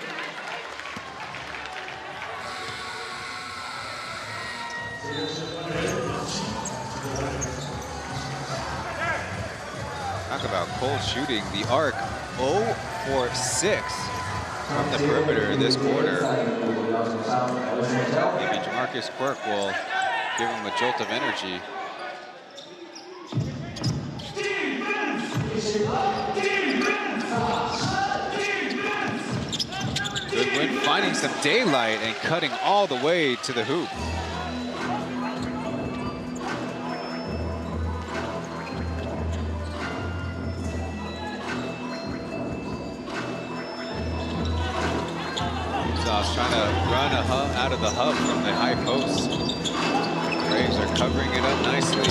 [SPEAKER 7] Talk about cold shooting. The arc 0 for 6 from the perimeter this quarter. Maybe Jamarcus Quirk will give him a jolt of energy. Goodwin finding some daylight and cutting all the way to the hoop. Soft's trying to run out of the hub from the high post. Braves are covering it up nicely.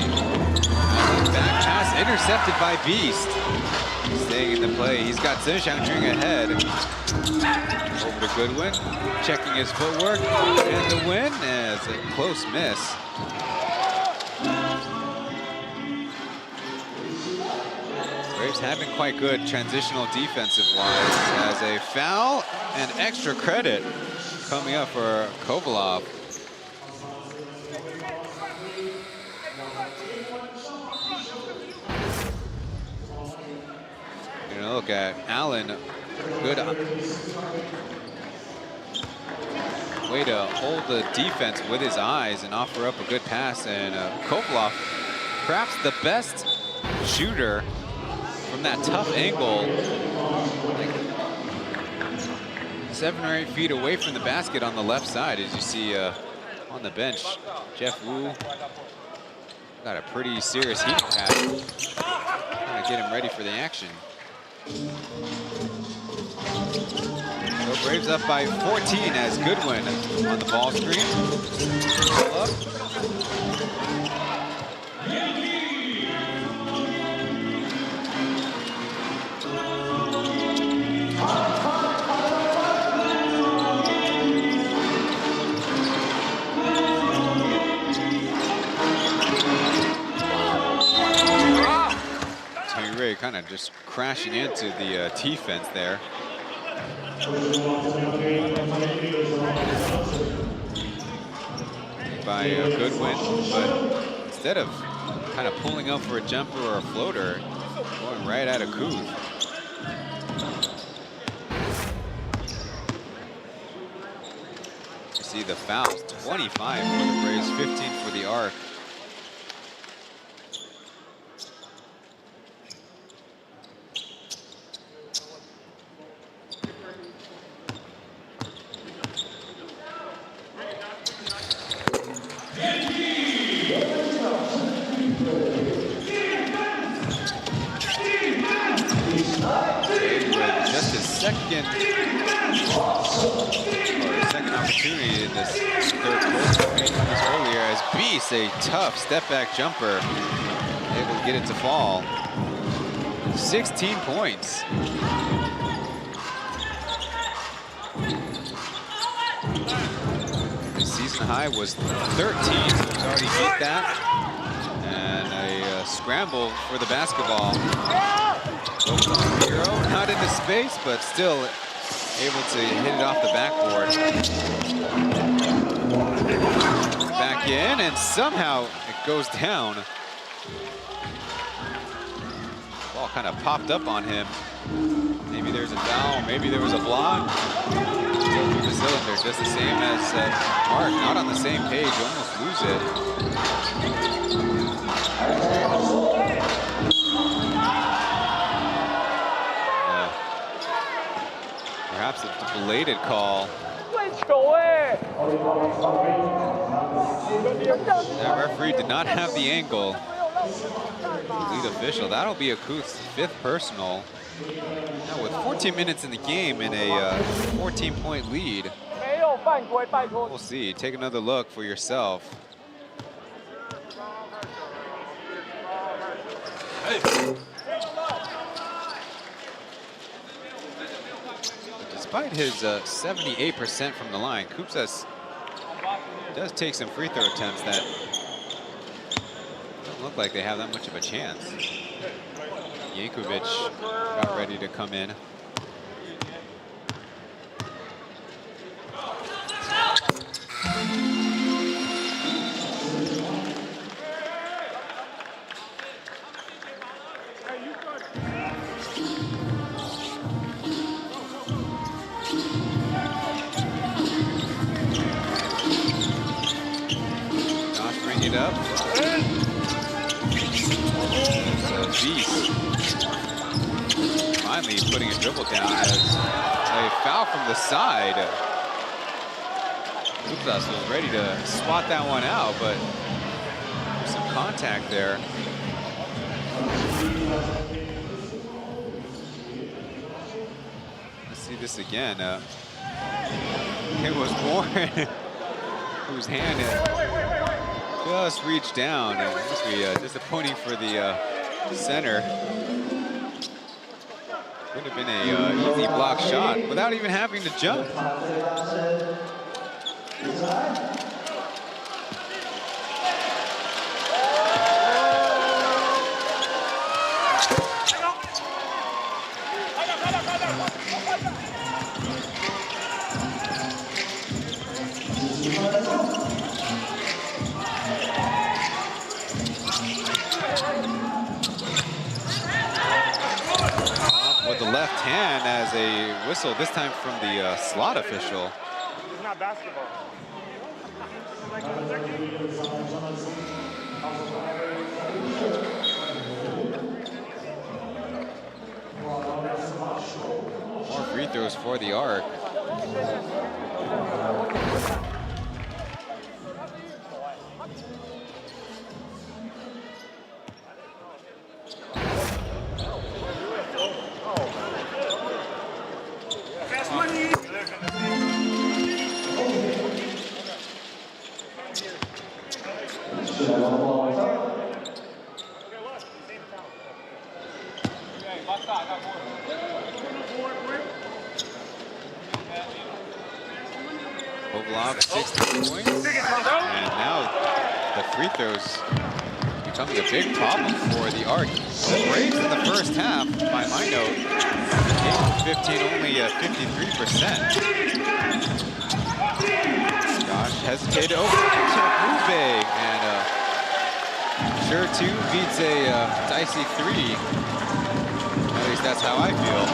[SPEAKER 7] Back pass intercepted by Beast. Staying in the play. He's got Chen ahead. Over to Goodwin. Checking his footwork. And the win as a close miss. Braves have been quite good transitional defensive-wise as a foul and extra credit coming up for Kovalov. Look at Allen, good way to hold the defense with his eyes and offer up a good pass. And Kovalov, perhaps the best shooter from that tough angle, like 7 or 8 feet away from the basket on the left side. As you see on the bench, Jeff Wu got a pretty serious heat pass, trying to get him ready for the action. So Braves up by 14 as Goodwin on the ball screen. Pull up. Kind of just crashing into the T-fence there. By Goodwin, but instead of kind of pulling up for a jumper or a floater, going right at a Kuth. You see the fouls, 25 for the Braves, 15 for the Arc. Second opportunity in this third quarter. Earlier as Beast, a tough step back jumper, able to get it to fall. 16 points. The season high was 13, so he's already beat that. And a scramble for the basketball. Hero not into space, but still able to hit it off the backboard. Back in, and somehow it goes down. Ball kind of popped up on him. Maybe there's a foul, maybe there was a block. Through the cylinder, just the same as Mark, not on the same page, almost lose it. Perhaps a belated call. That referee did not have the angle. Lead official. That'll be Akuth's 5th personal. Now with 14 minutes in the game and a 14-point lead. We'll see. Take another look for yourself. Despite his 78% from the line, Kupsas does take some free throw attempts that don't look like they have that much of a chance. Yankovic got ready to come in. It up. Beast finally putting a dribble down as a foul from the side. Kupsas was ready to swat that one out, but there's some contact there. Let's see this again. It was Warren whose hand just reached down, and it must be disappointing for the center. Could have been an easy block shot without even having to jump. With the left hand as a whistle, this time from the slot official.
[SPEAKER 6] It's not basketball.
[SPEAKER 7] More free throws for the Arc. Ovalov, 16 points. And now the free throws becoming a big problem for the Arc. Braves in the first half, by my note, 8 of 15, only 53%. Josh hesitated over to Ube, and sure two beats a dicey 3. At least that's how I feel.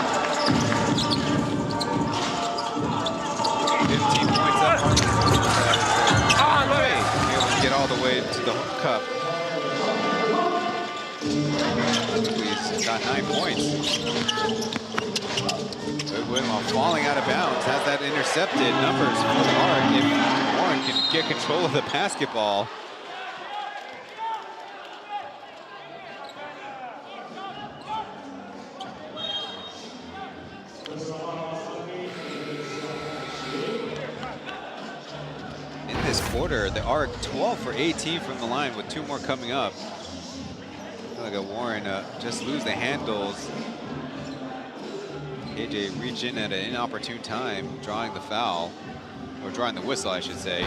[SPEAKER 7] 15 points up. Able to get all the way to the cup. He's got 9 points. Goodwin, while falling out of bounds, has that intercepted. Numbers for the Arc. If Warren can get control of the basketball. Quarter, the Arc 12 for 18 from the line with 2 more coming up. Look at Warren just lose the handles. KJ reach in at an inopportune time, drawing the foul, or drawing the whistle, I should say.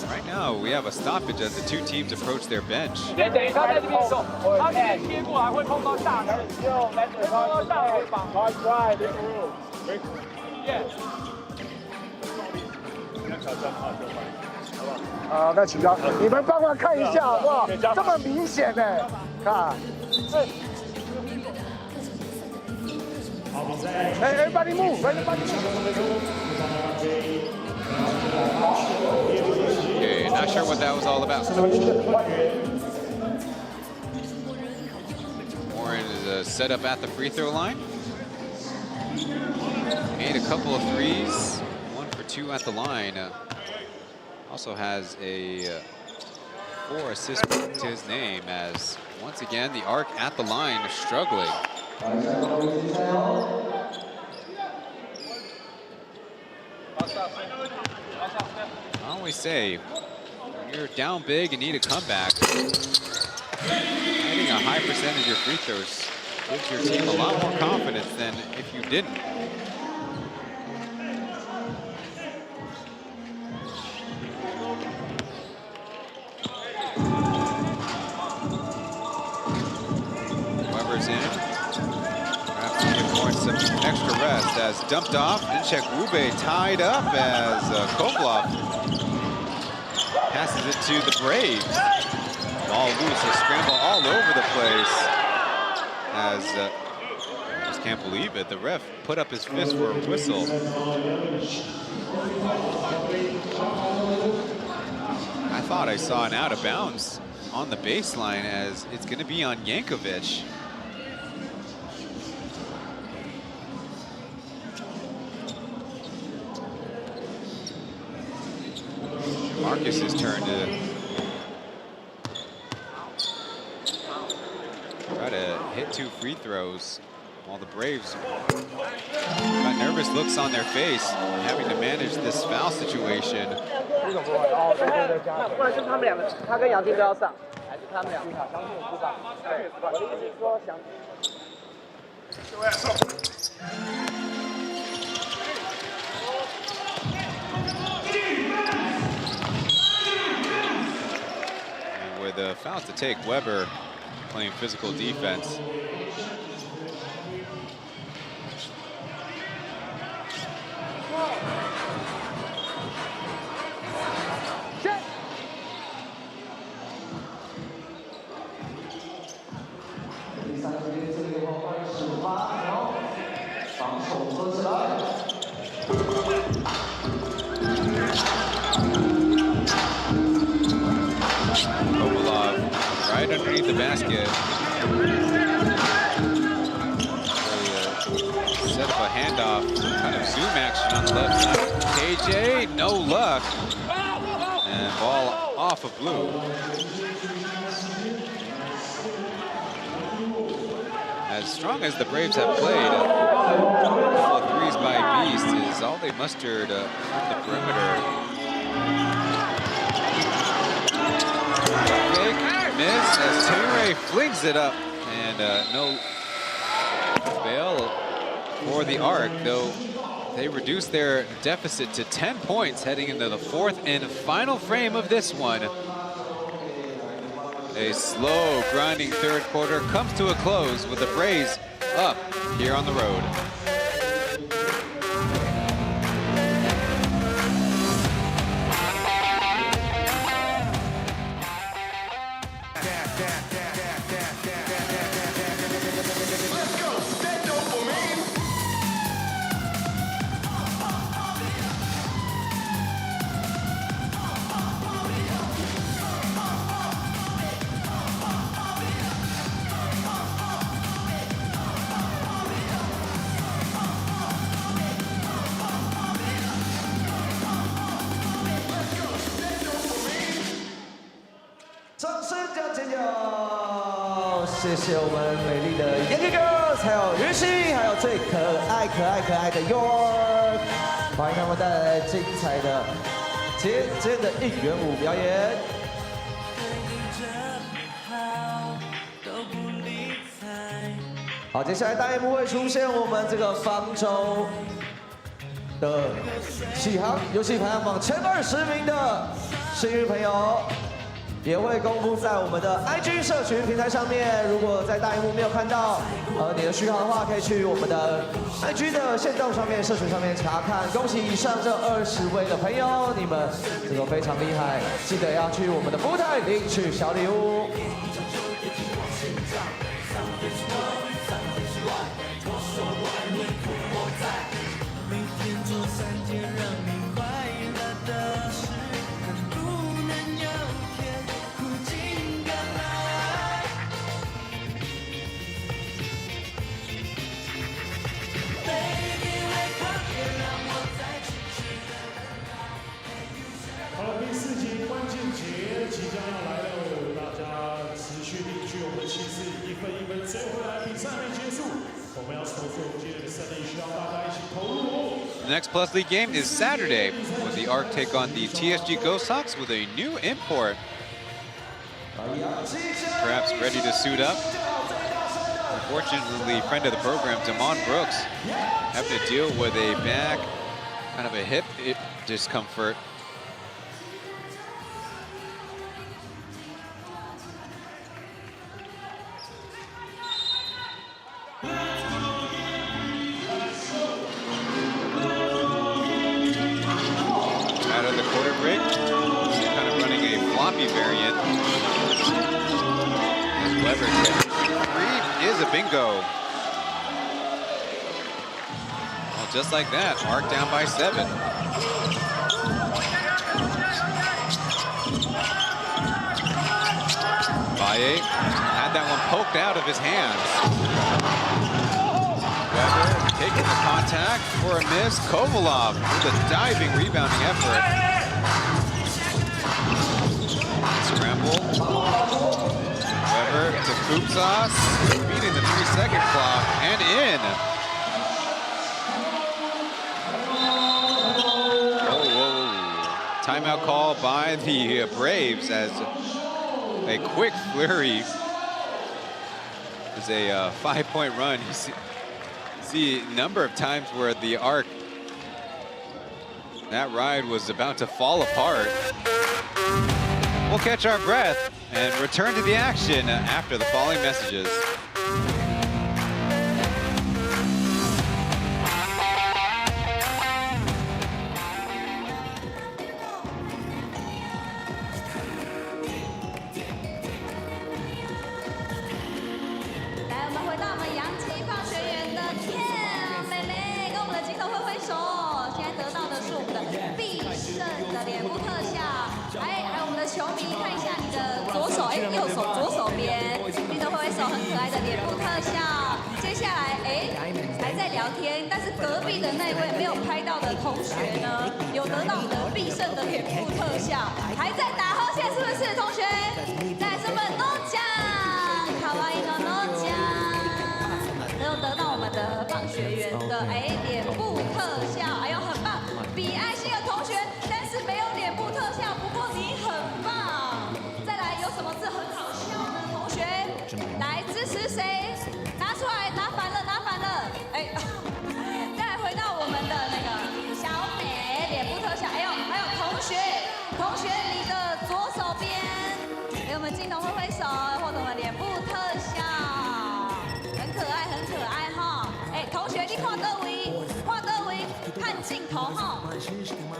[SPEAKER 7] Right now, we have a stoppage as the 2 teams approach their bench.
[SPEAKER 6] 那请教你们帮忙看一下好不好？这么明显呢，看。Everybody move, everybody move.
[SPEAKER 7] Okay, not sure what that was all about. Warren is set up at the free throw line. Made a couple of threes, 1 for 2 at the line. Also has a 4 assists to his name as, once again, the arc at the line struggling. I always say, when you're down big and need a comeback, hitting a high percentage of free throws gives your team a lot more confidence than if you didn't. Weber's in. Perhaps give Lawrence some extra rest as dumped off. Inchek Wube tied up as Kovlov passes it to the Braves. Ball loose, they scramble all over the place as I just can't believe it. The ref put up his fist for a whistle. I thought I saw an out of bounds on the baseline as it's going to be on Yankovic. Marcus's turn to try to hit 2 free throws while the Braves got nervous looks on their face, having to manage this foul situation. And with the fouls to take, Weber playing physical defense. Right underneath the basket. Set up a handoff, kind of zoom action on the left side. KJ, no luck. And ball off of Blue. As strong as the Braves have played, a couple of threes by Beast is all they mustered from the perimeter. Miss as Tere flings it up, and no bail for the Arc, though they reduce their deficit to 10 points heading into the 4th and final frame of this one. A slow, grinding 3rd quarter comes to a close with the Braves up here on the road.
[SPEAKER 1] 谢谢我们美丽的 Yankey Girls， 还有云溪，还有最可爱的 York， 欢迎他们带来精彩的节节的应援舞表演。好，接下来大荧幕会出现我们这个方舟的启航游戏排行榜前20名的幸运朋友。 也会公布在我们的 IG 社群平台上面。如果在大荧幕没有看到你的序号的话，可以去我们的 IG 的限动上面、社群上面查看。恭喜以上这20位的朋友，你们这个非常厉害！记得要去我们的服务台领取小礼物。
[SPEAKER 14] 好了，第4的气势，一分一分追回来，比赛没结束。我们要守住今天的胜利，需要大家一起投入。
[SPEAKER 7] The next Plus League game is Saturday, when the ARC take on the TSG Ghost Hawks with a new import. Perhaps ready to suit up. Unfortunately, friend of the program, Damon Brooks, having to deal with a back, kind of a hip discomfort. Out of the quarter break, kind of running a floppy variant. As Weber gets three is a bingo. Well, just like that, ARC down by 7. Baye had that one poked out of his hands. Weber taking the contact for a miss. Kovalov with a diving rebounding effort. Scramble. Weber to Kupsas, beating the 3-second clock and in. Oh, timeout call by the Braves as a quick flurry. It's a 5-point run. You see a number of times where the ARC, that ride was about to fall apart. We'll catch our breath and return to the action after the following messages.
[SPEAKER 3] 但是隔壁的那位没有拍到的同学呢，有得到我们的必胜的脸部特效，还在打后线，是不是？同学，在这么诺奖，卡哇伊诺诺奖，有得到我们的棒学员的脸部特效，哎呦很棒！比爱心的同学，但是没有脸部特效，不过你很棒。再来，有什么字很好笑的同学？来支持谁？拿出来，拿反了，拿反了，哎。再回到我们的那个小美脸部特效，哎呦，还有同学你的左手边，给我们镜头挥挥手，获得我们脸部特效，很可爱，很可爱哈。哎，同学你画德维，看镜头哈。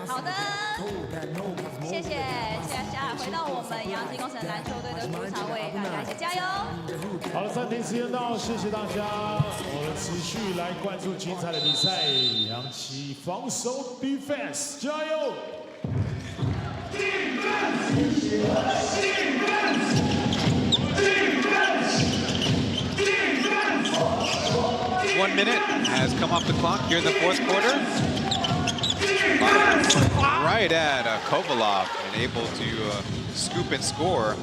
[SPEAKER 3] 好的，谢谢。接下来回到我们阳基工程篮球队的主场，为大家一起加油。
[SPEAKER 14] 好了，暂停时间到，谢谢大家。我们持续来关注精彩的比赛，扬起防守 defense， 加油
[SPEAKER 7] 1 minute has come off the clock here in the fourth quarter. Right at Kovalov and able to scoop and score.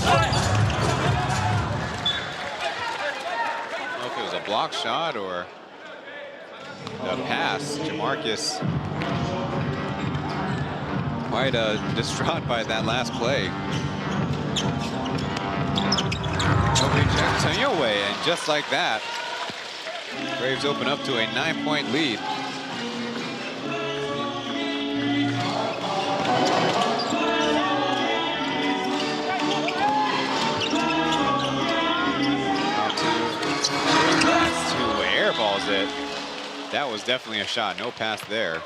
[SPEAKER 7] I don't know if it was a block shot or a pass. Jamarcus quite distraught by that last play. Nobody checks away, and just like that, Braves open up to a 9-point lead. Airballs it. That was definitely a shot. No pass there.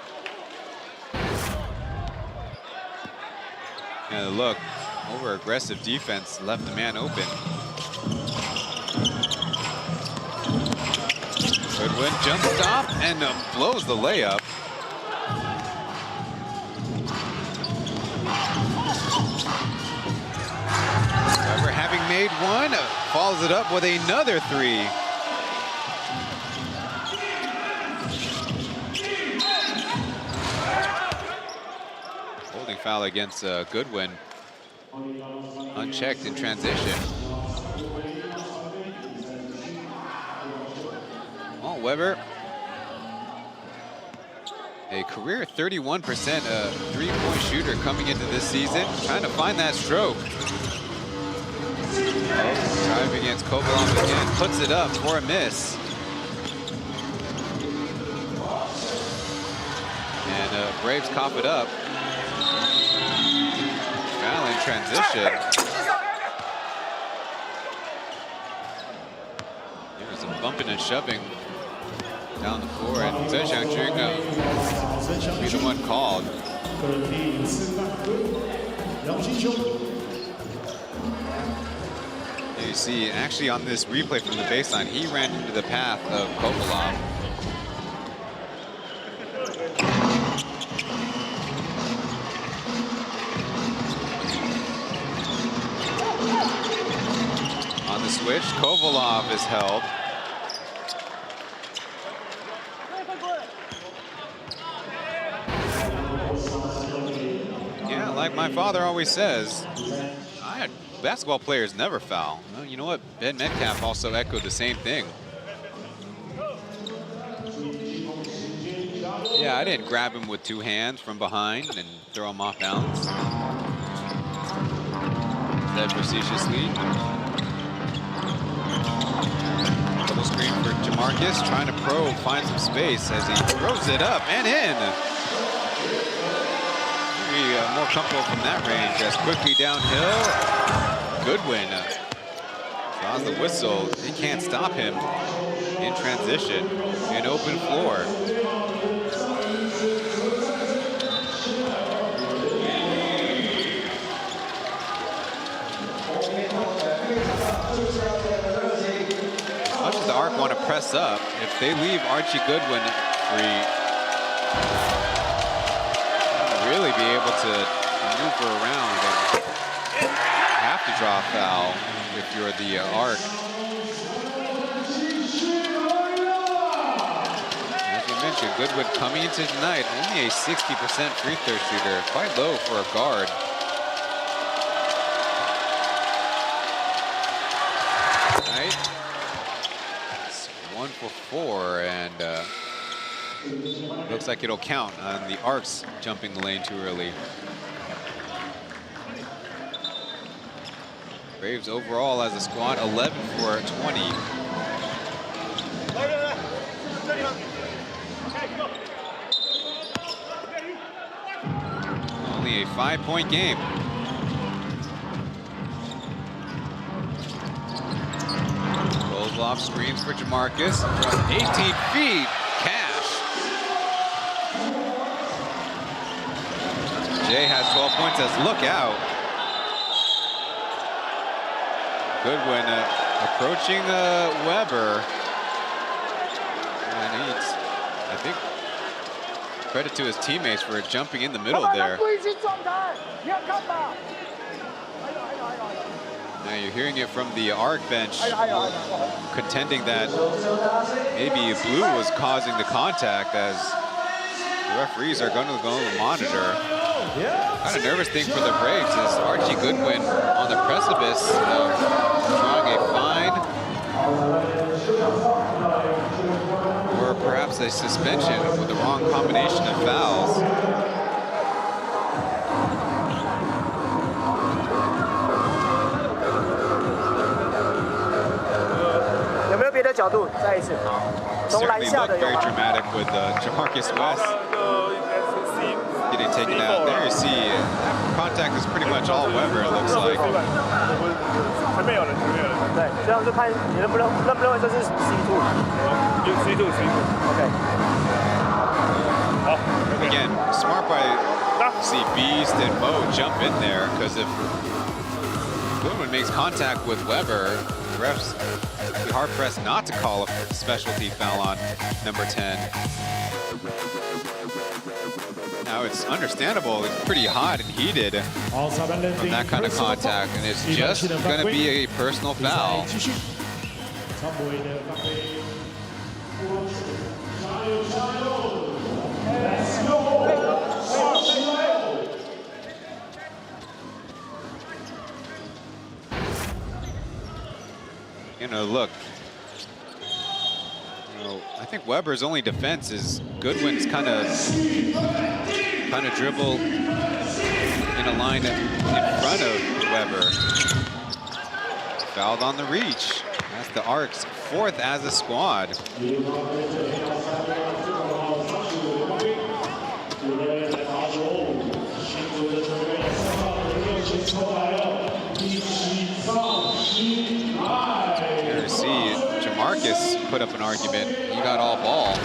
[SPEAKER 7] And look, over aggressive defense left the man open. Goodwin jump stop and blows the layup. Weber, having made one, follows it up with another three. Holding foul against Goodwin. Unchecked in transition. Oh, Weber. A career 31% three-point shooter coming into this season. Trying to find that stroke. Drive against Kovalov again. Puts it up for a miss. And Braves cough it up. Foul in transition. There's some bumping and shoving down the floor, and Zheng Xiangqun will be the one called. You see, actually on this replay from the baseline, he ran into the path of Kovalov. On the switch, Kovalov is held. Yeah, like my father always says, basketball players never foul. Well, you know what? Ben Metcalf also echoed the same thing. Yeah, I didn't grab him with two hands from behind and throw him off balance. Said facetiously. Double screen for Jamarcus, trying to probe, find some space as he throws it up and in. More comfortable from that range as quickly downhill. Goodwin draws the whistle. He can't stop him in transition. An open floor. As much as the Arc want to press up, if they leave Archie Goodwin free, really be able to maneuver around and have to draw a foul if you're the Arc. As we mentioned, Goodwin coming into tonight, only a 60% free throw shooter, quite low for a guard. Right? It's 1 for 4, and looks like it'll count on the Arcs jumping the lane too early. Braves overall as a squad, 11 for 20. Only a 5-point game. Rolls off screens for Jamarcus from 18 feet. Jay has 12 points as look out. Goodwin approaching Weber. And he's, I think, credit to his teammates for jumping in the middle there. Now you're hearing it from the Arc bench, contending that maybe Blue was causing the contact, as the referees are going to go and monitor. Kind of nervous thing for the Braves is Archie Goodwin on the precipice of drawing a fine or perhaps a suspension with the wrong combination of fouls. Certainly looked very dramatic with Jamarcus West getting taken out. There you see contact is pretty much all Weber, it looks like. Again, smart by Beast and Mo jump in there, because if Goodwin makes contact with Weber, the refs would be hard pressed not to call a specialty foul on number 10. Now it's understandable, it's pretty hot and heated from that kind of contact, and it's just going to be a personal foul. You know, look. You know, I think Weber's only defense is Goodwin's kind of dribble in a line in front of Weber. Fouled on the reach. That's the Arcs' 4th as a squad. Here to see Jamarcus put up an argument. He got all ball.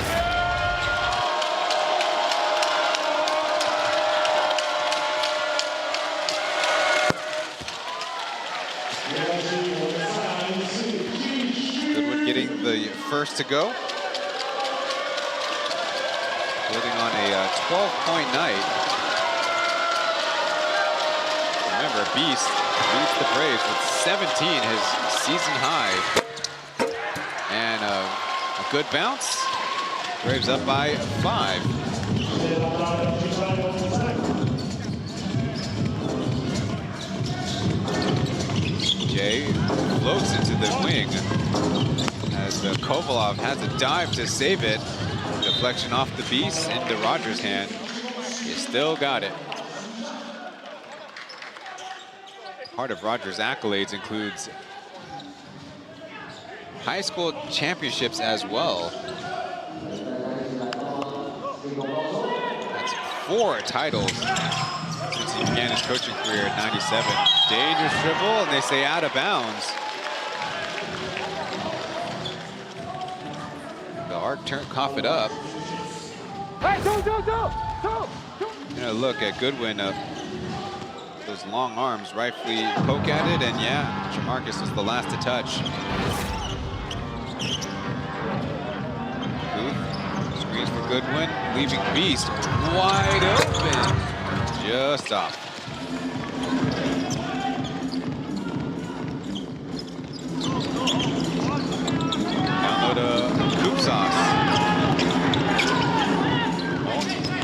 [SPEAKER 7] Goodwin getting the first to go. Building on a 12-point night. Remember, Beast leads the Braves with 17, his season high. And a good bounce. Braves up by 5. Jay floats into the wing as Kovalov has a dive to save it. Deflection off the Beast into Rogers' hand. He still got it. Part of Rogers' accolades includes high school championships as well. That's 4 titles since he began his coaching career in '97. Dangerous dribble, and they say out of bounds. The Arc cough it up. You know, look at Goodwin. Those long arms rightfully poke at it, and yeah, Jamarcus was the last to touch. Booth screens for Goodwin, leaving Beast wide open. Just off. Down low to Koopsas.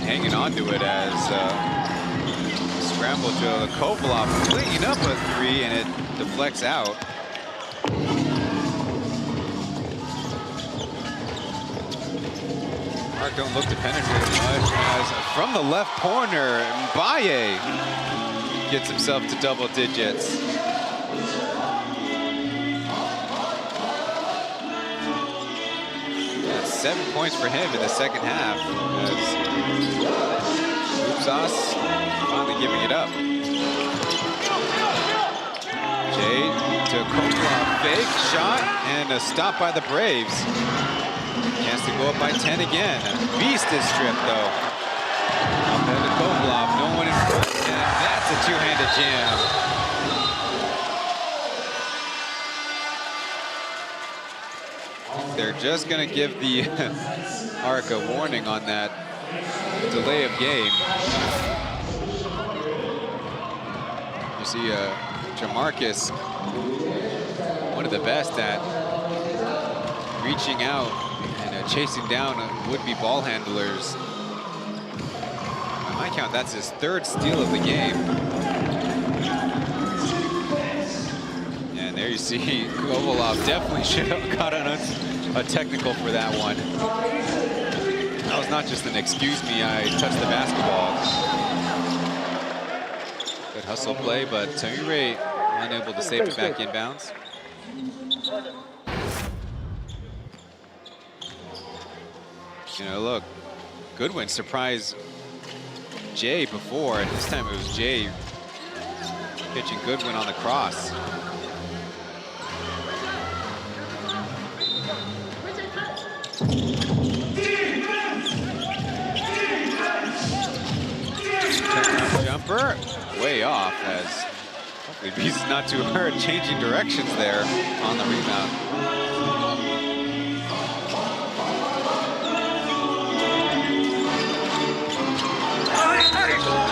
[SPEAKER 7] Hanging onto it as scramble to Kovalov, flinging up a 3, and it deflects out. Arc don't look to penetrate much as from the left corner, Mbaye gets himself to double digits. That's 7 points for him in the second half. Koopsas finally giving it up. Jay to Kovalov, fake shot, and a stop by the Braves. Chance to go up by 10 again. Beast is stripped though. Up there to Kovalov, no one in front, and that's a two-handed jam. They're just gonna give the Arc a warning on that delay of game. You see Jamarcus, one of the best at reaching out and chasing down would-be ball handlers. By my count, that's his 3rd steal of the game. And there you see Kovalov definitely should have got a technical for that one. That was not just an excuse me, I touched the basketball. Good hustle play, but Tony Ray unable to save it back inbounds. You know, look, Goodwin surprised Jay before, and this time it was Jay pitching Goodwin on the cross. Jumper, way off, as hopefully Beast is not too hurt, changing directions there on the rebound.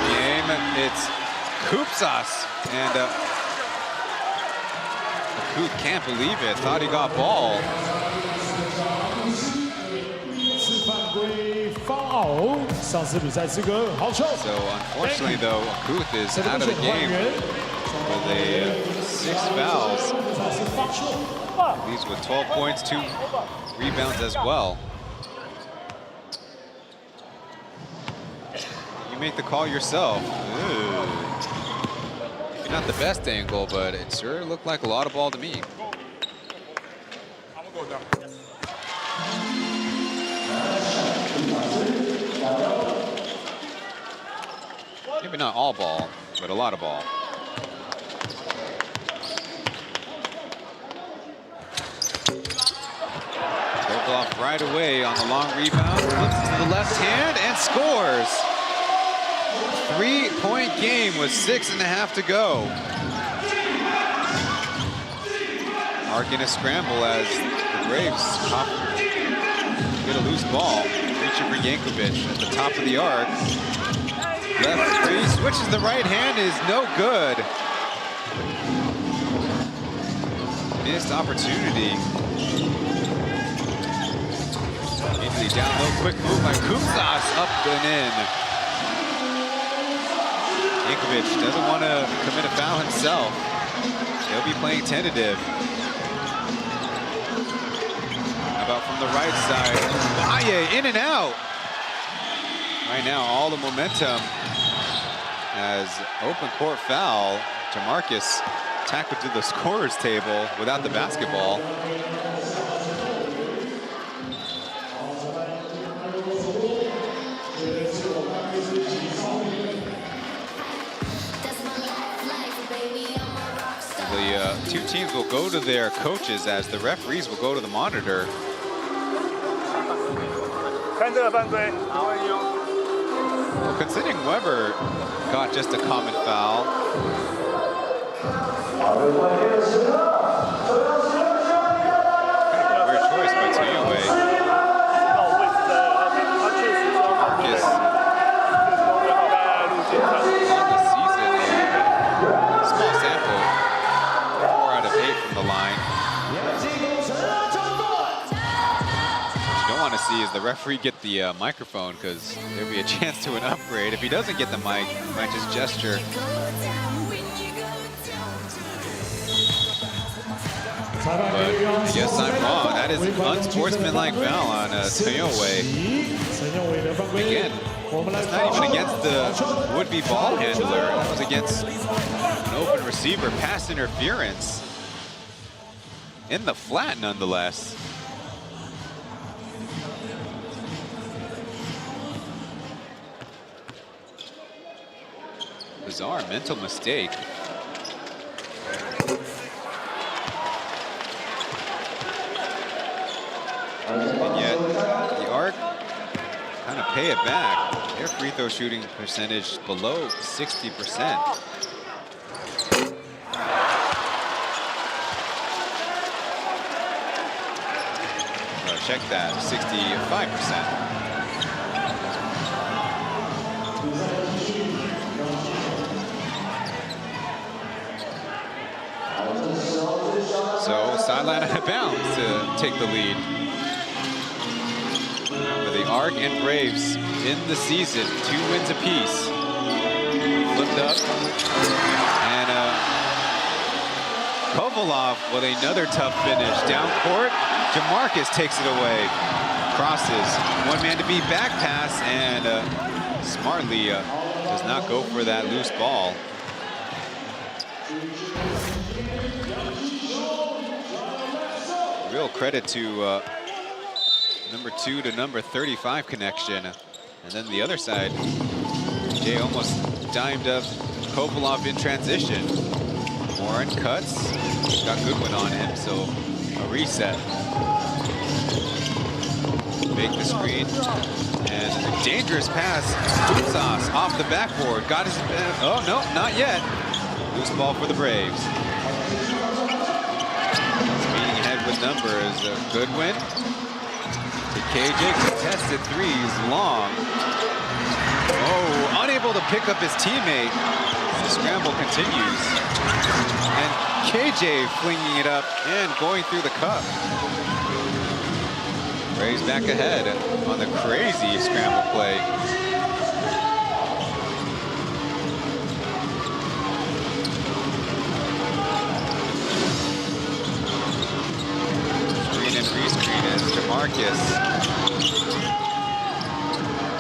[SPEAKER 7] Game, it's Koopsas, and Koop can't believe it, thought he got ball. So unfortunately though, Kuth is out of the game. with a 6 fouls. Leads with 12 points, 2 rebounds as well. You make the call yourself. Ooh. Maybe not the best angle, but it sure looked like a lot of ball to me. Maybe not all ball, but a lot of ball. Goes off right away on the long rebound, flips to the left hand and scores. 3-point game with 6.5 to go. Arc in a scramble as the Braves get a loose ball. Reaching for Yankovic at the top of the arc. Left three, switches the right hand, is no good. Missed opportunity. Immediately down low, quick move by Kumsas, up and in. Yankovic doesn't want to commit a foul himself. He'll be playing tentative. How about from the right side? Valle in and out. Right now, all the momentum as open court foul. Jamarcus tackled to the scorer's table without the basketball. The two teams will go to their coaches as the referees will go to the monitor. Well, considering Weber got just a common foul. Kind of a weird choice by Tuyue. Marcus on the season, a small sample, 4 out of 8 from the line. What you don't want to see is the referee get the microphone, because there'd be a chance to an upgrade. If he doesn't get the mic, he might just gesture. But I guess I'm wrong. That is an unsportsmanlike foul on Tuyue. Again, that's not even against the would-be ball handler. That was against an open receiver. Pass interference in the flat, nonetheless. Bizarre mental mistake. And yet, the Arc kind of pay it back. Their free throw shooting percentage below 60%. Check that, 65%. So sideline out of bounds to take the lead. For the Arc and Braves in the season, 2 wins apiece. Flipped up. And Kovalov with another tough finish. Down court, Jamarcus takes it away. Crosses, one man to beat back pass, and smartly does not go for that loose ball. Real credit to number 2 to number 35 connection. And then the other side, Jay almost dimed up Kovalov in transition. Warren cuts, got Goodwin on him, so a reset. Fake the screen, and a dangerous pass. Kumsas off the backboard, got his, oh no, not yet. Loose ball for the Braves. Speeding ahead with numbers, Goodwin. To KJ, contested threes, long. Oh, unable to pick up his teammate. The scramble continues. And KJ flinging it up and going through the cup. Braves back ahead on the crazy scramble play. Marcus.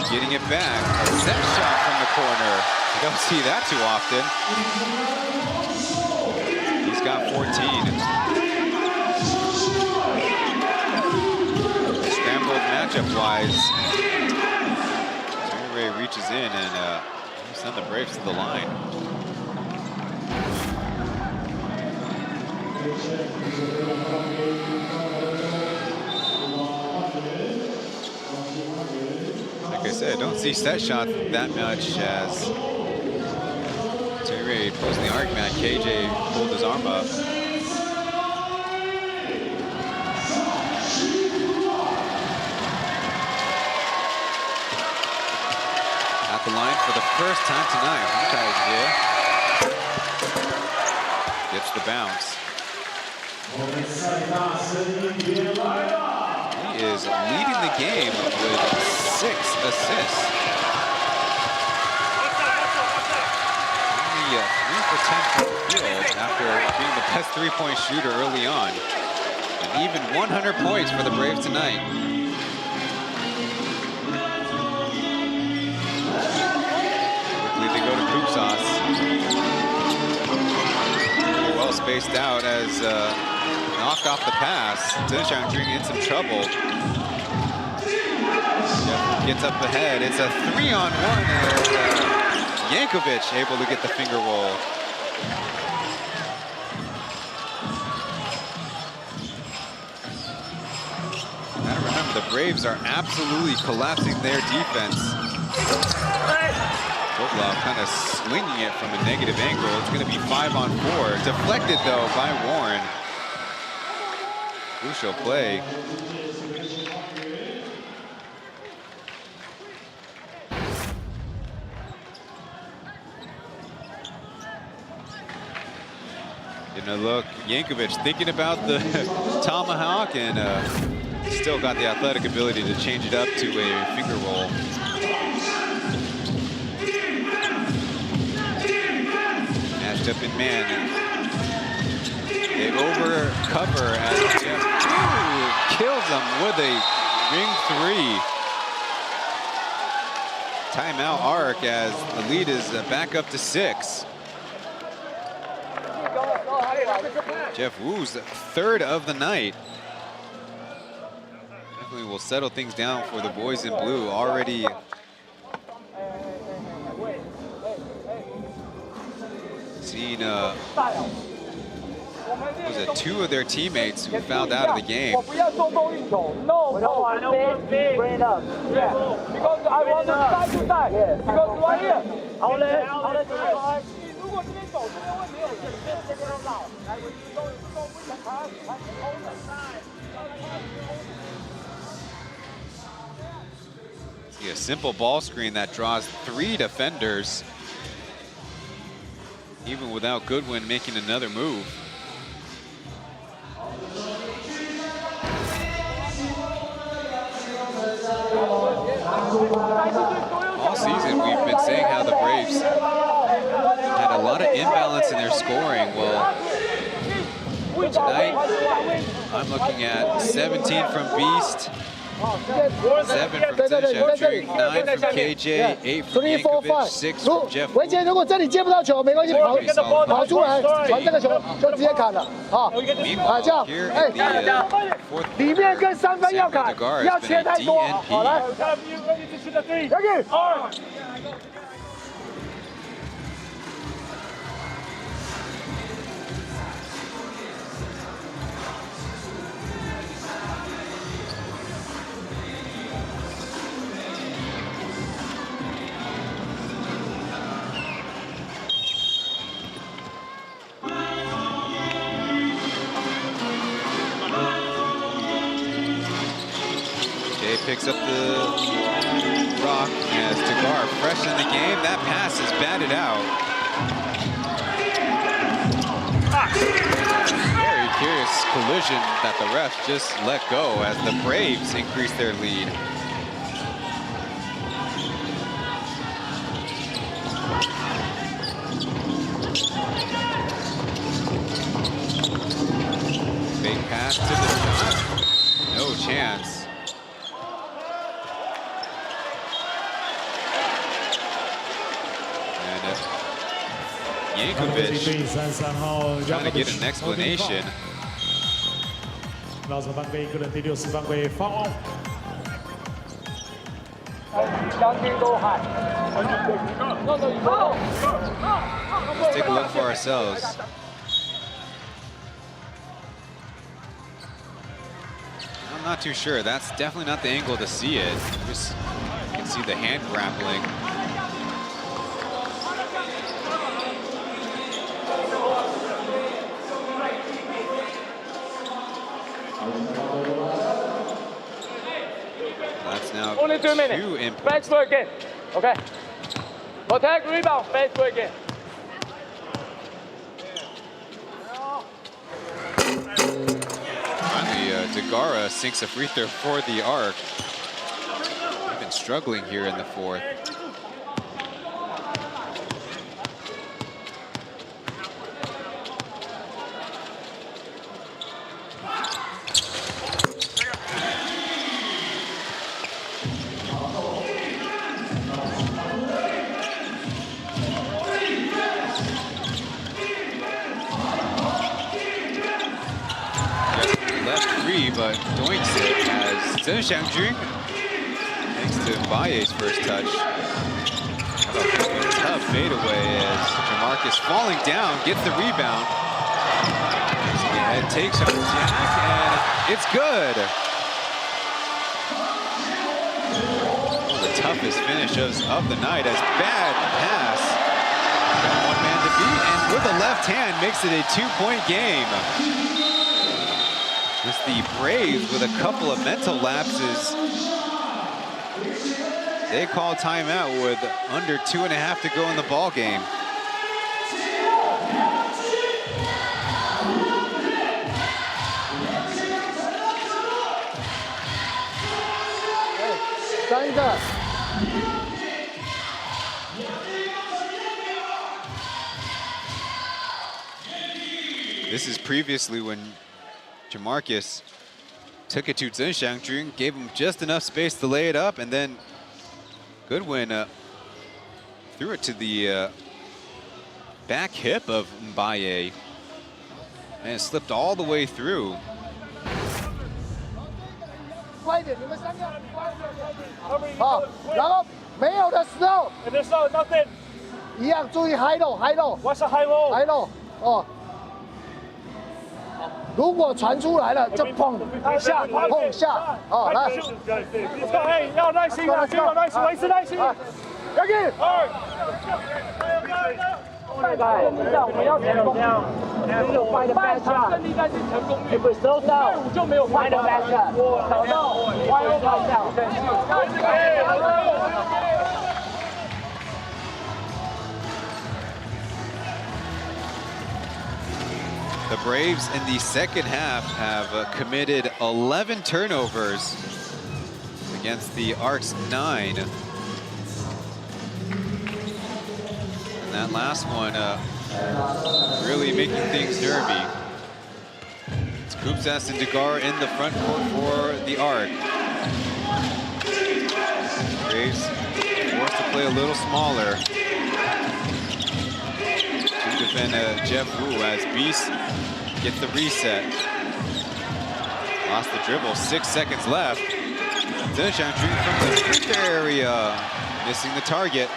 [SPEAKER 7] Getting it back. A set shot from the corner. You don't see that too often. He's got 14. Scrambled matchup-wise. Ray reaches in and send the Braves to the line. Like I said, don't see set shot that much as Ray posing the argument. KJ pulled his arm up. At the line for the first time tonight. Gets the bounce. He is leading the game with 6 assists. Only 3 for 10 from the field after being the best three-point shooter early on. And even 100 points for the Braves tonight. Quickly they go to Poop Sauce. Well spaced out as knocked off the pass. Sunshine in some trouble. Jeff gets up ahead. It's a 3-on-1 as Yankovic able to get the finger roll. Gotta remember, the Braves are absolutely collapsing their defense. Koblov kind of swinging it from a negative angle. It's going to be 5-on-4. Deflected, though, by Warren. Crucial play. Getting a look. Yankovic thinking about the tomahawk and still got the athletic ability to change it up to a finger roll. Matched up in man. They overcover as Jeff kills them with a ring 3. Timeout arc as the lead is back up to 6. Jeff Wu's third of the night. Definitely will settle things down for the boys in blue. Already seen was it 2 of their teammates who fouled out of the game.
[SPEAKER 6] No, bring it up. Yeah. Because I want to side to side. Because right here.
[SPEAKER 7] See a simple ball screen that draws 3 defenders. Even without Goodwin making another move. All season we've been saying how the Braves had a lot of imbalance in their scoring. Well, tonight I'm looking at 17 from Beast, 7 from Chen, 9 from KJ, 8 from Yankovic, 6 from Jeff.
[SPEAKER 6] 维杰，如果这里接不到球，没关系，跑出来传这个球就直接砍了，好，这样，里面跟3分要砍，要切太多，好来。
[SPEAKER 7] Picks up the rock as Tagar fresh in the game. That pass is batted out. Very curious collision that the refs just let go as the Braves increase their lead. Big pass to the shot. No chance. Yankovic trying to get an explanation.
[SPEAKER 14] 绕车犯规，个人第60犯规，foul。
[SPEAKER 7] Let's take a look for ourselves. I'm not too sure. That's definitely not the angle to see it. Just you can see the hand grappling. That's now
[SPEAKER 6] only 2 minutes.
[SPEAKER 7] 2 inputs.
[SPEAKER 6] Fast work again. Okay. Attack, rebound, fast work again.
[SPEAKER 7] Finally, Degara sinks a free throw for the Arc. They've been struggling here in the fourth. But doinks it as Chen Xiangjun thanks to Baye's first touch. A tough fadeaway as Jamarcus falling down, gets the rebound. And takes on Jack, and it's good. The toughest finish of the night as bad pass. Got one man to beat, and with a left hand makes it a 2-point game. It's the Braves with a couple of mental lapses. They call timeout with under 2.5 to go in the ball game. This is previously when Jamarcus took it to Chen Xiangjun, gave him just enough space to lay it up, and then Goodwin threw it to the back hip of Mbaye, and it slipped all the way through.
[SPEAKER 15] 快点，你们3个。好，然后没有的时候，一样注意 high low，high low。What's a high low？high low，哦。 如果传出来了，就碰下，碰下，哦，来。
[SPEAKER 6] 哎，要耐心啊，要耐心，维持耐心。Yankey，我们要成功，半场胜利但是成功率，5就没有办法。找到YO方向。
[SPEAKER 7] The Braves in the second half have committed 11 turnovers against the Arc's 9. And that last one really making things nervy. It's Kupsas and Degar in the front court for the Arc. Braves forced to play a little smaller. To defend Jeff Wu as Beast gets the reset. Lost the dribble, 6 seconds left. Chen Xiangjun from the free area, missing the target.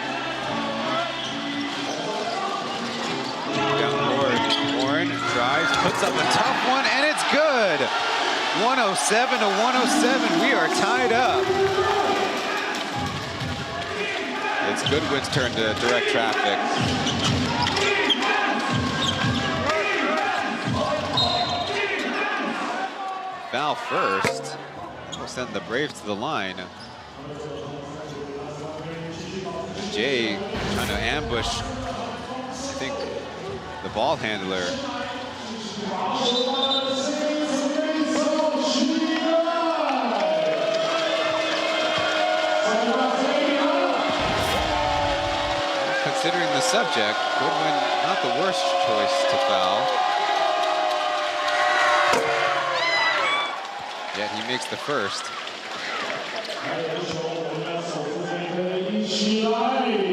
[SPEAKER 7] Down court, Warren drives, puts up a tough one, and it's good. 107 to 107, we are tied up. It's Goodwin's turn to direct traffic. Foul first. We'll send the Braves to the line. Jay trying to ambush, I think, the ball handler. Considering the subject, Goodwin not the worst choice to foul. Yet he makes the first.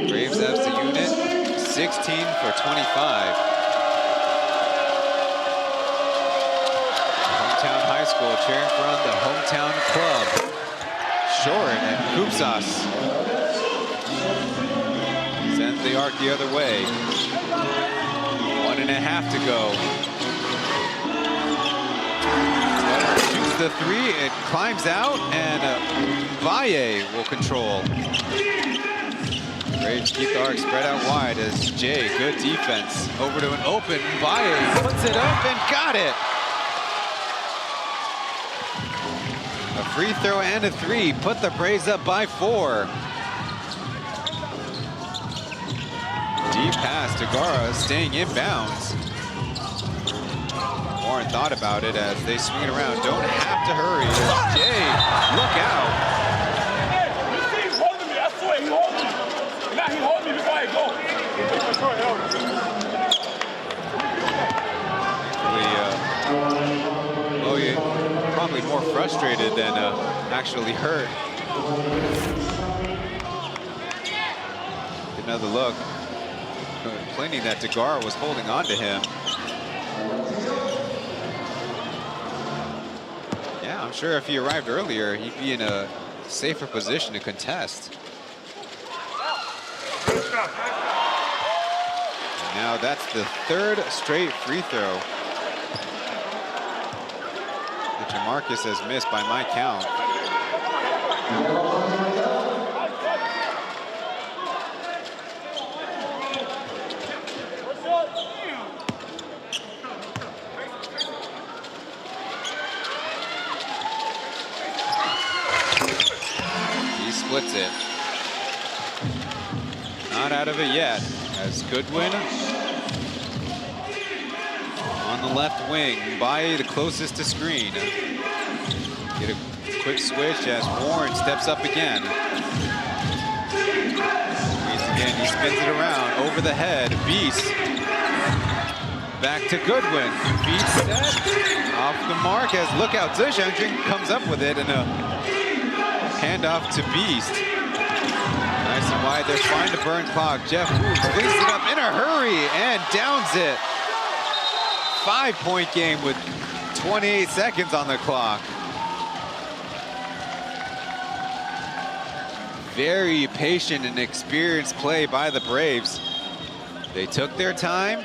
[SPEAKER 7] Braves have the unit 16 for 25. Hometown high school cheering from the hometown club. Short and Kupsas sends the arc the other way. 1.5 to go. Shoots the three, it climbs out, and Valle will control. Braves keep the arc spread out wide as Jay, good defense. Over to an open, Valle puts it up and got it. A free throw and a three put the Braves up by 4. Deep pass to Gara, staying inbounds. Warren thought about it as they swing it around. Don't have to hurry. Jay, look out.
[SPEAKER 10] Hey, you see he's holding me. I swear he holds me. Now he holds me before I go.
[SPEAKER 7] Probably more frustrated than actually hurt. Another look. Complaining that Degar was holding on to him. Yeah, I'm sure if he arrived earlier, he'd be in a safer position to contest. And now that's the 3rd straight free throw that Jamarcus has missed by my count. Splits it. Not out of it yet, as Goodwin on the left wing. Baye the closest to screen. Get a quick switch as Warren steps up again. Again, he spins it around over the head. Beast. Back to Goodwin. Beast set. Off the mark as look out. Zhang comes up with it and a handoff to Beast. Nice and wide. They're trying to burn clock. Jeff Wu cleans it up in a hurry and downs it. 5-point game with 28 seconds on the clock. Very patient and experienced play by the Braves. They took their time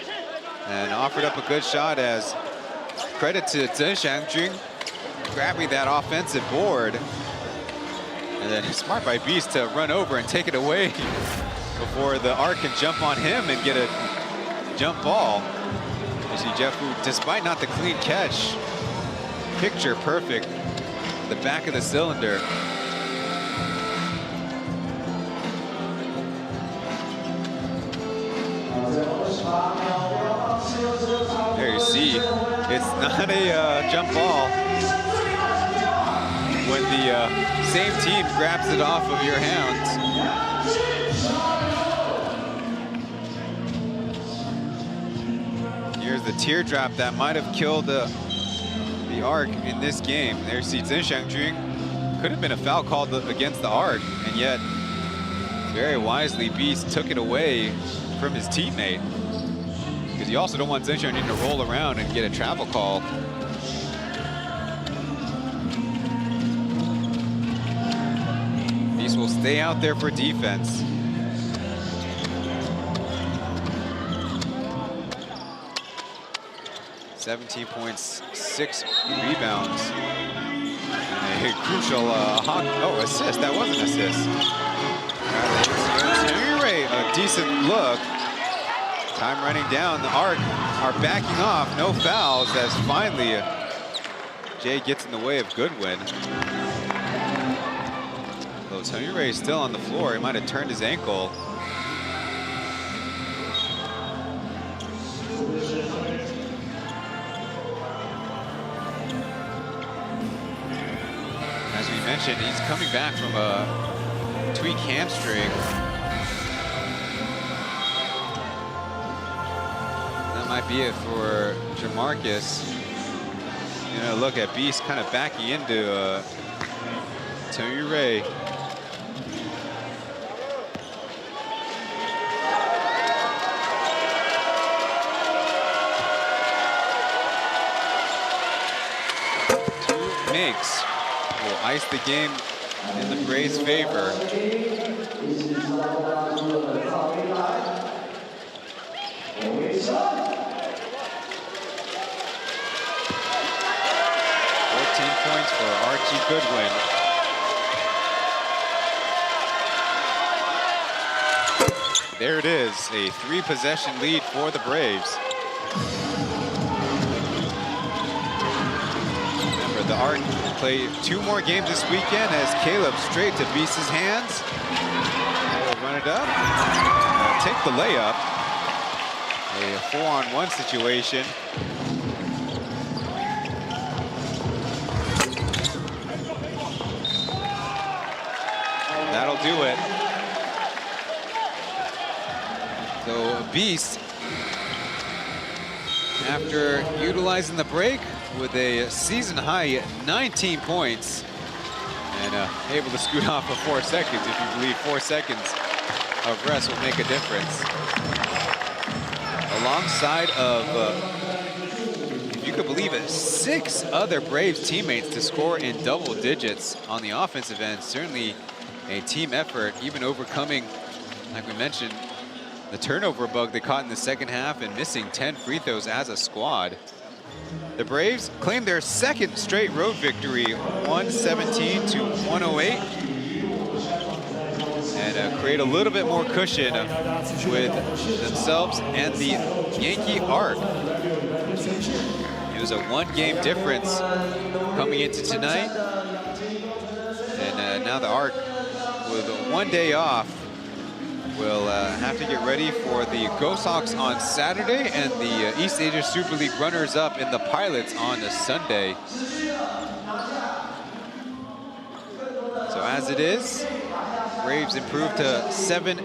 [SPEAKER 7] and offered up a good shot as credit to Zheng Xiangjun grabbing that offensive board. And then smart by Beast to run over and take it away before the arc can jump on him and get a jump ball. You see Jeff Wu, despite not the clean catch, picture perfect, the back of the cylinder. There you see, it's not a jump ball when the same team grabs it off of your hands. Here's the teardrop that might have killed the arc in this game. There you see Zheng Xiangjun. Could have been a foul called against the arc, and yet very wisely Beast took it away from his teammate. Because you also don't want Zheng Xiangjun to roll around and get a travel call. Beast will stay out there for defense. .6 rebounds. And a crucial assist. That was an assist. A decent look. Time running down. The arc are backing off. No fouls as finally Jay gets in the way of Goodwin. Though Tony Ray is still on the floor. He might have turned his ankle. As we mentioned, he's coming back from a tweak hamstring. That might be it for Jamarcus. You know, look at Beast kind of backing into Tony Ray. As 5 makes will ice the game in the Braves' favor. 14 points for Archie Goodwin. There it is, a 3-possession lead for the Braves. Remember, the Arc play 2 more games this weekend as Caleb straight to Beast's hands. Will run it up, take the layup. A 4-on-1 situation. That'll do it. So Beast, after utilizing the break with a season-high 19 points and able to scoot off for 4 seconds, if you believe 4 seconds of rest will make a difference. Alongside of, if you could believe it, 6 other Braves teammates to score in double digits on the offensive end. Certainly a team effort, even overcoming, like we mentioned, the turnover bug they caught in the second half and missing 10 free throws as a squad. The Braves claim their 2nd straight road victory, 117 to 108. And create a little bit more cushion with themselves and the Yankee Arc. It was a 1-game difference coming into tonight. And now the Arc, with 1 day off, will have to get ready for the Ghost Hawks on Saturday and the East Asia Super League runners-up in the Pilots on Sunday. So as it is, Braves improved to 7-11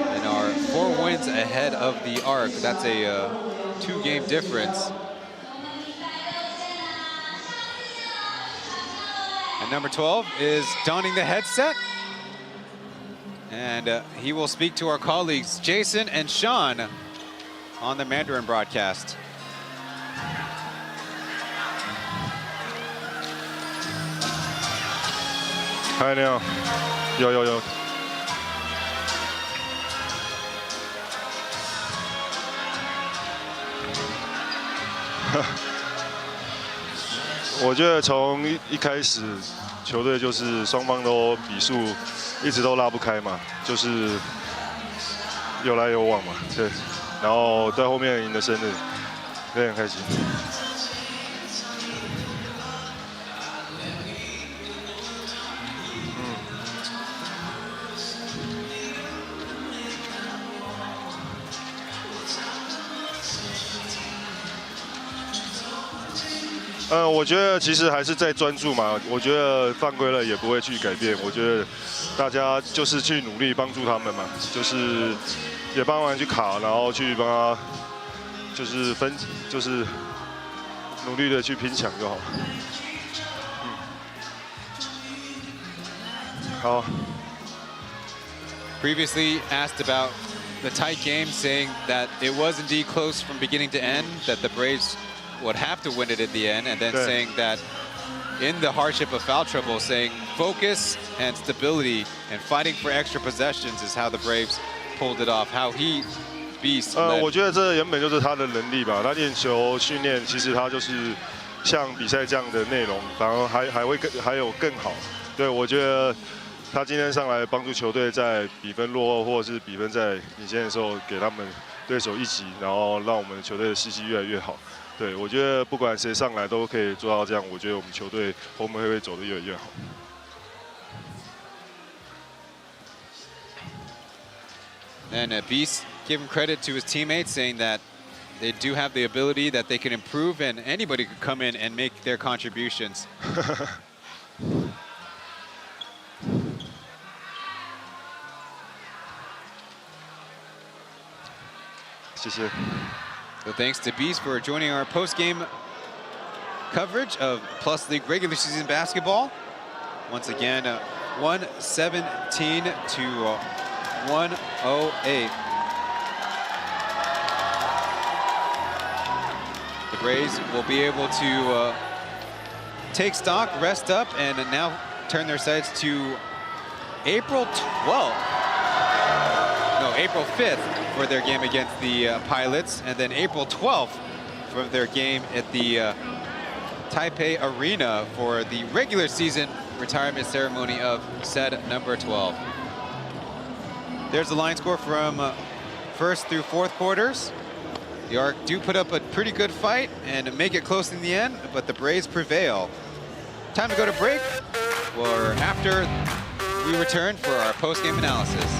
[SPEAKER 7] and are 4 wins ahead of the Arc. That's a 2-game difference. And number 12 is donning the headset. And he will speak to our colleagues, Jason and Sean, on the Mandarin broadcast.
[SPEAKER 12] Hi, 你好，有。我觉得从一开始，球队就是双方都比数一直都拉不开嘛，就是有来有往嘛，对。然后在后面赢得胜利，非常开心。我觉得其实还是在专注嘛。我觉得犯规了也不会去改变。我觉得大家就是去努力帮助他们嘛，就是也帮忙去卡，然后去帮他就是努力的去拼抢就好。好。
[SPEAKER 7] Previously asked about the tight game, saying that it was indeed close from beginning to end, that the Braves would have to win it at the end, and then saying that in the hardship of foul trouble, saying focus and stability and fighting for extra possessions is how the Braves pulled it off. How he Beast.
[SPEAKER 12] 我觉得这原本就是他的能力吧。他练球训练，其实他就是像比赛这样的内容，反而还有更好。对，我觉得他今天上来帮助球队在比分落后或者是比分在领先的时候，给他们对手一击，然后让我们的球队的士气越来越好。对，我觉得不管谁上来都可以做到这样，我觉得我们球队后面会走得越来越好。
[SPEAKER 7] And Beast giving credit to his teammates, saying that they do have the ability, that they can improve, and anybody could come in and make their contributions.
[SPEAKER 12] 谢谢。
[SPEAKER 7] So thanks to Beast for joining our post-game coverage of Plus League regular season basketball. Once again, 117 to 108. The Braves will be able to take stock, rest up, and now turn their sights to April 5th for their game against the Pilots, and then April 12th for their game at the Taipei Arena for the regular season retirement ceremony of set number 12. There's the line score from first through fourth quarters. The ARC do put up a pretty good fight and make it close in the end, but the Braves prevail. Time to go to break, or after we return for our post-game analysis.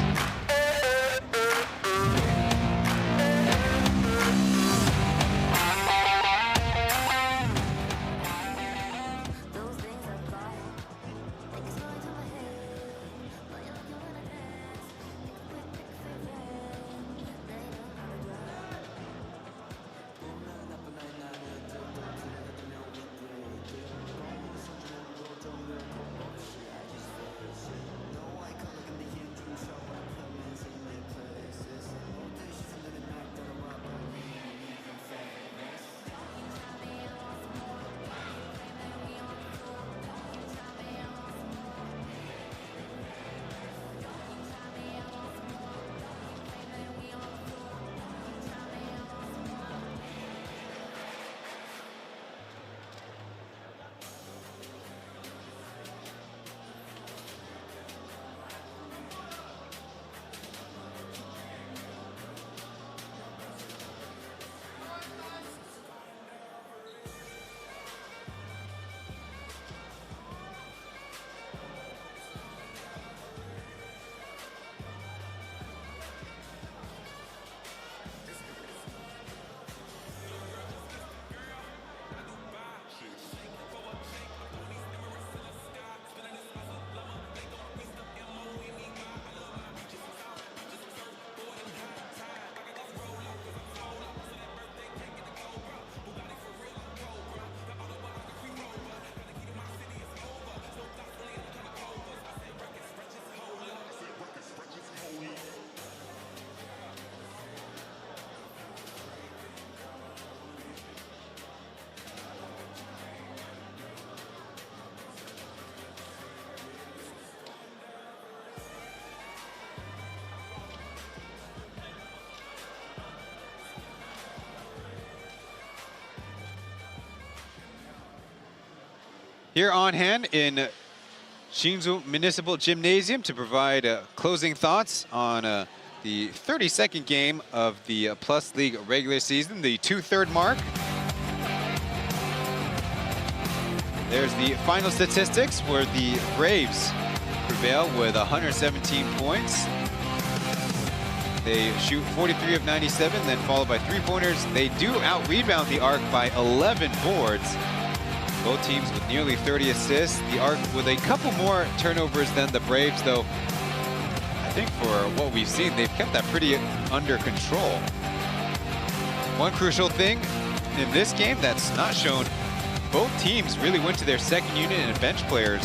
[SPEAKER 7] Here on hand in Hsinchu Municipal Gymnasium to provide closing thoughts on the 32nd game of the Plus League regular season, the 2/3 mark. There's the final statistics where the Braves prevail with 117 points. They shoot 43 of 97, then followed by three-pointers. They do out-rebound the ARC by 11 boards. Both teams with nearly 30 assists. The ARC with a couple more turnovers than the Braves, though I think for what we've seen, they've kept that pretty under control. One crucial thing in this game that's not shown, both teams really went to their second unit and bench players.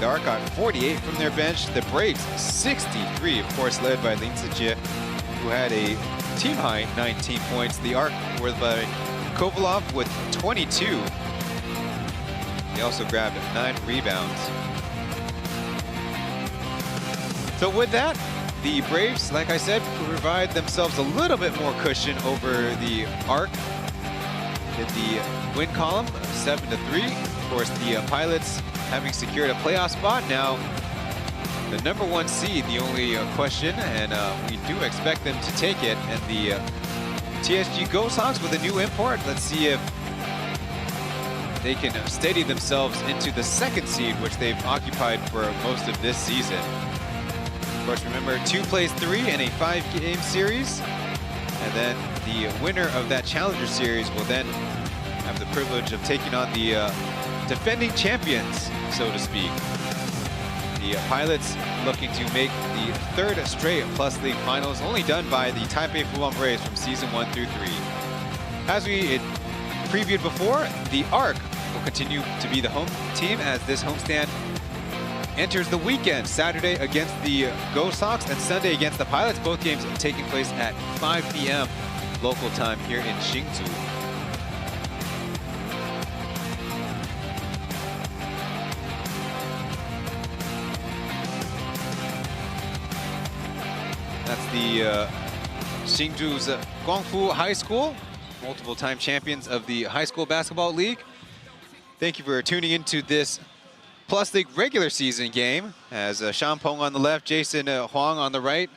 [SPEAKER 7] The ARC got 48 from their bench. The Braves 63, of course, led by Lin Zijie, who had a team-high 19 points. The ARC were by Kovalov with 22. He also grabbed 9 rebounds. So with that, the Braves, like I said, provide themselves a little bit more cushion over the ARC in the win column, 7-3. Of course, the Pilots having secured a playoff spot now. The #1 seed, the only question, and we do expect them to take it. And the TSG Ghost Hawks with a new import. Let's see if they can steady themselves into the 2nd seed, which they've occupied for most of this season. Of course, remember, 2 plays 3 in a 5-game series. And then the winner of that Challenger Series will then have the privilege of taking on the defending champions, so to speak. The Pilots looking to make the 3rd straight Plus League finals, only done by the Taipei Fubon Braves from season 1 through 3. As we previewed before, the ARC will continue to be the home team as this homestand enters the weekend. Saturday against the Ghost Hawks and Sunday against the Pilots. Both games taking place at 5 p.m. local time here in Hsinchu. That's the Hsinchu's Guangfu High School, multiple-time champions of the High School Basketball League. Thank you for tuning into this Plus League regular season game as Sean Pong on the left, Jason Huang on the right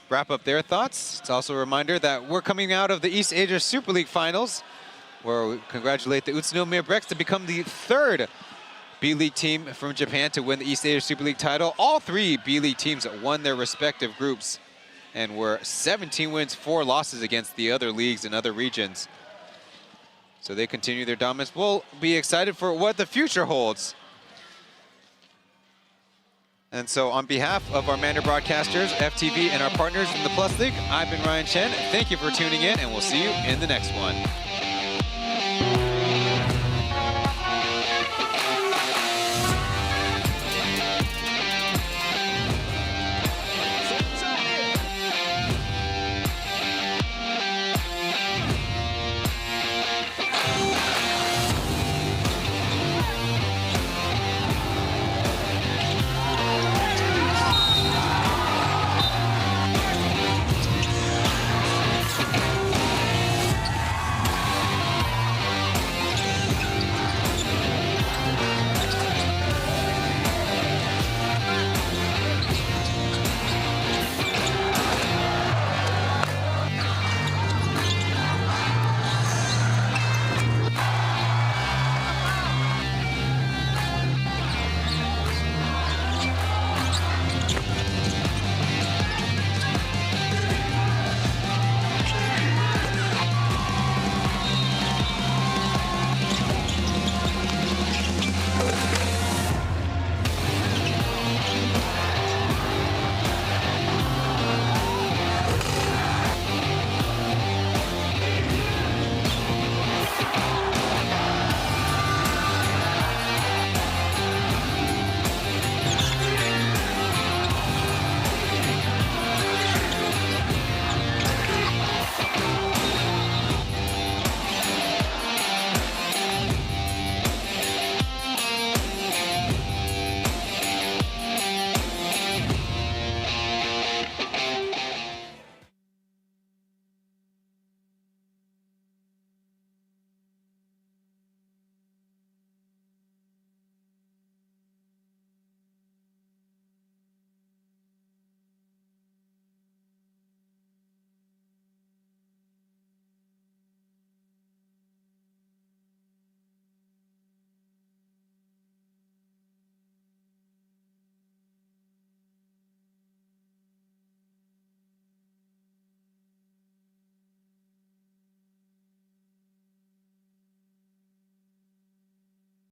[SPEAKER 7] wrap up their thoughts. It's also a reminder that we're coming out of the East Asia Super League Finals, where we congratulate the Utsunomiya Mirror to become the third B-League team from Japan to win the East Asia Super League title. All three B-League teams won their respective groups and were 17 wins, 4 losses against the other leagues and other regions. So they continue their dominance. We'll be excited for what the future holds. And so on behalf of our Mandarin broadcasters, FTV, and our partners in the Plus League, I've been Ryan Chen. Thank you for tuning in, and we'll see you in the next one.